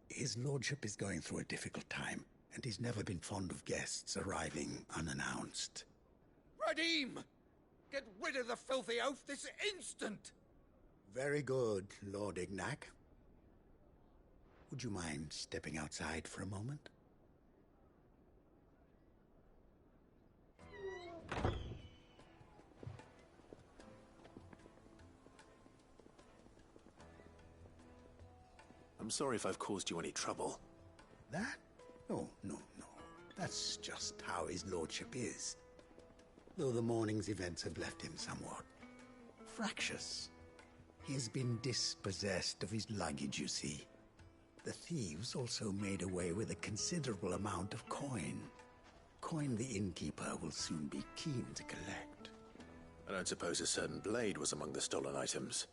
His lordship is going through a difficult time, and he's never been fond of guests arriving unannounced. Radim! Get rid of the filthy oaf this instant! Very good, Lord Ignac. Would you mind stepping outside for a moment? I'm sorry if I've caused you any trouble. That? No. That's just how his lordship is. Though the morning's events have left him somewhat fractious. He has been dispossessed of his luggage, you see. The thieves also made away with a considerable amount of coin. Coin the innkeeper will soon be keen to collect. I don't suppose a certain blade was among the stolen items.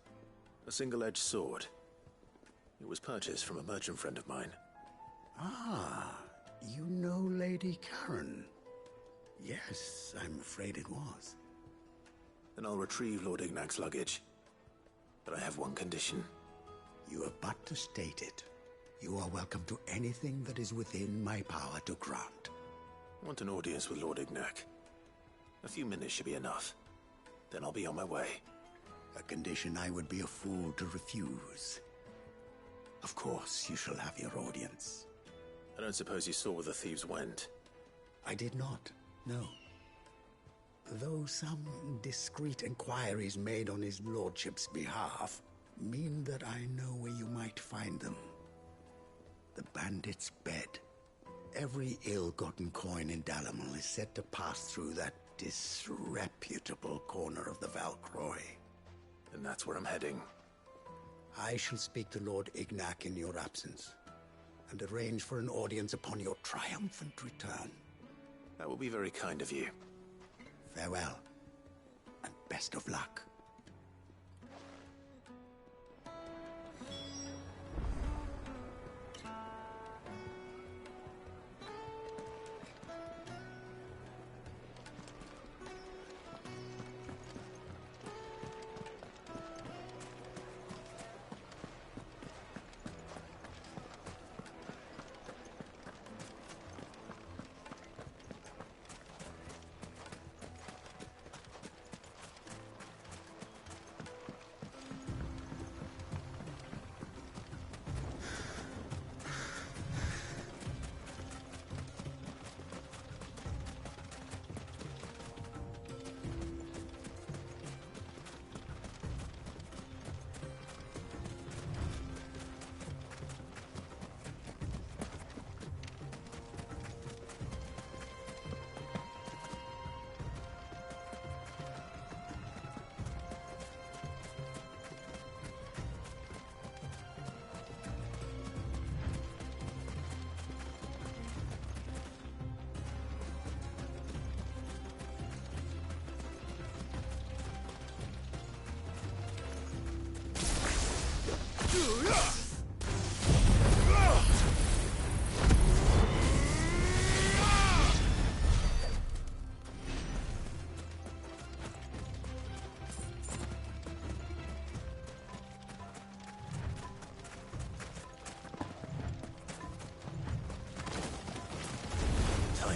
A single-edged sword. It was purchased from a merchant friend of mine. Ah, you know Lady Karen? Yes, I'm afraid it was. Then I'll retrieve Lord Ignac's luggage. But I have one condition. You have but to state it. You are welcome to anything that is within my power to grant. I want an audience with Lord Ignac. A few minutes should be enough. Then I'll be on my way. A condition I would be a fool to refuse. Of course, you shall have your audience. I don't suppose you saw where the thieves went? I did not, no. Though some discreet inquiries made on his lordship's behalf mean that I know where you might find them. The bandit's bed. Every ill-gotten coin in Dalimil is said to pass through that disreputable corner of the Val Croix. And that's where I'm heading. I shall speak to Lord Ignac in your absence, and arrange for an audience upon your triumphant return. That will be very kind of you. Farewell, and best of luck. Time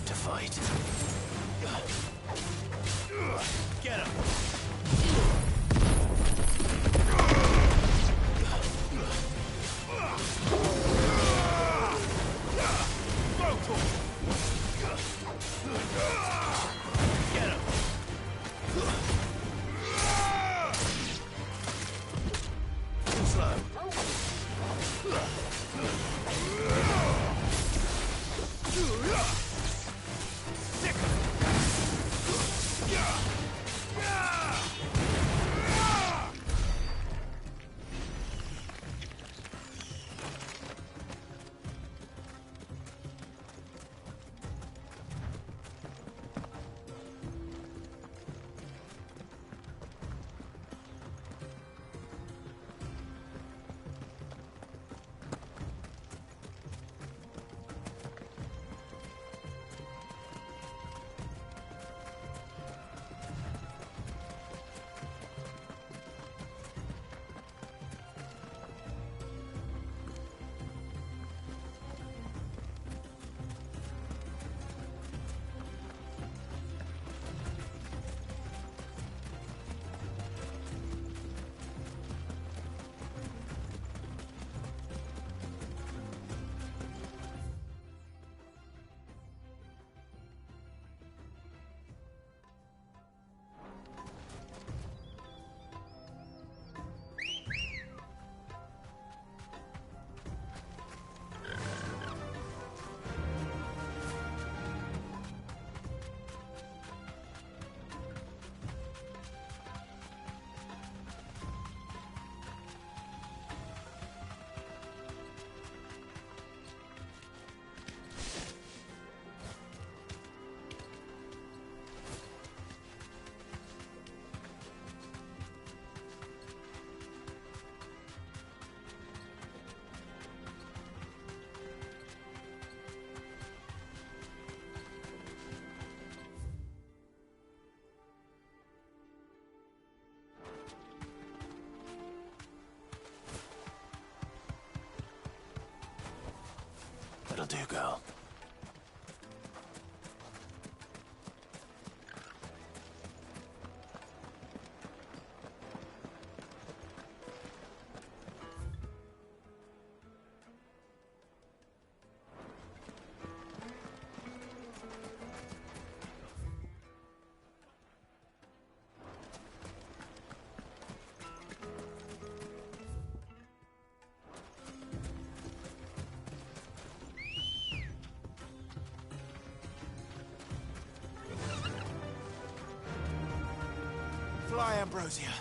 to fight. Get him! That'll do, girl. Fly, Ambrosia.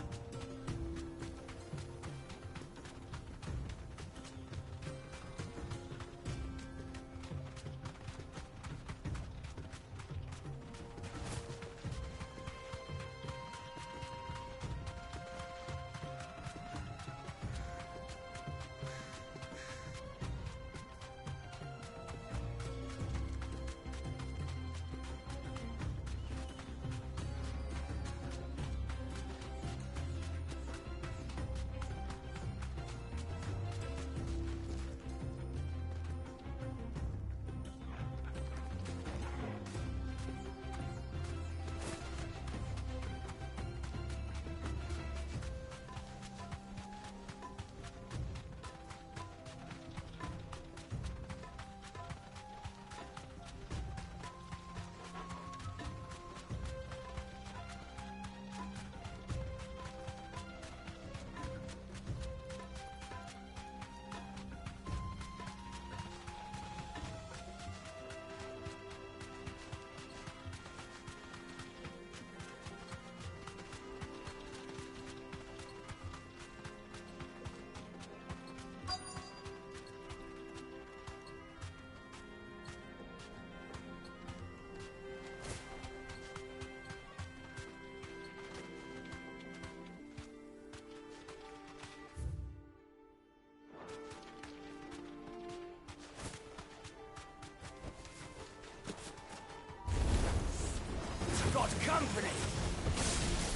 happening?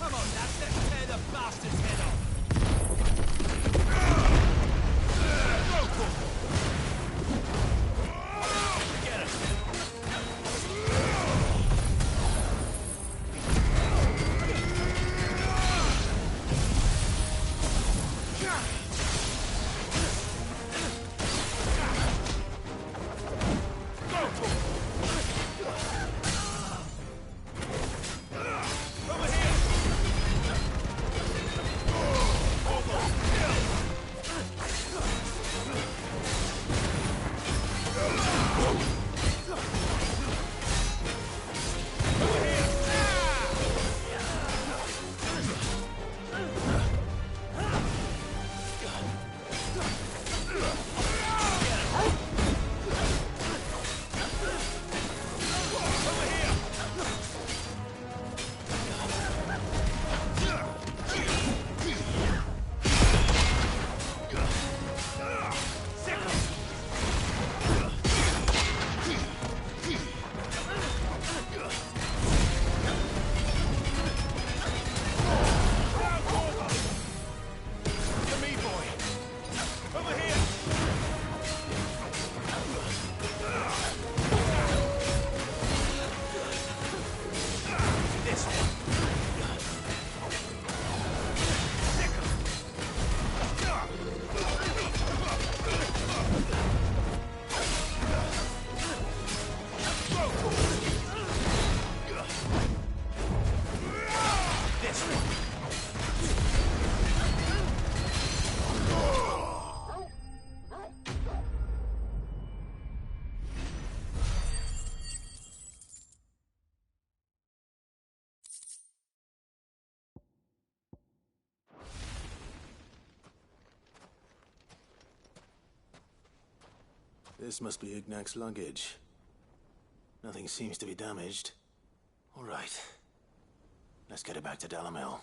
Come on, lads, let's tear the bastard's head off! Go for it! Get him! This must be Ignac's luggage. Nothing seems to be damaged. All right. Let's get it back to Dalamil.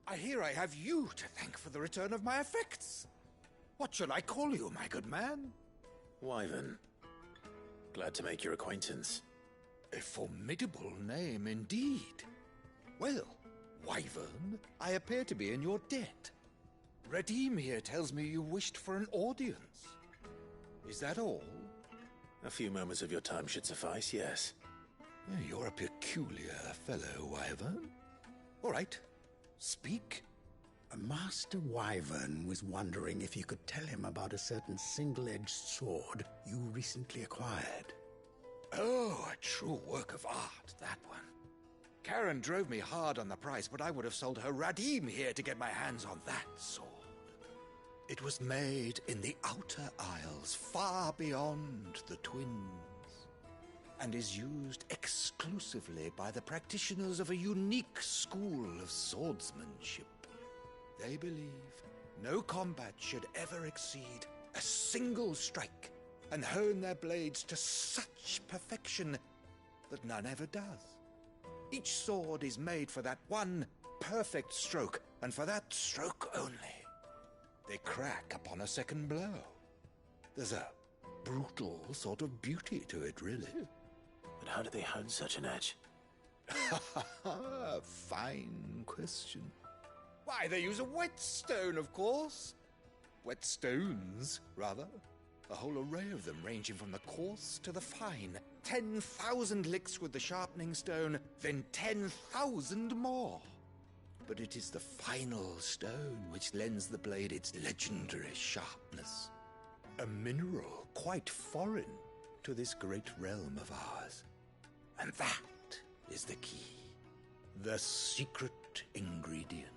I hear I have you to thank for the return of my effects. What shall I call you, my good man? Wyvern. Glad to make your acquaintance. A formidable name indeed. Well, Wyvern, I appear to be in your debt. Radim here tells me you wished for an audience. Is that all? A few moments of your time should suffice, yes. You're a peculiar fellow, Wyvern. All right, speak. Master Wyvern was wondering if you could tell him about a certain single-edged sword you recently acquired. Oh, a true work of art, that one. Karen drove me hard on the price, but I would have sold her Radim here to get my hands on that sword. It was made in the Outer Isles, far beyond the Twins, and is used exclusively by the practitioners of a unique school of swordsmanship. They believe no combat should ever exceed a single strike, and hone their blades to such perfection that none ever does. Each sword is made for that one perfect stroke, and for that stroke only. They crack upon a second blow. There's a brutal sort of beauty to it, really. But how do they hone such an edge? Fine question. Why, they use a whetstone, of course. Whetstones, rather. A whole array of them, ranging from the coarse to the fine. 10,000 licks with the sharpening stone, then 10,000 more. But it is the final stone which lends the blade its legendary sharpness. A mineral quite foreign to this great realm of ours. And that is the key. The secret ingredient.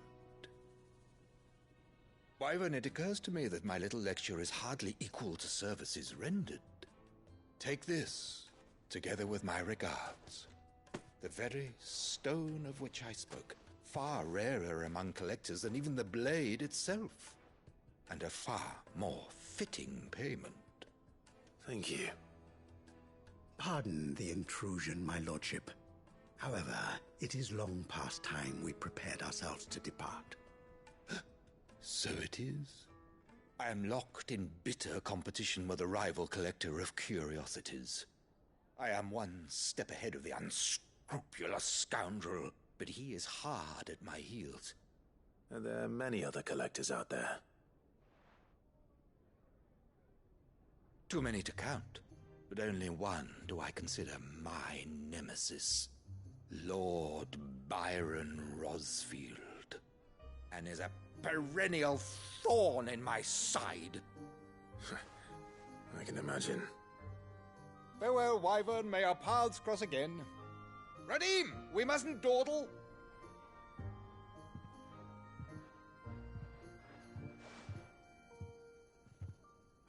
Wyvern, it occurs to me that my little lecture is hardly equal to services rendered. Take this, together with my regards. The very stone of which I spoke, far rarer among collectors than even the blade itself, and a far more fitting payment. Thank you. Pardon the intrusion, my lordship. However, it is long past time we prepared ourselves to depart. So it is. I am locked in bitter competition with a rival collector of curiosities. I am one step ahead of the unscrupulous scoundrel, but he is hard at my heels. And there are many other collectors out there. Too many to count, but only one do I consider my nemesis. Lord Byron Rosfield. And is a perennial thorn in my side. I can imagine. Farewell, Wyvern. May our paths cross again. Radim, we mustn't dawdle.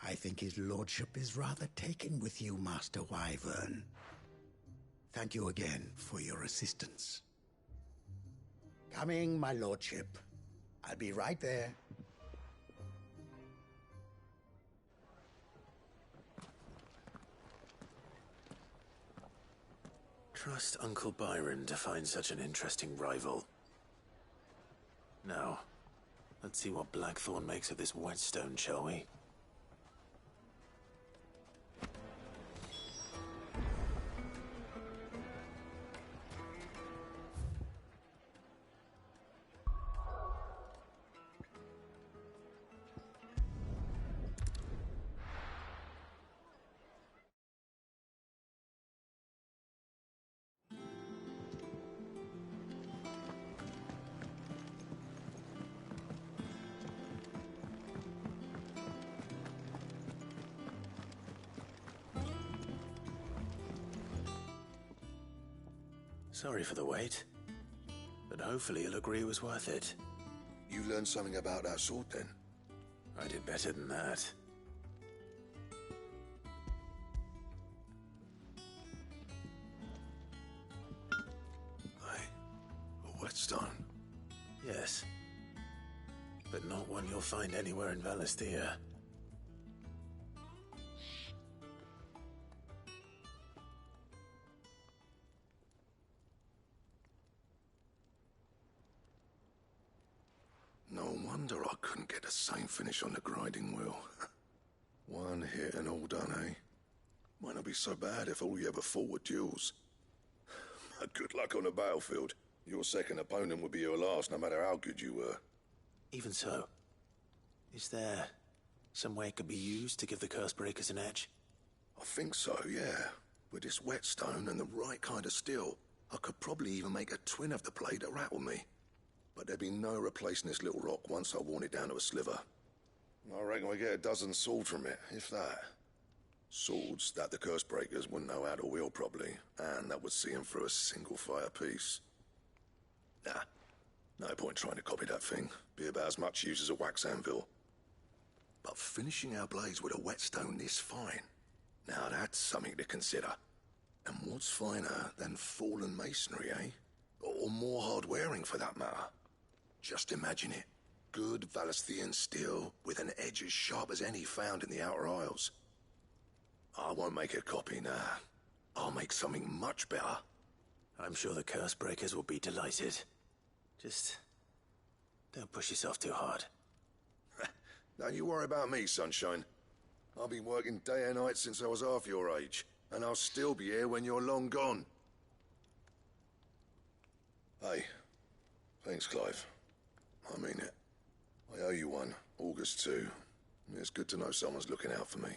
I think his lordship is rather taken with you, Master Wyvern. Thank you again for your assistance. Coming, my lordship. I'll be right there. Trust Uncle Byron to find such an interesting rival. Now, let's see what Blackthorn makes of this whetstone, shall we? Sorry for the wait, but hopefully you'll agree it was worth it. You learned something about that sword, then? I did better than that. A whetstone? Yes, but not one you'll find anywhere in Valisthea. No wonder I couldn't get the same finish on the grinding wheel. One hit and all done, eh? Might not be so bad if all you ever fought were duels. Good luck on the battlefield. Your second opponent would be your last, no matter how good you were. Even so, is there some way it could be used to give the Cursebreakers an edge? I think so, yeah. With this whetstone and the right kind of steel, I could probably even make a twin of the blade that rattled me. But there'd be no replacing this little rock once I worn it down to a sliver. I reckon we get a dozen swords from it, if that. Swords that the Cursebreakers wouldn't know how to wield properly, and that would see them through a single fire piece. Nah, no point trying to copy that thing. Be about as much use as a wax anvil. But finishing our blades with a whetstone this fine, now that's something to consider. And what's finer than fallen masonry, eh? Or more hard-wearing, for that matter. Just imagine it. Good Valisthean steel with an edge as sharp as any found in the Outer Isles. I won't make a copy, nah. I'll make something much better. I'm sure the Cursebreakers will be delighted. Just don't push yourself too hard. Don't you worry about me, sunshine. I've been working day and night since I was half your age, and I'll still be here when you're long gone. Hey, thanks, Clive. I mean it. I owe you one, August too. It's good to know someone's looking out for me.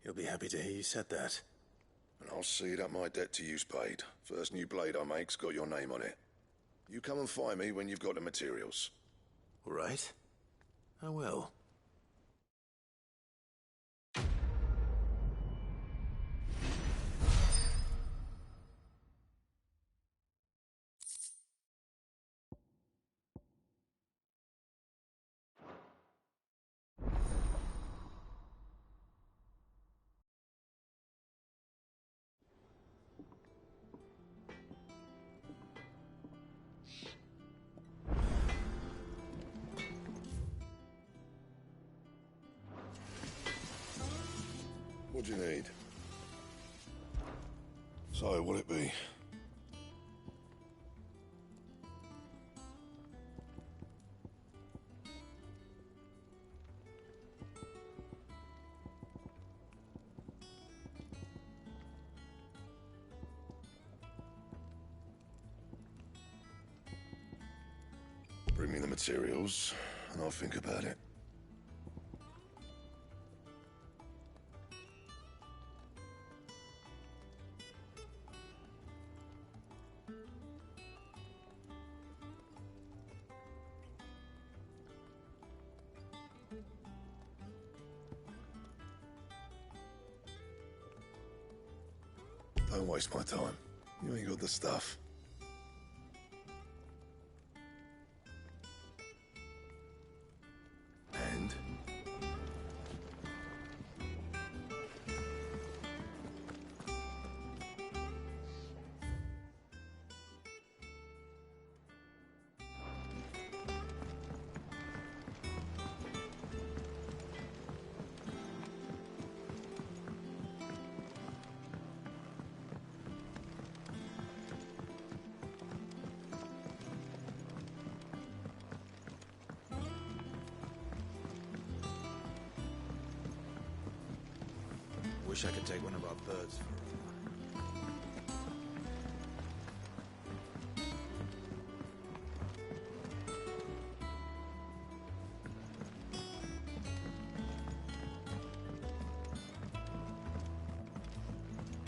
You'll be happy to hear you said that. And I'll see that my debt to you's paid. First new blade I make's got your name on it. You come and find me when you've got the materials. All right. I will. What do you need? So, what'll it be? Bring me the materials, and I'll think about it. Don't waste my time. You ain't got the stuff. And? Wish I could take one of our birds for a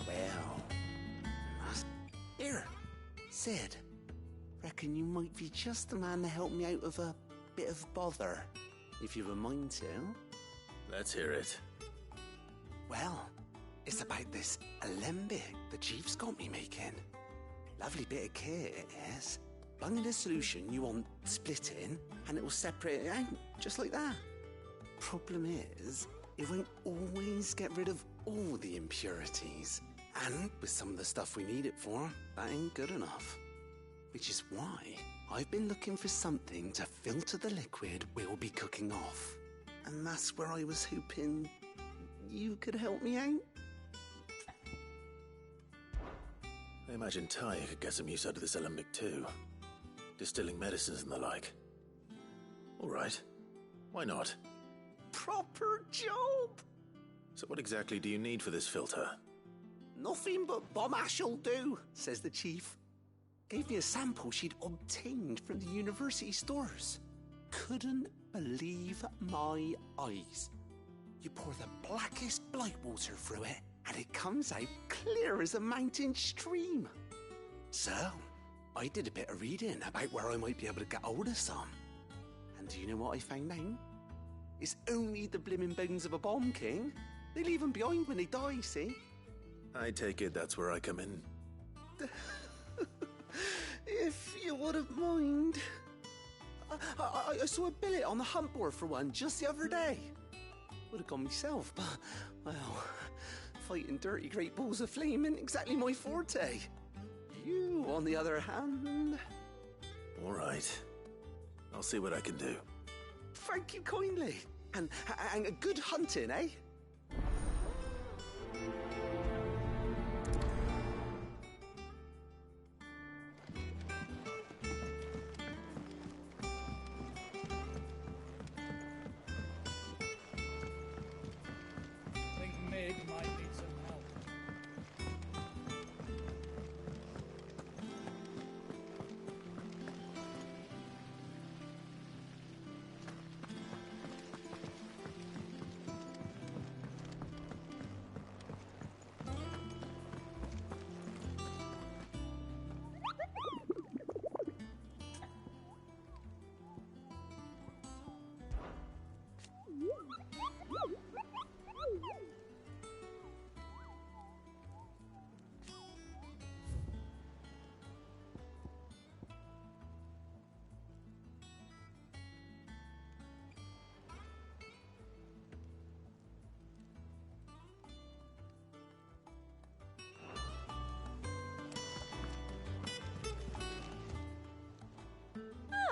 Well, here, Sid. Reckon you might be just the man to help me out of a bit of bother, if you've a mind to. Let's hear it. Well, it's about this alembic the chief's got me making. Lovely bit of kit it is. Bung in a solution you want splitting, and it will separate it out, just like that. Problem is, it won't always get rid of all the impurities. And with some of the stuff we need it for, that ain't good enough. Which is why I've been looking for something to filter the liquid we'll be cooking off. And that's where I was hoping you could help me out. I imagine Ty could get some use out of this alembic too. Distilling medicines and the like. All right. Why not? Proper job! So what exactly do you need for this filter? Nothing but bomb ash'll do, says the chief. Gave me a sample she'd obtained from the university stores. Couldn't believe my eyes. You pour the blackest blight water through it, and it comes out clear as a mountain stream. So, I did a bit of reading about where I might be able to get hold of some. And do you know what I found out? It's only the blimmin' bones of a bomb king. They leave them behind when they die, see? I take it that's where I come in. If you wouldn't mind. I saw a billet on the hunt board for one just the other day. Would have gone myself, but, well, fighting dirty great balls of flame ain't exactly my forte. You, on the other hand... All right. I'll see what I can do. Thank you kindly. And good hunting, eh?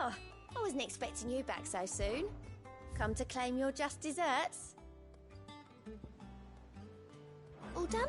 Oh, I wasn't expecting you back so soon. Come to claim your just desserts? All done?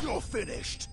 You're finished.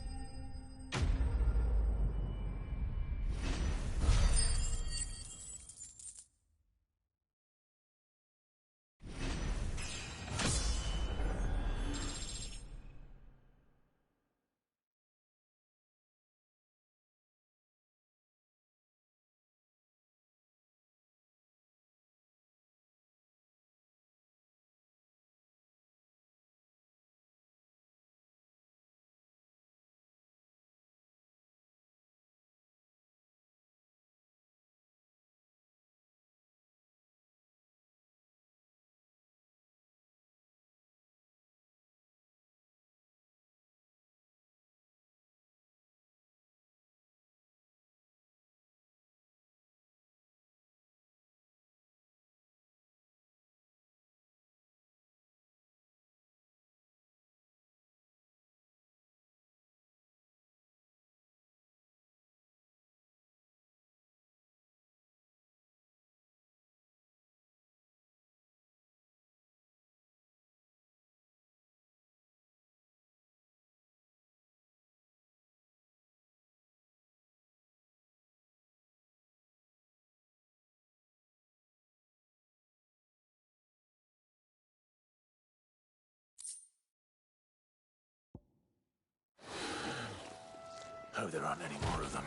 Hope there aren't any more of them.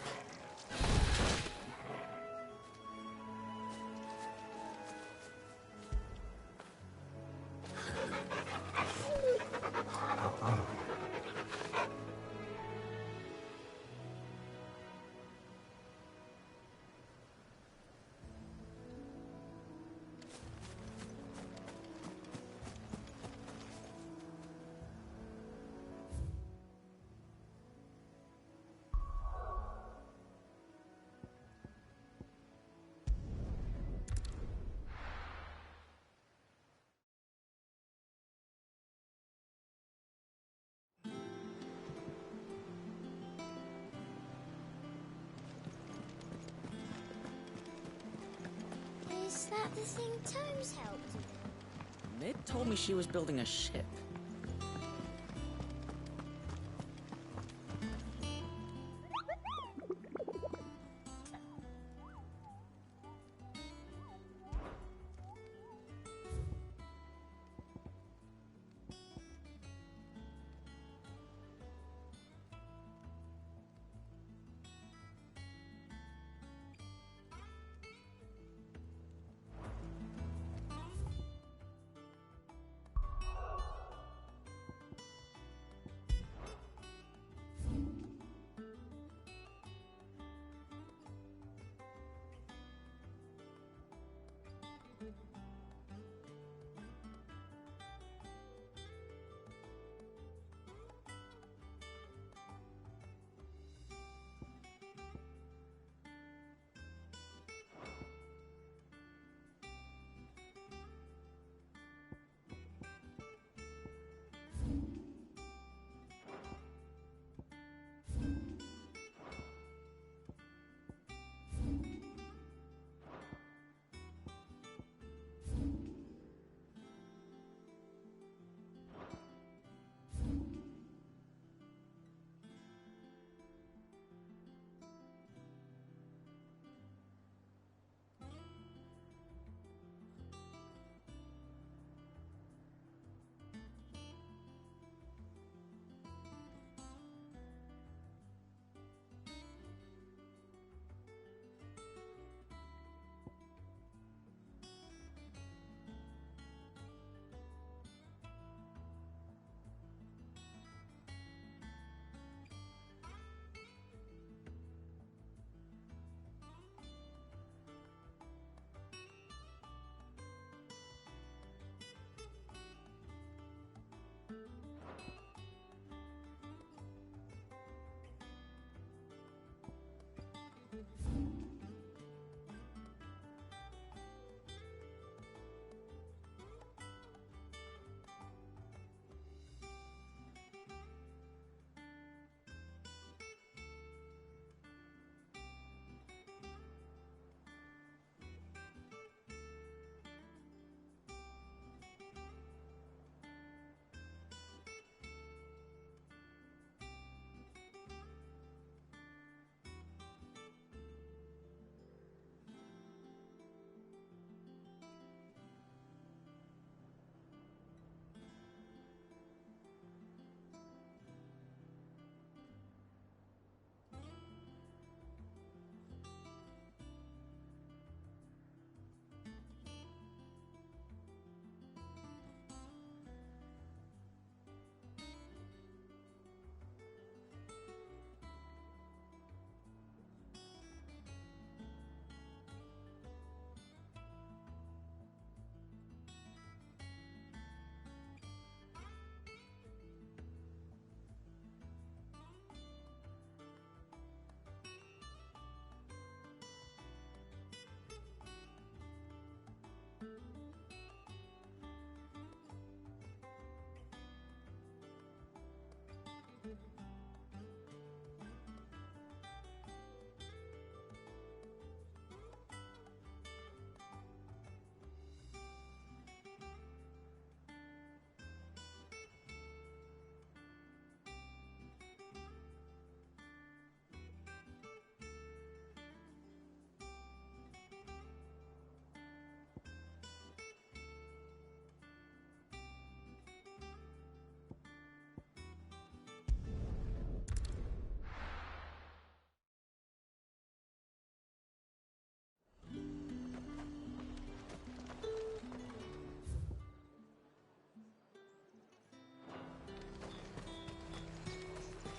Was that the thing Tomes helped with? Ned told me she was building a ship.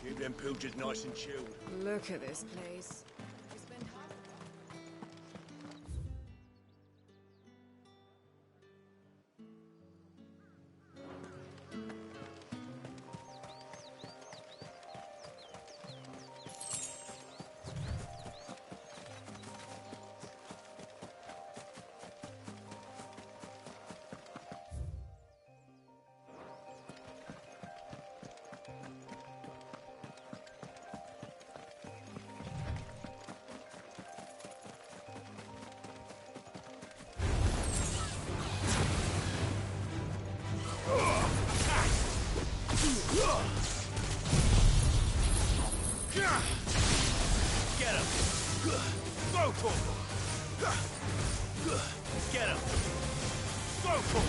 Keep them pilgers nice and chilled. Look at this place. Get him! Go for it!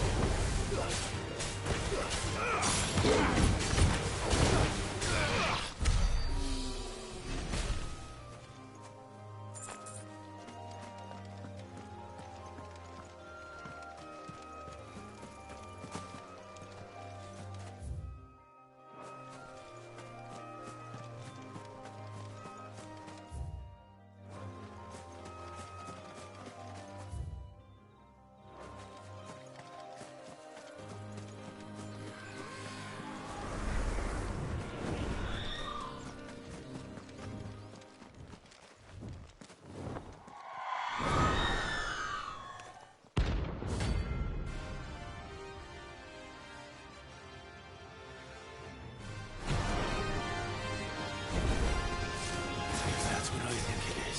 That's what I think it is.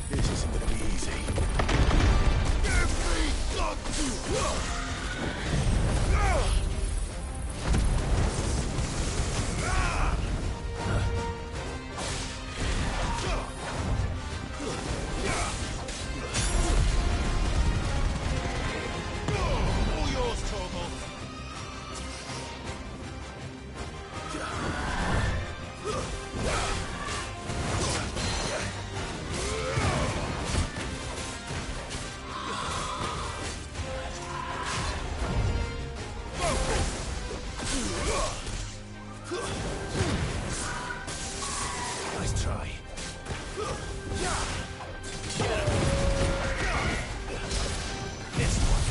This isn't gonna be easy. Give me something! All yours, Torgal. Nice try. This one.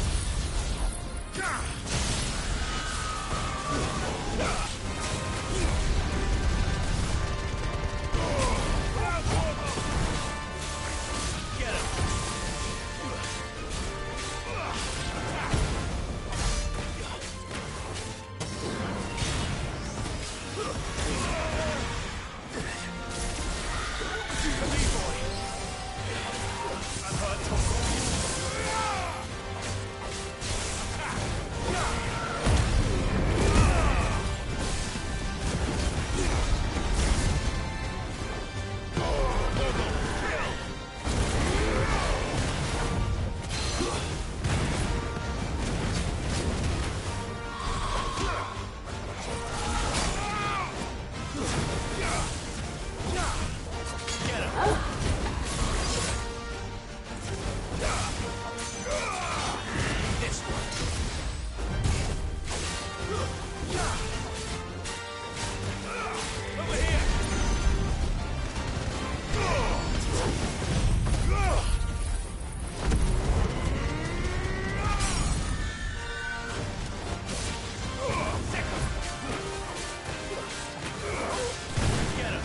Get him.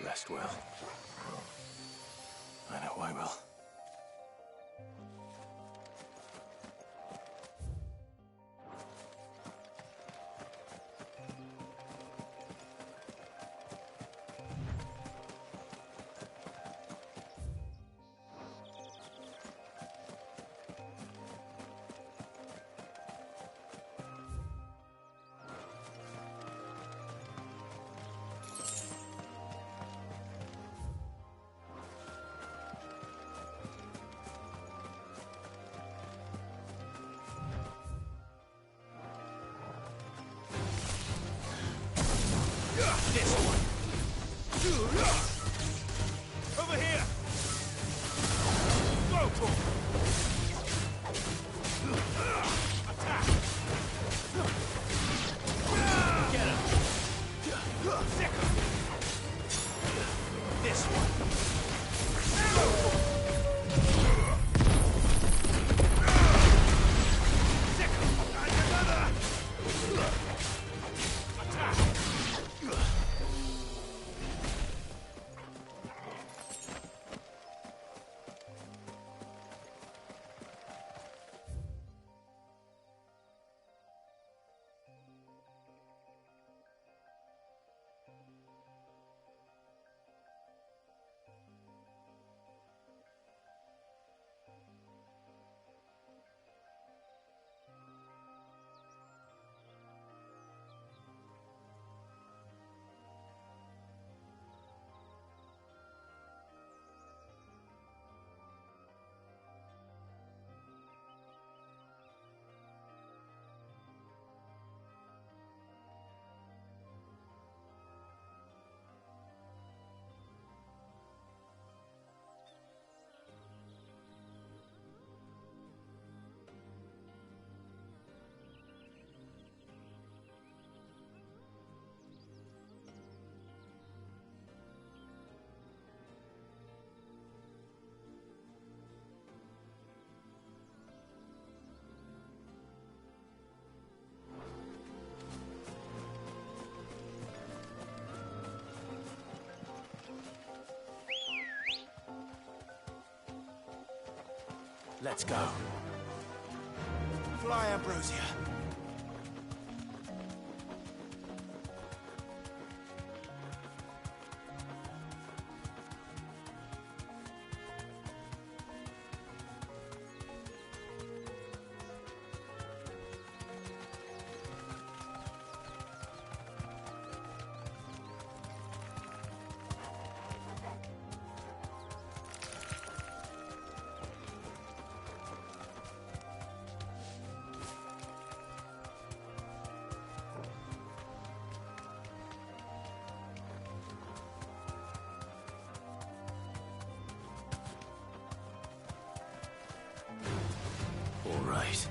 Rest well. I know I will. This one. Over here. Go for it. Attack. Get him. Second. This one. Go for it. Second. And another. Attack. Let's go. Fly, Ambrosia. All right.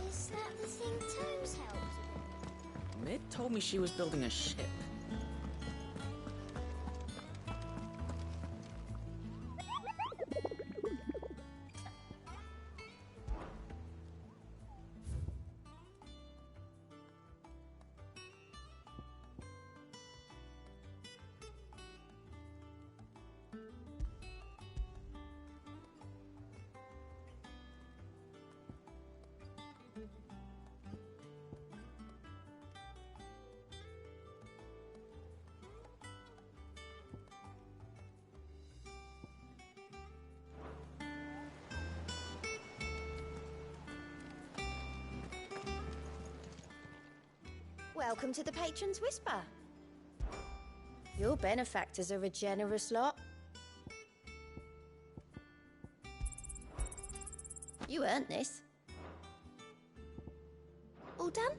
Is that the thing Tomes helped? Mid told me she was building a ship. Welcome to the Patron's Whisper. Your benefactors are a generous lot. You earned this. All done?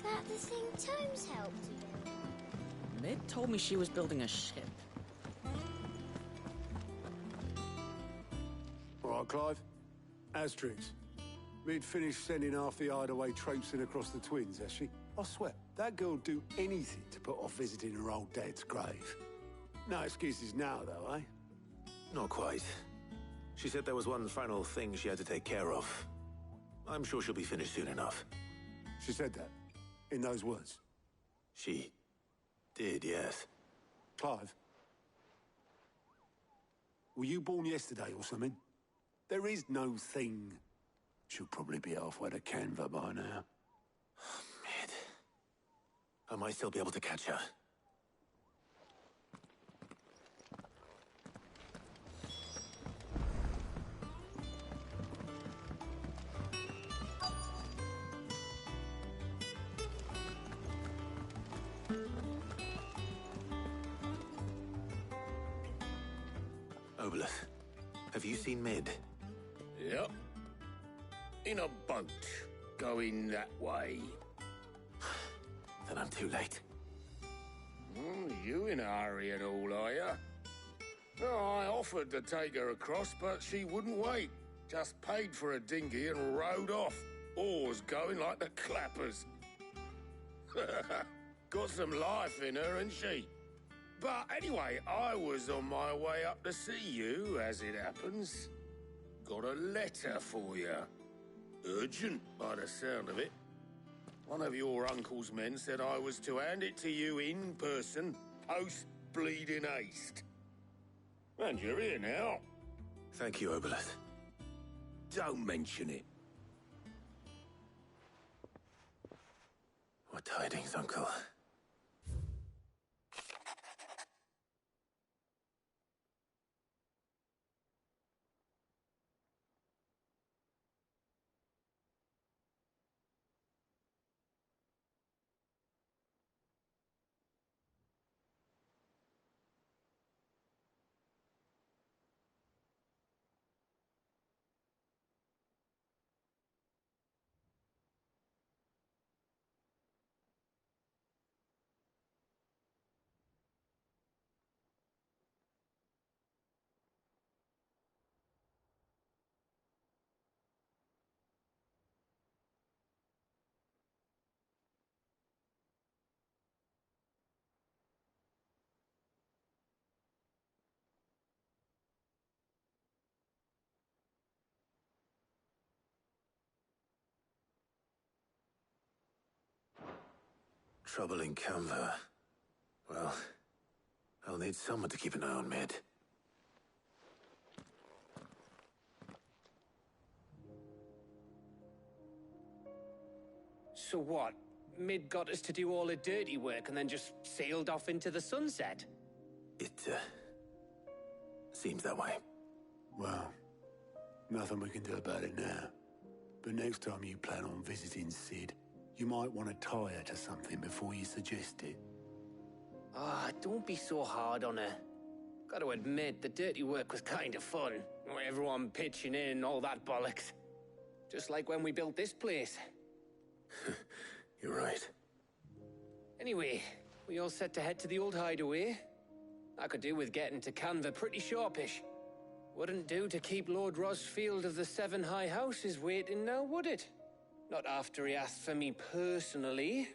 that the thing Tomes helped with? Mid told me she was building a ship. All right, Clive. Asterix. We'd finished sending half the hideaway traipsing across the twins, has she? I swear, that girl'd do anything to put off visiting her old dad's grave. No excuses now, though, eh? Not quite. She said there was one final thing she had to take care of. I'm sure she'll be finished soon enough. She said that? In those words? She did, yes. Clive? Were you born yesterday or something? There is no thing. She'll probably be halfway to Canva by now. Mid. I might still be able to catch her. Obolus, have you seen Mid? Yep. In a boat, going that way. Then I'm too late. You in a hurry at all, are you? No, I offered to take her across, but she wouldn't wait. Just paid for a dinghy and rowed off. Oars going like the clappers. Got some life in her, ain't she? But anyway, I was on my way up to see you, as it happens. Got a letter for you. Urgent, by the sound of it. One of your uncle's men said I was to hand it to you in person, post-bleeding haste. And you're here now. Thank you, Obolus. Don't mention it. What tidings, Uncle? Trouble in Canva. Well, I'll need someone to keep an eye on Mid. So what? Mid got us to do all the dirty work and then just sailed off into the sunset? It, seems that way. Well, nothing we can do about it now. But next time you plan on visiting Sid, you might want to tie her to something before you suggest it. Ah, don't be so hard on her. Gotta admit, the dirty work was kind of fun. Everyone pitching in and all that bollocks. Just like when we built this place. You're right. Anyway, we all set to head to the old hideaway. I could do with getting to Canva pretty sharpish. Wouldn't do to keep Lord Rosfield of the Seven High Houses waiting now, would it? Not after he asked for me personally.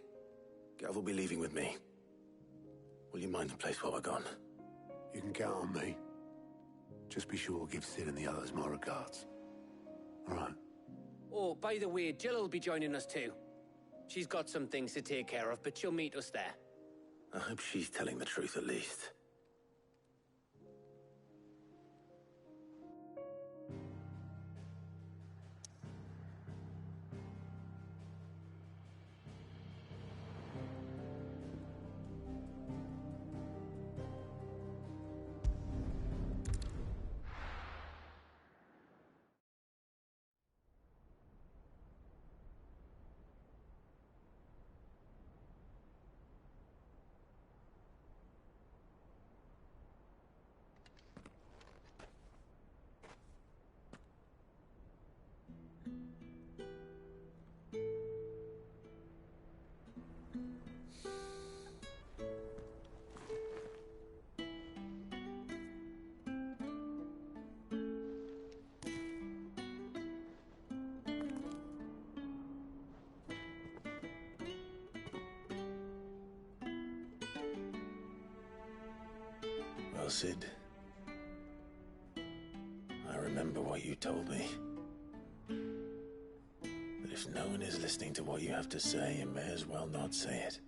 Gav will be leaving with me. Will you mind the place while we're gone? You can count on me. Just be sure to give Sid and the others my regards. All right. Oh, by the way, Jill will be joining us too. She's got some things to take care of, but she'll meet us there. I hope she's telling the truth at least. well, Sid. I remember what you told me. But if no one is listening to what you have to say, you may as well not say it.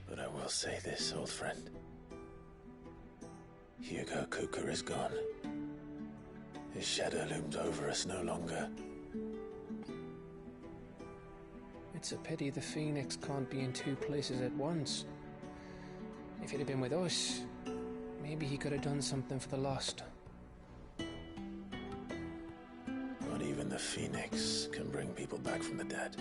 But I will say this, old friend. Hugo Kuka is gone. His shadow looms over us no longer. It's a pity the Phoenix can't be in two places at once. If he'd have been with us, maybe he could have done something for the Lost. Not even the Phoenix can bring people back from the dead.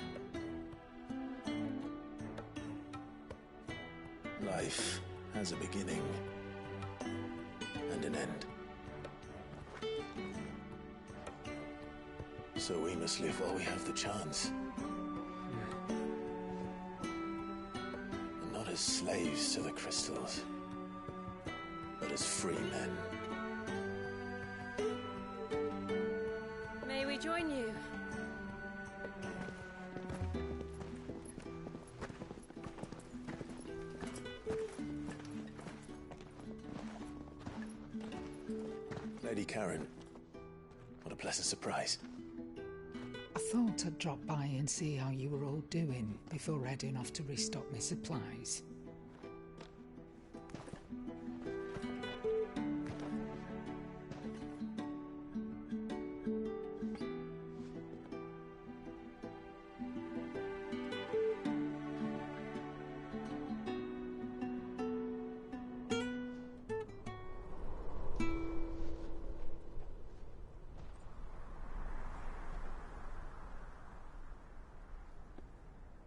Life has a beginning and an end. So we must live while we have the chance. And not as slaves to the crystals, but as free men. May we join you? Lady Karen, what a pleasant surprise. I thought I'd drop by and see how you were all doing before heading off to restock my supplies.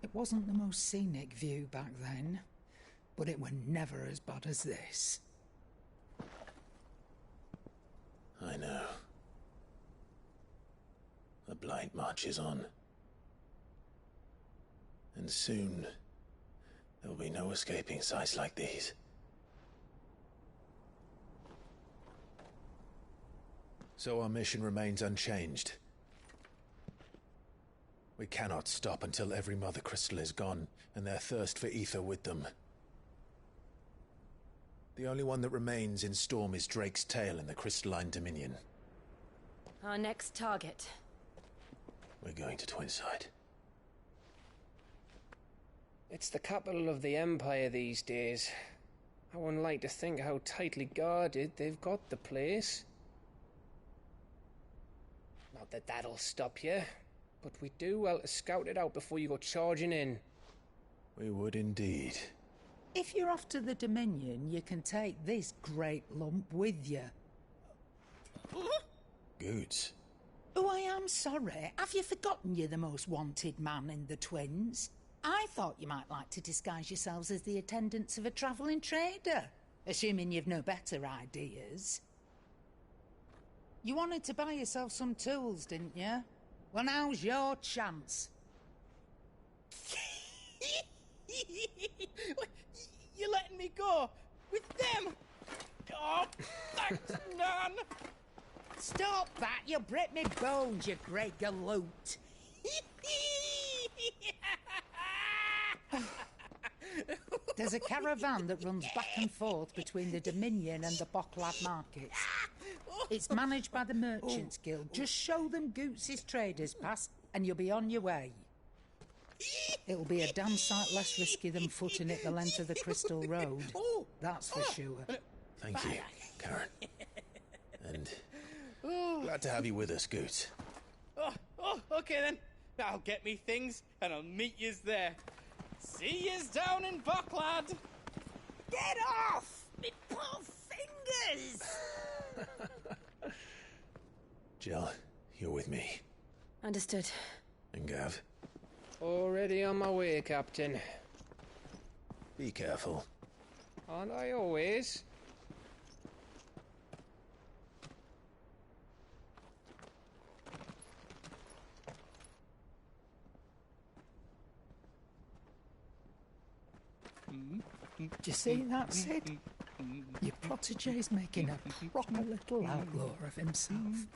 It wasn't the most scenic view back then, but it were never as bad as this. I know. The Blight marches on. And soon, there'll be no escaping sights like these. So our mission remains unchanged. We cannot stop until every Mother Crystal is gone, and their thirst for ether with them. The only one that remains in Storm is Drake's Tail in the Crystalline Dominion. Our next target. We're going to Twinside. It's the capital of the Empire these days. I wouldn't like to think how tightly guarded they've got the place. Not that that'll stop you, but we do well to scout it out before you go charging in. We would indeed. If you're off to the Dominion, you can take this great lump with you. Goods. Oh, I am sorry. Have you forgotten you're the most wanted man in the Twins? I thought you might like to disguise yourselves as the attendants of a travelling trader, assuming you've no better ideas. You wanted to buy yourself some tools, didn't you? Well, now's your chance. You're letting me go with them? Oh, thanks, Nan. Stop that! You'll break me bones, you great galoot. There's a caravan that runs back and forth between the Dominion and the Bocklad markets. It's managed by the Merchants Guild. Just show them Goots' traders pass, and you'll be on your way. It'll be a damn sight less risky than footing it the length of the Crystal Road. That's for sure. Thank you, Karen. And glad to have you with us, Goots. Okay then. I'll get me things, and I'll meet yous there. See yous down in Bocklad. Get off! Me poor fingers! Jill, you're with me. Understood. And Gav? Already on my way, Captain. Be careful. Aren't I always? Do you see that, Sid? Your protege's making a proper little outlaw of himself.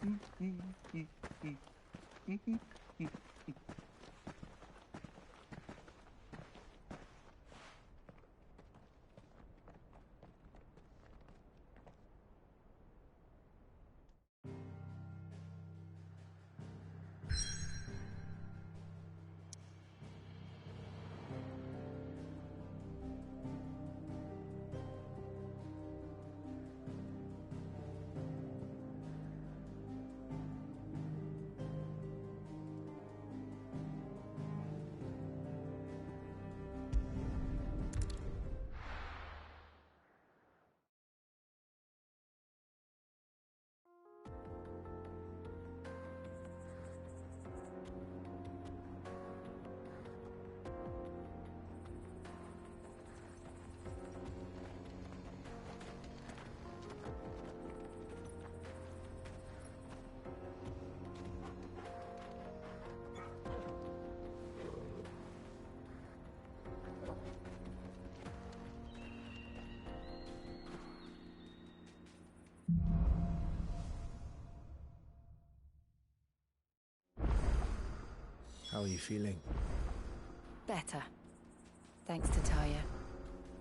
How are you feeling? Better. Thanks to Taya.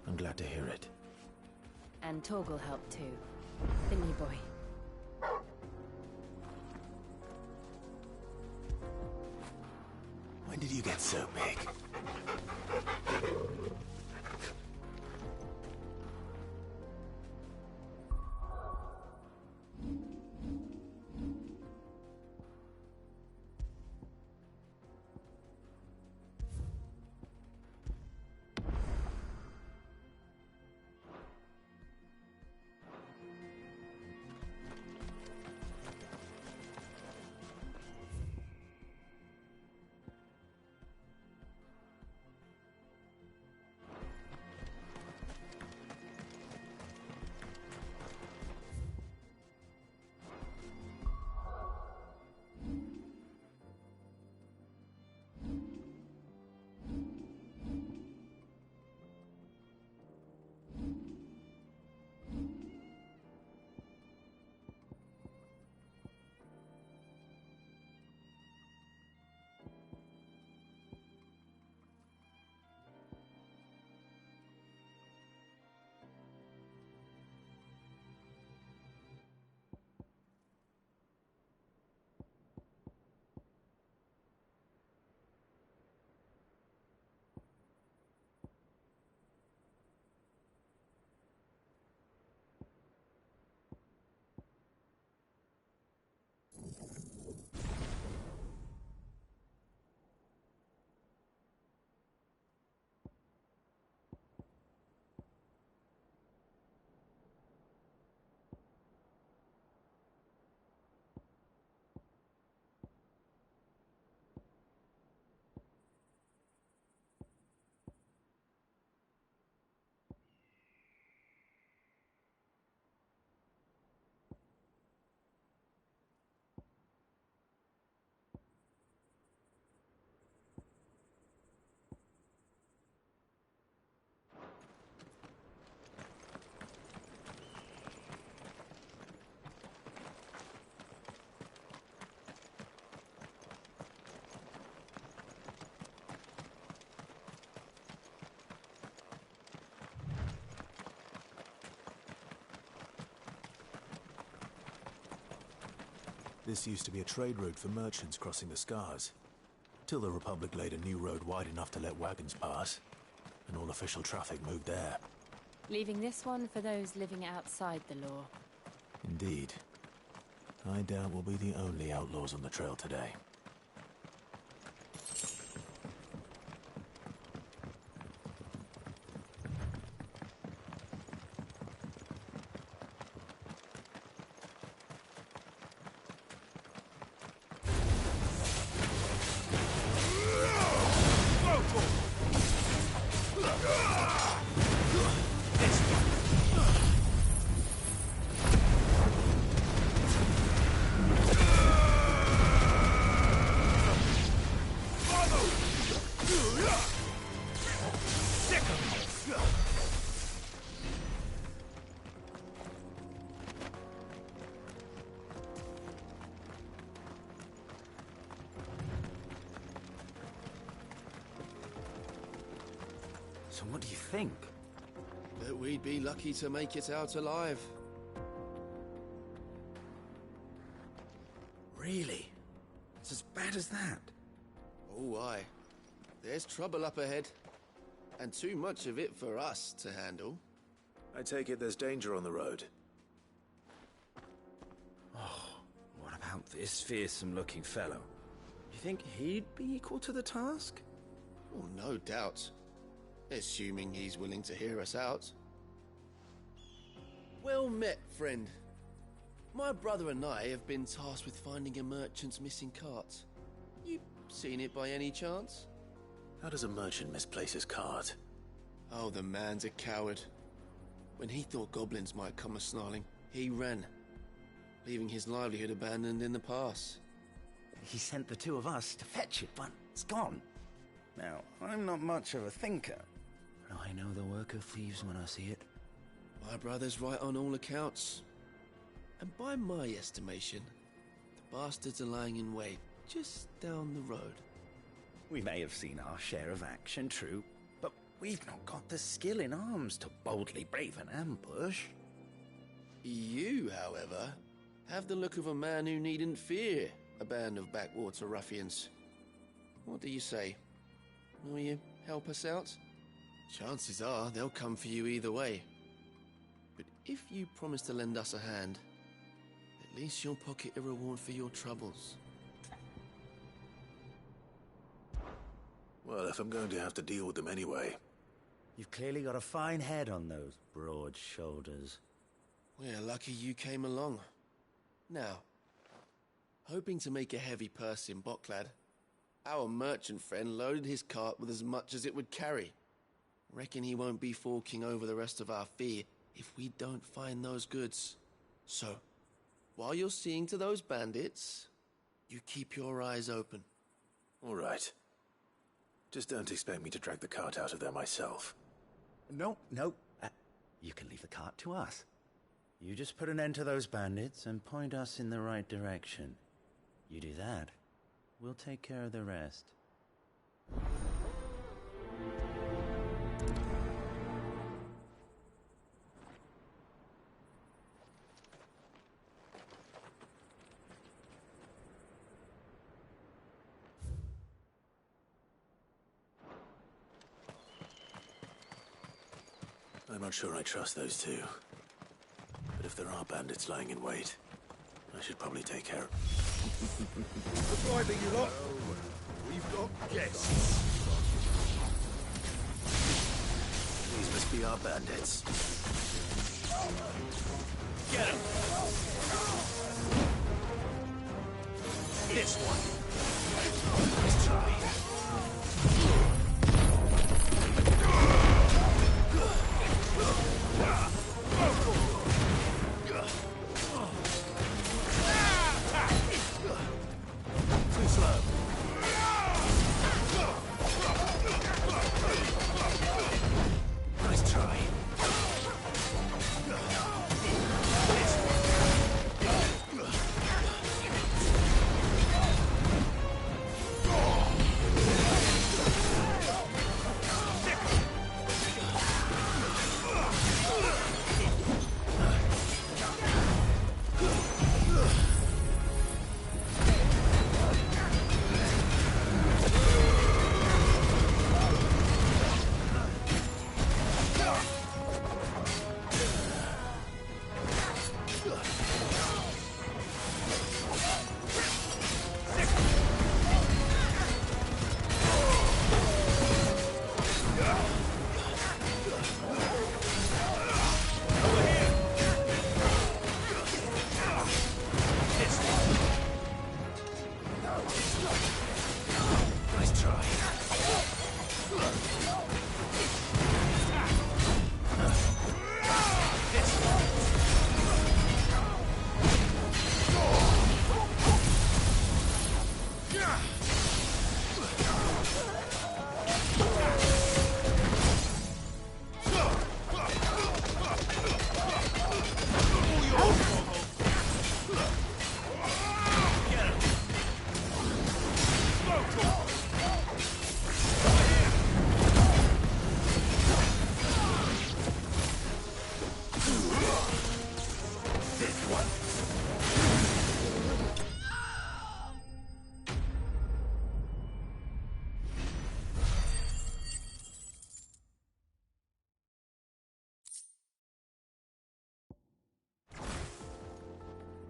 I'm glad to hear it. And Torgal helped too. Didn't you, boy? When did you get so big? This used to be a trade route for merchants crossing the Scars, till the Republic laid a new road wide enough to let wagons pass, and all official traffic moved there. Leaving this one for those living outside the law. Indeed. I doubt we'll be the only outlaws on the trail today. So what do you think? That we'd be lucky to make it out alive. Really? It's as bad as that? Oh, aye. There's trouble up ahead. And too much of it for us to handle. I take it there's danger on the road. Oh, what about this fearsome-looking fellow? You think he'd be equal to the task? Oh, no doubt. Assuming he's willing to hear us out. Well met, friend. My brother and I have been tasked with finding a merchant's missing cart. You seen it by any chance? How does a merchant misplace his cart? Oh, the man's a coward. When he thought goblins might come a-snarling, he ran, leaving his livelihood abandoned in the pass. He sent the two of us to fetch it, but it's gone. Now, I'm not much of a thinker, but I know the work of thieves when I see it. My brother's right on all accounts. And by my estimation, the bastards are lying in wait just down the road. We may have seen our share of action, true, but we've not got the skill in arms to boldly brave an ambush. You, however, have the look of a man who needn't fear a band of backwater ruffians. What do you say? Will you help us out? Chances are they'll come for you either way. But if you promise to lend us a hand, at least you'll pocket a reward for your troubles. Well, if I'm going to have to deal with them anyway. You've clearly got a fine head on those broad shoulders. We're lucky you came along. Now, hoping to make a heavy purse in Boklad, our merchant friend loaded his cart with as much as it would carry. Reckon he won't be forking over the rest of our fee if we don't find those goods. So, while you're seeing to those bandits, you keep your eyes open. All right. Just don't expect me to drag the cart out of there myself. No. You can leave the cart to us. You just put an end to those bandits and point us in the right direction. You do that, we'll take care of the rest. I'm not sure I trust those two. But if there are bandits lying in wait, I should probably take care of... Goodbye, you lot. We've got guests. These must be our bandits. Get him! This one. Nice try. Too slow. Nice try.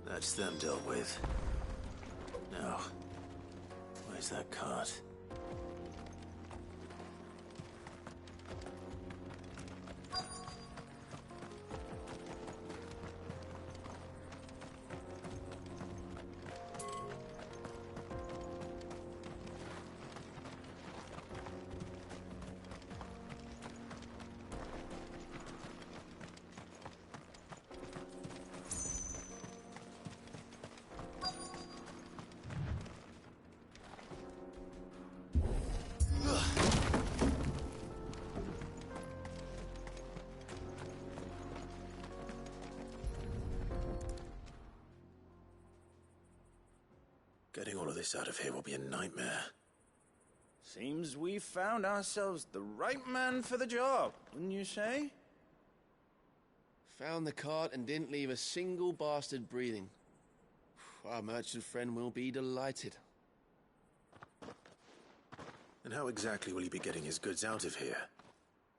That's them dealt with. Now, where's that cart? Getting all of this out of here will be a nightmare. Seems we found ourselves the right man for the job, wouldn't you say? Found the cart and didn't leave a single bastard breathing. Our merchant friend will be delighted. And how exactly will he be getting his goods out of here?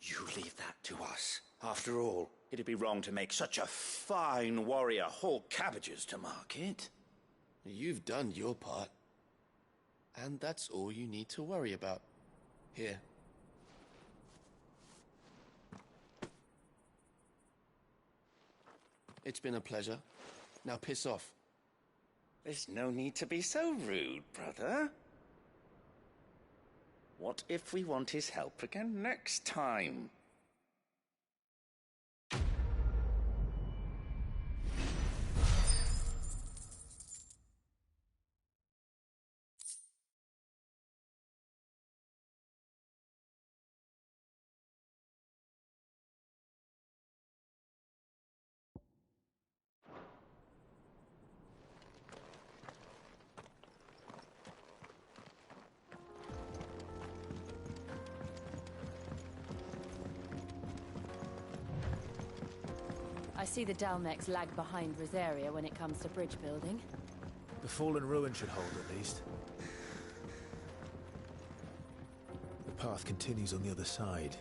You leave that to us. After all, it'd be wrong to make such a fine warrior haul cabbages to market. You've done your part. And that's all you need to worry about. Here. It's been a pleasure. Now piss off. There's no need to be so rude, brother. What if we want his help again next time? I see the Dalmex lag behind Rosaria when it comes to bridge building. The fallen ruin should hold, at least. The path continues on the other side.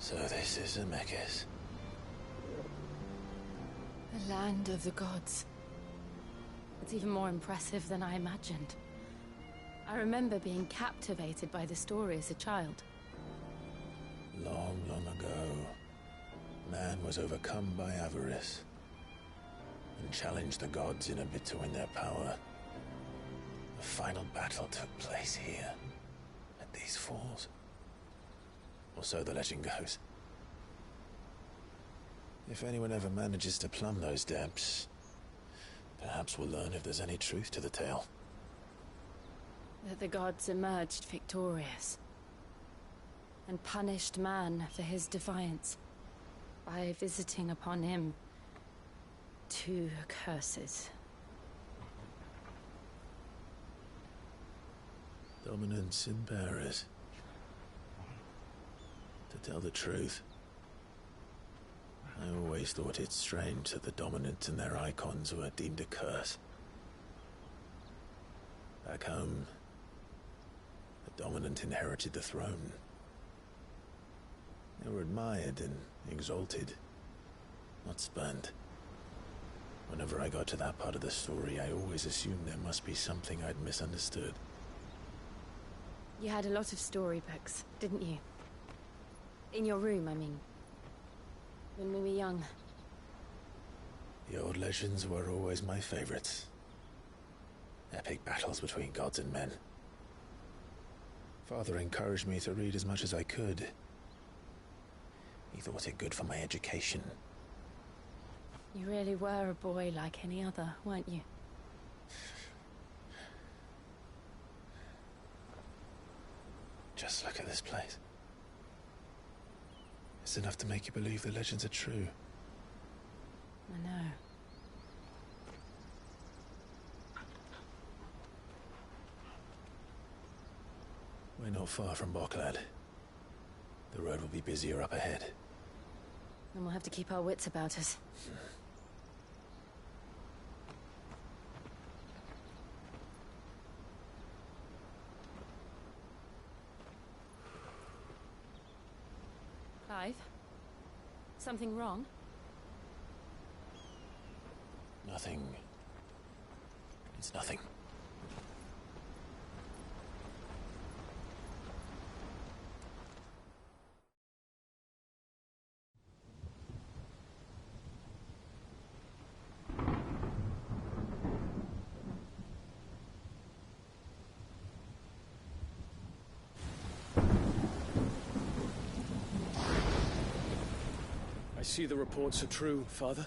So this is Zemeckis. The land of the gods. It's even more impressive than I imagined. I remember being captivated by the story as a child. Long, long ago, man was overcome by avarice and challenged the gods in a bid to win their power. The final battle took place here, at these falls. Or so the legend goes. If anyone ever manages to plumb those depths, perhaps we'll learn if there's any truth to the tale. That the gods emerged victorious and punished man for his defiance by visiting upon him 2 curses. Dominance and bearers. To tell the truth, I always thought it strange that the dominant and their icons were deemed a curse. Back home, the dominant inherited the throne. They were admired and exalted, not spurned. Whenever I got to that part of the story, I always assumed there must be something I'd misunderstood. You had a lot of storybooks, didn't you? In your room, I mean. When we were young. The old legends were always my favorites. Epic battles between gods and men. Father encouraged me to read as much as I could. He thought it good for my education. You really were a boy like any other, weren't you? Just look at this place. It's enough to make you believe the legends are true. I know. We're not far from Boklad. The road will be busier up ahead. Then we'll have to keep our wits about us. Clive? Something wrong? Nothing. It's nothing. I see the reports are true, Father.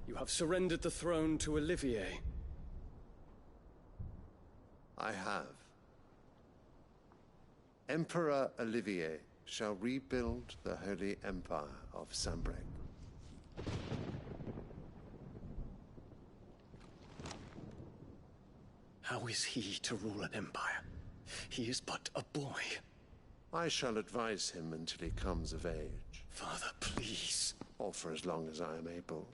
You have surrendered the throne to Olivier. I have. Emperor Olivier shall rebuild the Holy Empire of Sanbreque. How is he to rule an empire? He is but a boy. I shall advise him until he comes of age. Father, please. Or for as long as I am able.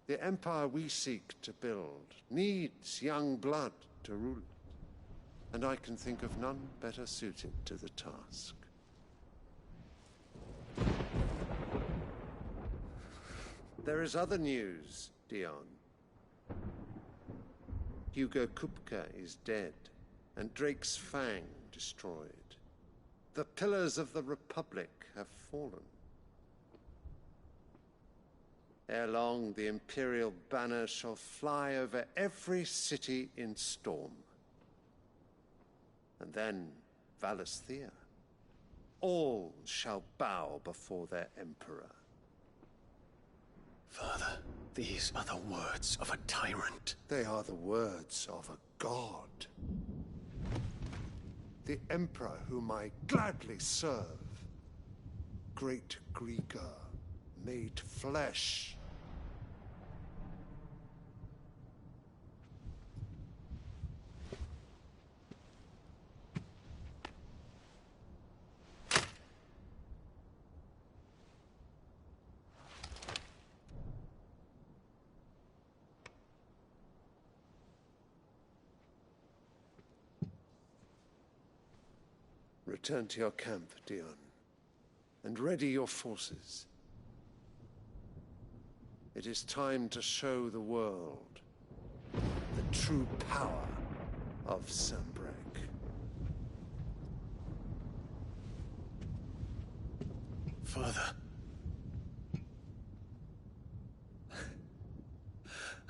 The empire we seek to build needs young blood to rule it, and I can think of none better suited to the task. There is other news, Dion. Hugo Kupka is dead, and Drake's Fang destroyed. The pillars of the Republic have fallen. Ere long, the Imperial banner shall fly over every city in Storm. And then Valisthea. All shall bow before their Emperor. Father, these are the words of a tyrant. They are the words of a god. The Emperor whom I gladly serve. Great Grieger, made flesh. Return to your camp, Dion, and ready your forces. It is time to show the world the true power of Sanbreque. Father.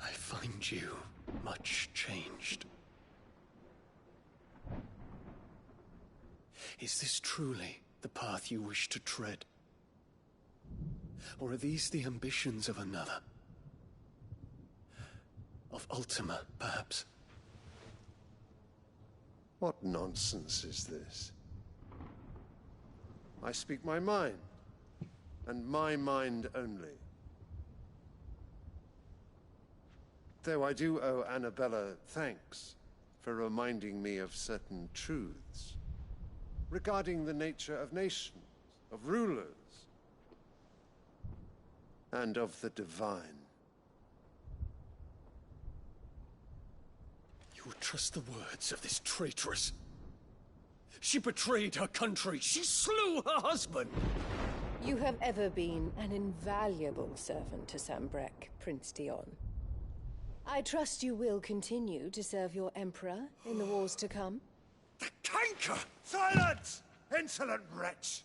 I find you much changed. Is this truly the path you wish to tread? Or are these the ambitions of another? Of Ultima, perhaps? What nonsense is this? I speak my mind, and my mind only. Though I do owe Annabella thanks for reminding me of certain truths regarding the nature of nations, of rulers, and of the divine. You would trust the words of this traitress? She betrayed her country. She slew her husband. You have ever been an invaluable servant to Sanbreque, Prince Dion. I trust you will continue to serve your Emperor in the wars to come. The canker! Silence! Insolent wretch!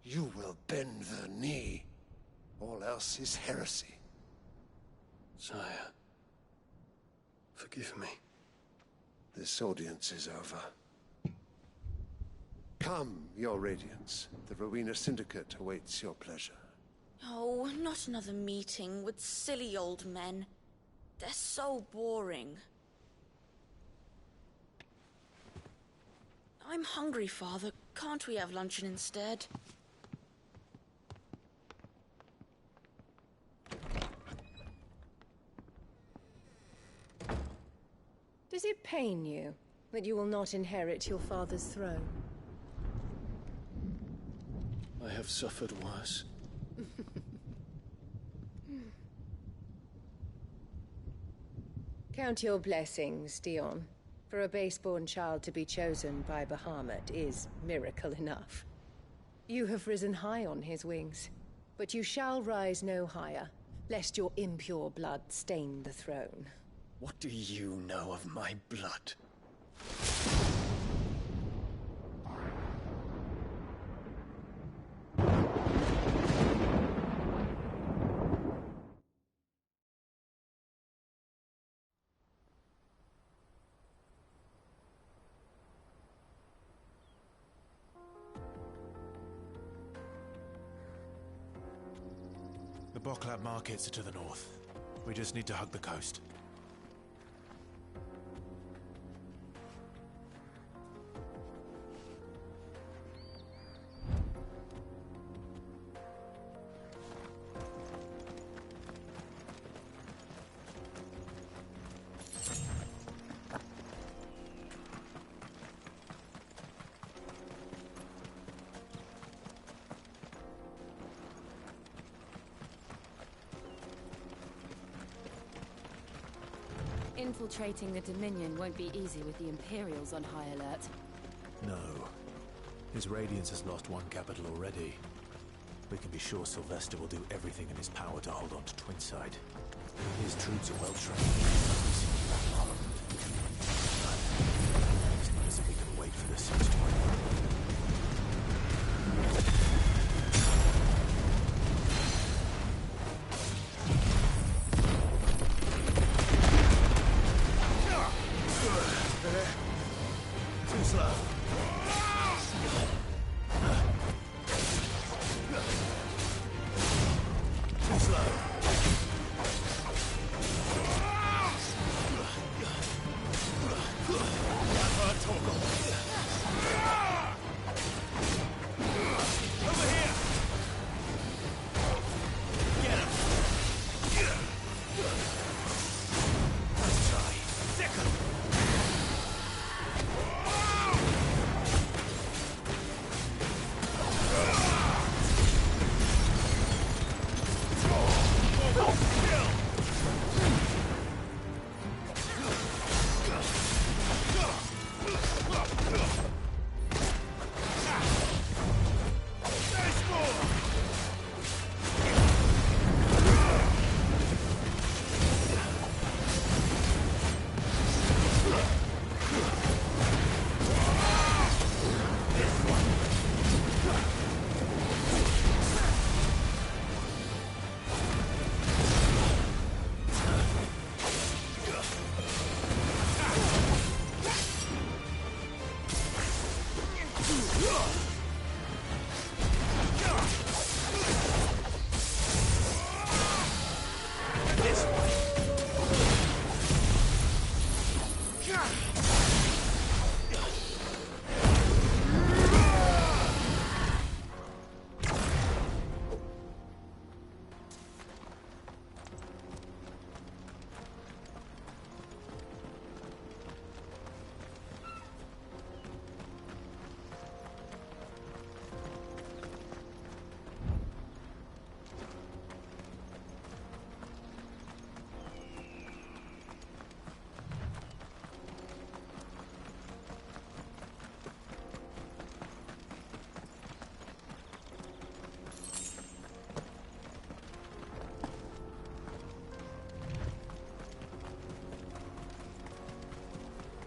You will bend the knee. All else is heresy. Sire, forgive me. This audience is over. Come, Your Radiance. The Rowena Syndicate awaits your pleasure. Oh, not another meeting with silly old men. They're so boring. I'm hungry, Father. Can't we have luncheon instead? Does it pain you that you will not inherit your father's throne? I have suffered worse. Count your blessings, Dion. For a base-born child to be chosen by Bahamut is miracle enough. You have risen high on his wings, but you shall rise no higher, lest your impure blood stain the throne. What do you know of my blood? The Boklab markets are to the north. We just need to hug the coast. Infiltrating the Dominion won't be easy with the Imperials on high alert. No. His Radiance has lost one capital already. We can be sure Sylvester will do everything in his power to hold on to Twinside. His troops are well trained. It's not as if we can wait for the siege to end. Too slow. This way.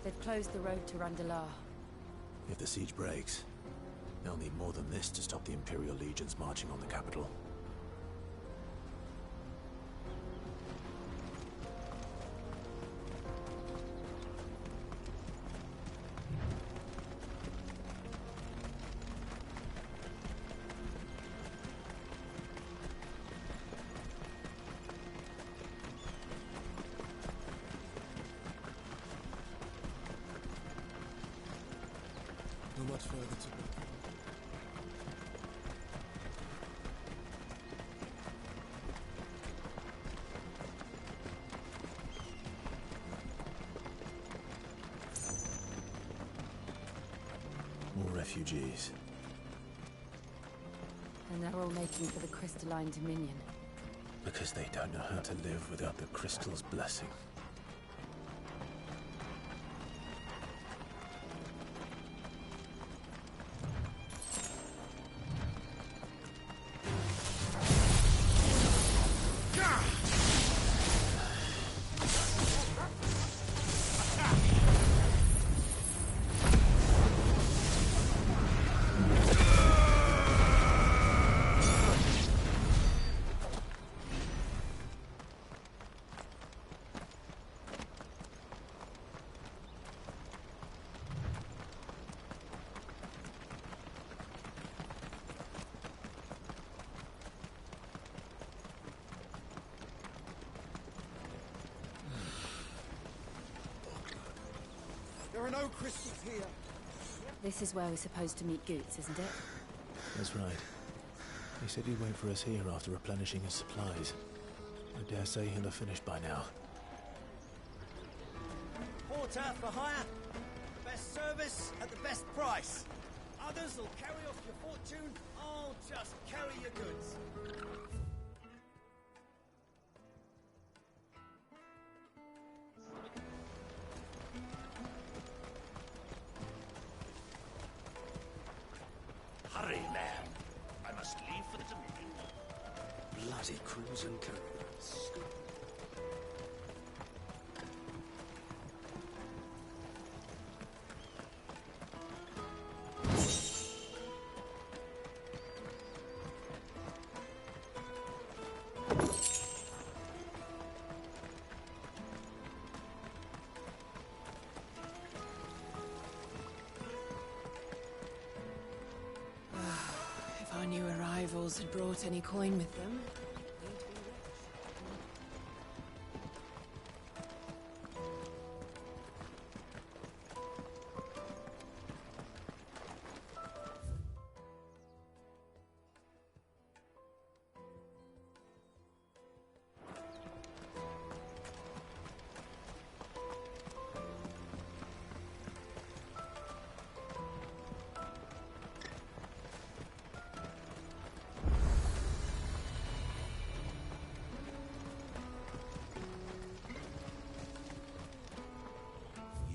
They've closed the road to Randalar. If the siege breaks, they'll need more than this to stop the Imperial legions marching on the capital. Not much further to go. More refugees. And they're all making for the Crystalline Dominion. Because they don't know how to live without the Crystal's blessing. There are no crystals here. This is where we're supposed to meet Goots, isn't it? That's right. He said he'd wait for us here after replenishing his supplies. I dare say he'll have finished by now. Porter for hire. Best service at the best price. Others will carry off your fortune. I'll just carry your goods. Hurry, man. I must leave for the Dominion. Bloody crews and couriers. If our new arrivals had brought any coin with them.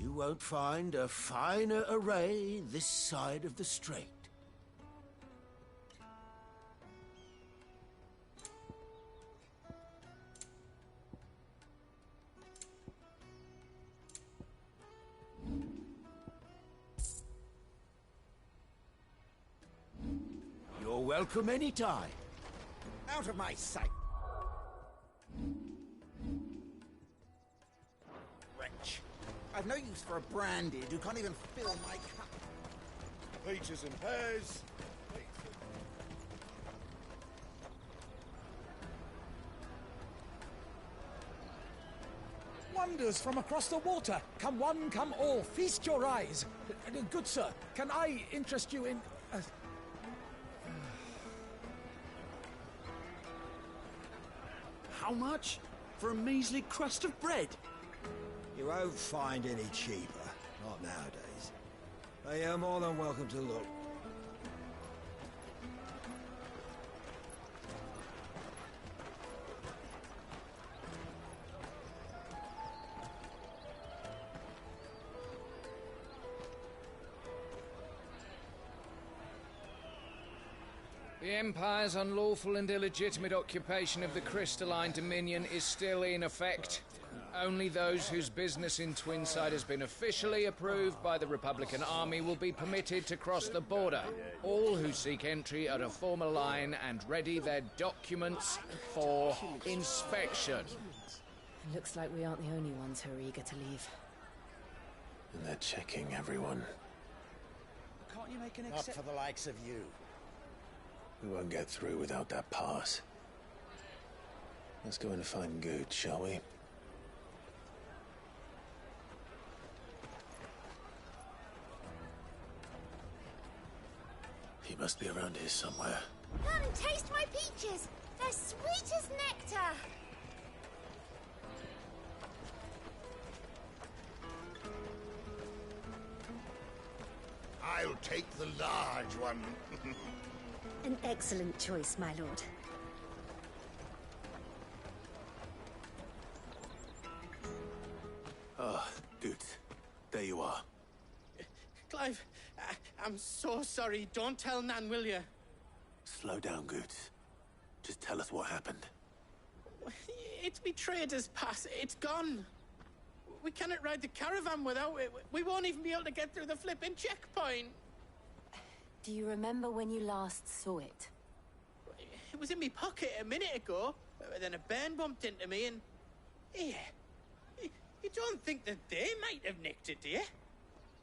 You won't find a finer array this side of the strait. You're welcome anytime. Out of my sight. Wretch. I've no use for a branded who can't even fill my cup. Peaches and pears. Wonders from across the water. Come one, come all. Feast your eyes. Good sir, can I interest you in... How much? For a measly crust of bread? You won't find any cheaper. Not nowadays. But you're more than welcome to look. The Empire's unlawful and illegitimate occupation of the Crystalline Dominion is still in effect. Only those whose business in Twinside has been officially approved by the Republican Army will be permitted to cross the border. All who seek entry are to form a line and ready their documents for inspection. Looks like we aren't the only ones who are eager to leave. And they're checking everyone. Can't you make an Not exception? for the likes of you. We won't get through without that pass. Let's go in and find Good, shall we? He must be around here somewhere. Come taste my peaches. They're sweet as nectar. I'll take the large one. An excellent choice, my lord. Ah, Good. There you are. Clive, I'm so sorry. Don't tell Nan, will you? Slow down, Good. Just tell us what happened. It's betrayed us, Pass. It's gone. We cannot ride the caravan without it. We won't even be able to get through the flipping checkpoint. Do you remember when you last saw it? It was in my pocket a minute ago. Then a bairn bumped into me and... Yeah. You don't think that they might have nicked it, do you?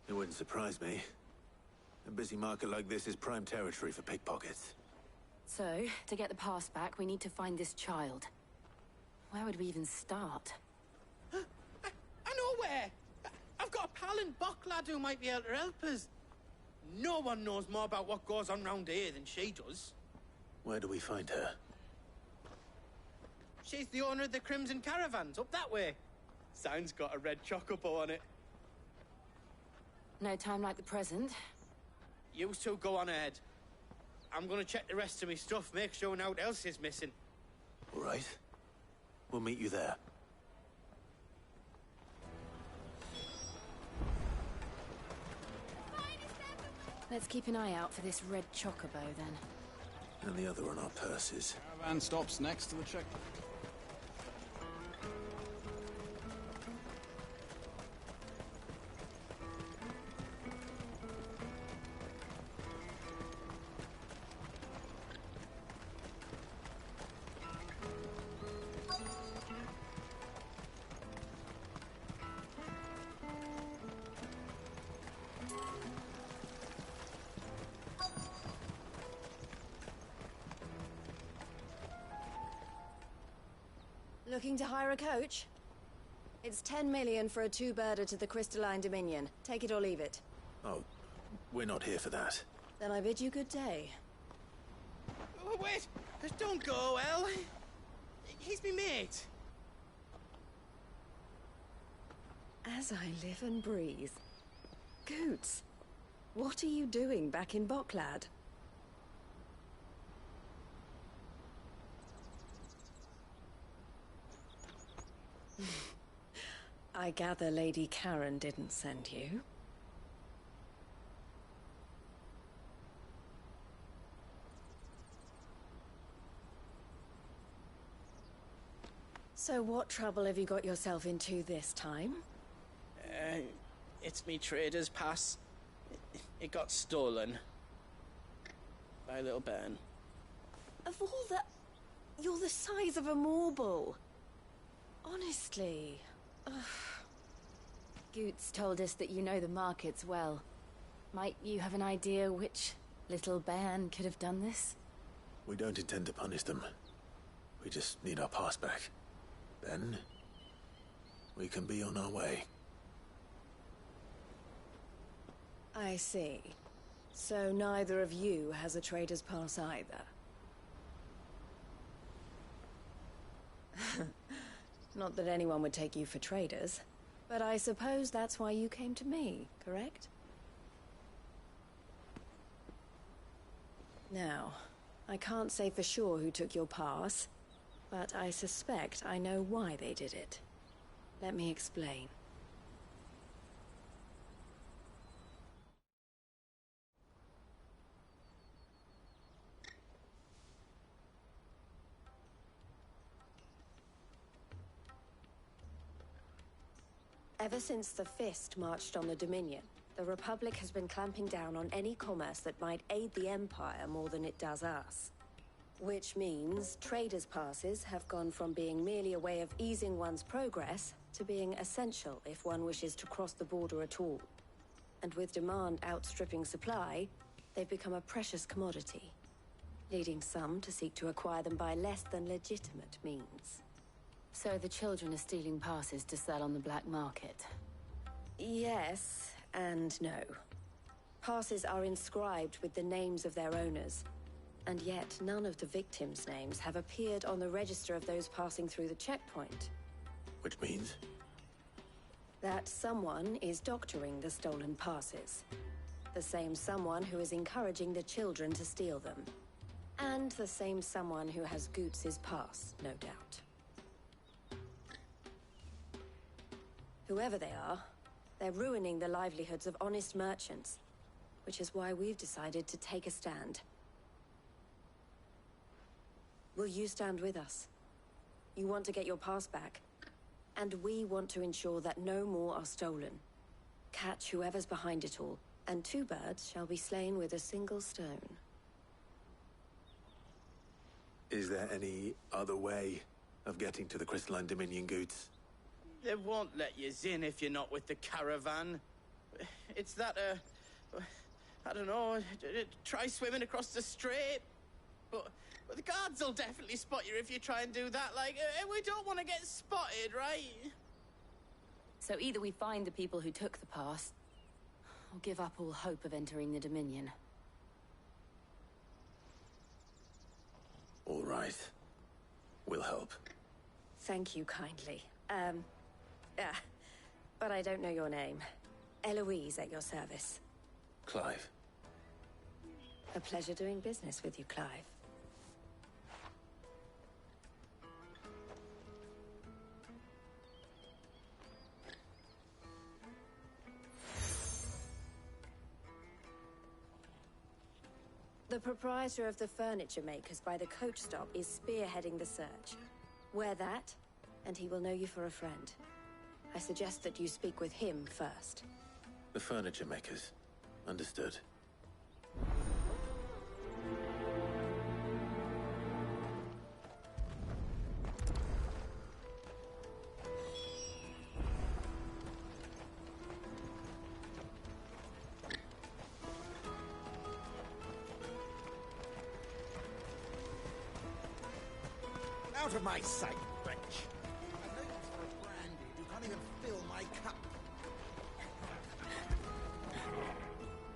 It wouldn't surprise me. A busy market like this is prime territory for pickpockets. So, to get the pass back, we need to find this child. Where would we even start? I know where! I've got a pal in Bocklad who might be able to help us. No one knows more about what goes on round here than she does. Where do we find her? She's the owner of the Crimson Caravans, up that way. Sign's got a red chocobo on it. No time like the present. You two go on ahead. I'm gonna check the rest of my stuff, make sure nothing else is missing. All right. We'll meet you there. Let's keep an eye out for this red chocobo, then. And the other on our purses. Caravan stops next to the checkpoint. Looking to hire a coach? It's 10 million for a two-birder to the Crystalline Dominion. Take it or leave it. Oh, we're not here for that. Then I bid you good day. Oh, wait! Don't go, El. He's me mate. As I live and breathe. Goots, what are you doing back in Bocklad? I gather Lady Karen didn't send you. So what trouble have you got yourself into this time? It's me trader's pass. It got stolen. By a little bairn. Of all the... You're the size of a marble. Honestly. Ugh. Goots told us that you know the markets well. Might you have an idea which little band could have done this? We don't intend to punish them. We just need our pass back. Then, we can be on our way. I see. So neither of you has a trader's pass either. Not that anyone would take you for traders, but I suppose that's why you came to me, correct? Now, I can't say for sure who took your pass, but I suspect I know why they did it. Let me explain. Ever since the Fist marched on the Dominion, the Republic has been clamping down on any commerce that might aid the Empire more than it does us. Which means traders' passes have gone from being merely a way of easing one's progress to being essential if one wishes to cross the border at all. And with demand outstripping supply, they've become a precious commodity, leading some to seek to acquire them by less than legitimate means. So the children are stealing passes to sell on the black market? Yes, and no. Passes are inscribed with the names of their owners, and yet none of the victims' names have appeared on the register of those passing through the checkpoint. Which means? That someone is doctoring the stolen passes. The same someone who is encouraging the children to steal them. And the same someone who has Goots's pass, no doubt. Whoever they are, they're ruining the livelihoods of honest merchants, which is why we've decided to take a stand. Will you stand with us? You want to get your pass back, and we want to ensure that no more are stolen. Catch whoever's behind it all, and 2 birds shall be slain with a single stone. Is there any other way of getting to the Crystalline Dominion, Goots? They won't let you in if you're not with the caravan. It's that, I don't know, try swimming across the strait. But the guards will definitely spot you if you try and do that. Like, we don't want to get spotted, right? So either we find the people who took the pass, or give up all hope of entering the Dominion. All right. We'll help. Thank you kindly. But I don't know your name. Eloise at your service. Clive. A pleasure doing business with you, Clive. The proprietor of the furniture makers by the coach stop is spearheading the search. Wear that, and he will know you for a friend. I suggest that you speak with him first. The furniture makers. Understood. Out of my sight, wretch! I'm looking for a brandy. You can't even fill my cup.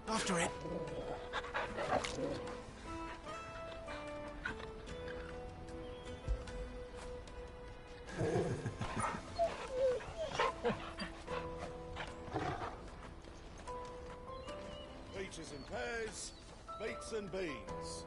After it. Peaches and pears, beets and beans.